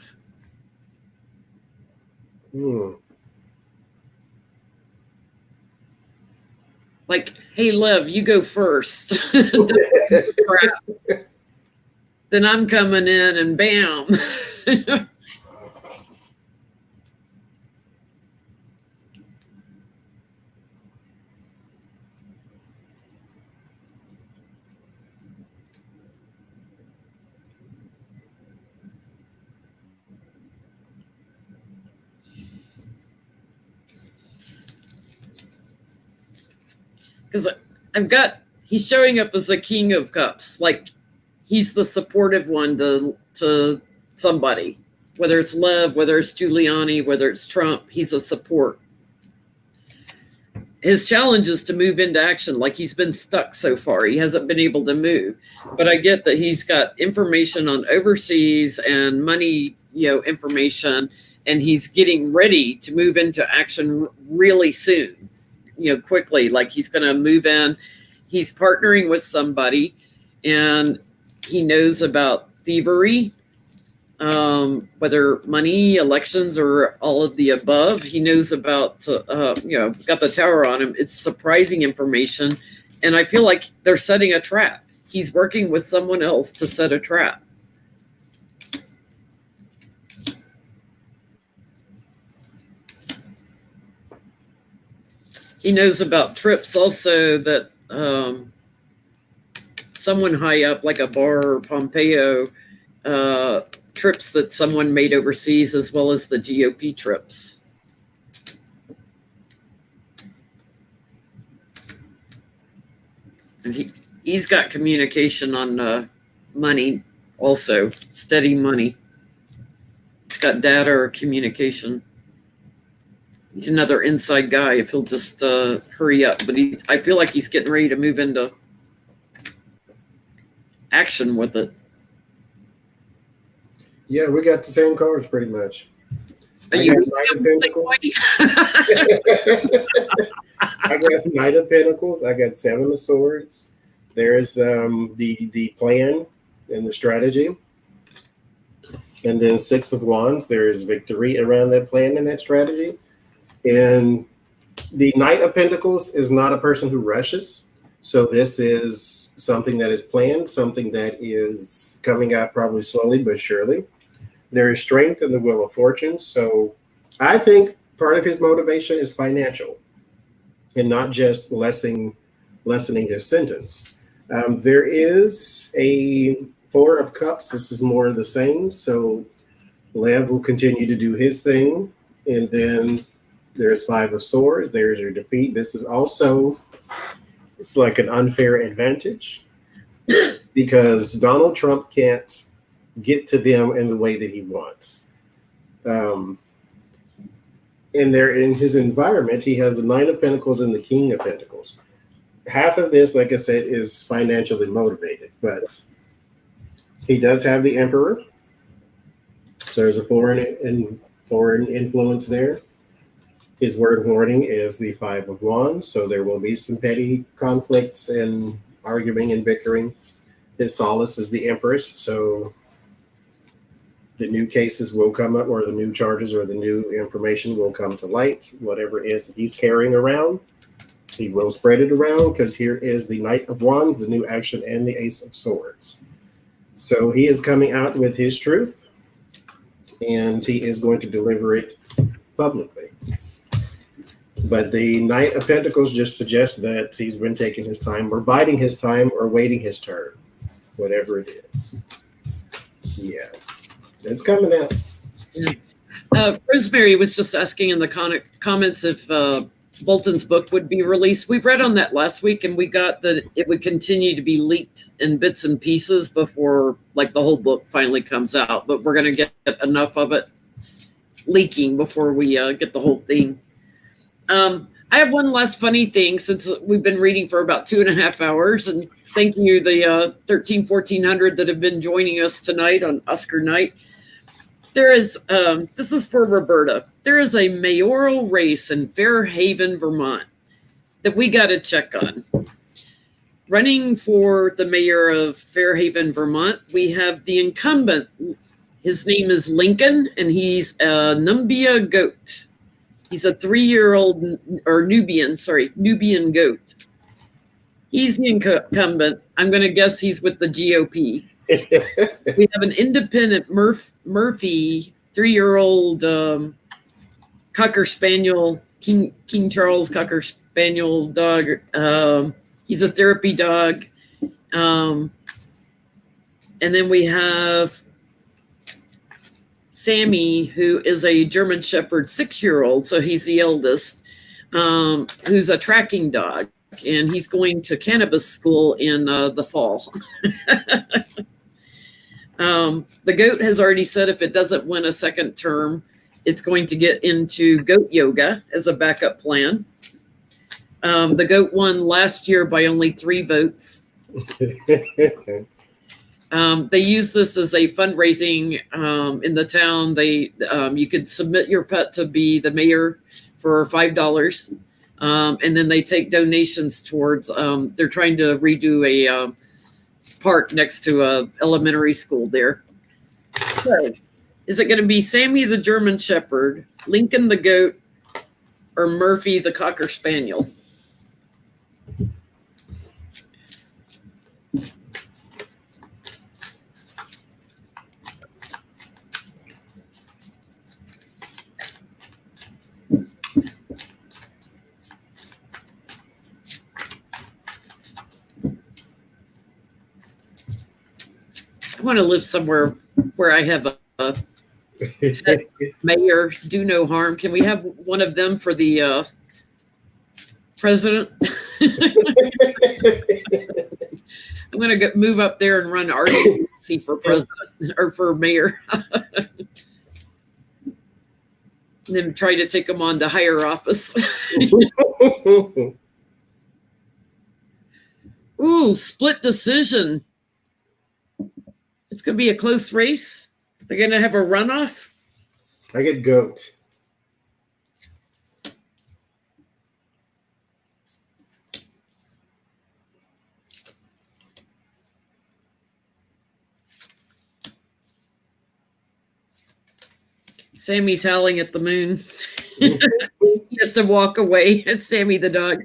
Like, hey, Lev, you go first. Then I'm coming in and bam. Because he's showing up as the King of Cups. Like, he's the supportive one to somebody. Whether it's Lev, whether it's Giuliani, whether it's Trump, he's a support. his challenge is to move into action. Like, he's been stuck so far. He hasn't been able to move. But I get that he's got information on overseas and money, information, and he's getting ready to move into action really soon, quickly. Like, he's going to move in. He's partnering with somebody, and he knows about thievery, whether money, elections, or all of the above. He knows about, got the tower on him. It's surprising information. And I feel like they're setting a trap. He's working with someone else to set a trap. He knows about trips also that someone high up, like a Barr or Pompeo, trips that someone made overseas, as well as the GOP trips. And he's got communication on money also, steady money. He's got data or communication. He's another inside guy if he'll just hurry up. But I feel like he's getting ready to move into action with it. Yeah, we got the same cards pretty much. I got Knight of Pentacles. I got Seven of Swords. There's the plan and the strategy. And then Six of Wands. There is victory around that plan and that strategy. And the Knight of Pentacles is not a person who rushes. So this is something that is planned, something that is coming out probably slowly but surely. There is strength in the Wheel of Fortune. So I think part of his motivation is financial and not just lessening his sentence. There is a Four of Cups. This is more of the same. So Lev will continue to do his thing. And then there's Five of Swords. There's your defeat. This is also, it's like an unfair advantage because Donald Trump can't get to them in the way that he wants. And they're in his environment. He has the Nine of Pentacles and the King of Pentacles. Half of this, like I said, is financially motivated, but he does have the Emperor. So there's a foreign influence there. His word warning is the Five of Wands. So there will be some petty conflicts and arguing and bickering. His solace is the Empress. So the new cases will come up, or the new charges or the new information will come to light. Whatever it is that he's carrying around, he will spread it around, because here is the Knight of Wands, the new action, and the Ace of Swords. So he is coming out with his truth, and he is going to deliver it publicly. But the Knight of Pentacles just suggests that he's been taking his time, or biding his time, or waiting his turn, whatever it is. Yeah. It's coming out. Yeah. Rosemary was just asking in the comments if Bolton's book would be released. We've read on that last week, and we got that it would continue to be leaked in bits and pieces before, like, the whole book finally comes out. But we're going to get enough of it leaking before we get the whole thing. I have one last funny thing, since we've been reading for about 2.5 hours, and thank you, the 1400 that have been joining us tonight on Oscar night. There is, this is for Roberta. There is a mayoral race in Fairhaven, Vermont that we got to check on. Running for the mayor of Fairhaven, Vermont, we have the incumbent. His name is Lincoln, and he's a Numbia goat. He's a 3-year-old, or Nubian goat. He's the incumbent. I'm going to guess he's with the GOP. We have an independent Murphy, 3-year-old Cocker Spaniel, King Charles Cocker Spaniel dog. He's a therapy dog. And then we have Sammy, who is a German Shepherd 6-year-old, so he's the eldest, who's a tracking dog, and he's going to cannabis school in the fall. The goat has already said if it doesn't win a second term, it's going to get into goat yoga as a backup plan. The goat won last year by only 3 votes. They use this as a fundraising in the town. You could submit your pet to be the mayor for $5, and then they take donations towards. They're trying to redo a park next to a elementary school there. So, is it going to be Sammy the German Shepherd, Lincoln the goat, or Murphy the Cocker Spaniel? I want to live somewhere where I have a mayor, do no harm. Can we have one of them for the president? I'm going to move up there and run RDC for president or for mayor. And then try to take them on to higher office. Ooh, split decision. It's going to be a close race. They're going to have a runoff. I get goat. Sammy's howling at the moon. He has to walk away. It's Sammy the dog.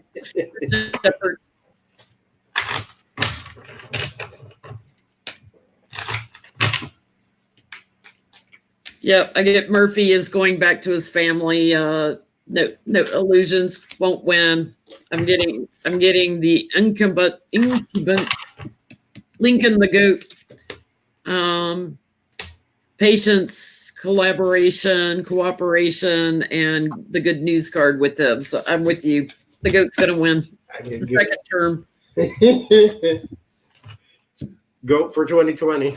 Yep, I get Murphy is going back to his family. No illusions, won't win. I'm getting the incumbent Lincoln the goat. Patience, collaboration, cooperation, and the good news card with them. So I'm with you. The goat's gonna win the second term. Goat for 2020.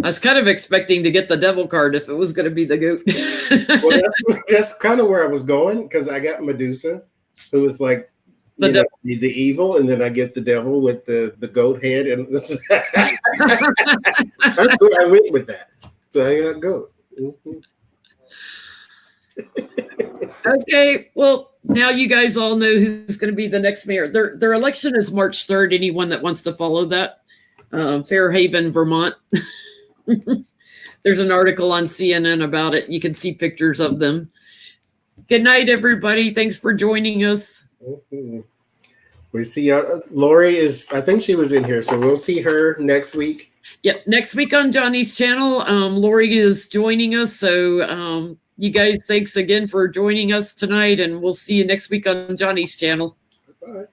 I was kind of expecting to get the devil card if it was going to be the goat. Well, that's kind of where I was going, because I got Medusa, who was like the evil, and then I get the devil with the goat head, and that's where I went with that. So I got goat. Okay, well, now you guys all know who's going to be the next mayor. Their election is March 3rd. Anyone that wants to follow that, Fairhaven, Vermont. There's an article on CNN about it. You can see pictures of them. Good night, everybody. Thanks for joining us. We see Lori I think she was in here, so we'll see her next week. Yep, next week on Johnny's channel. Lori is joining us. So you guys, thanks again for joining us tonight, and we'll see you next week on Johnny's channel. Bye.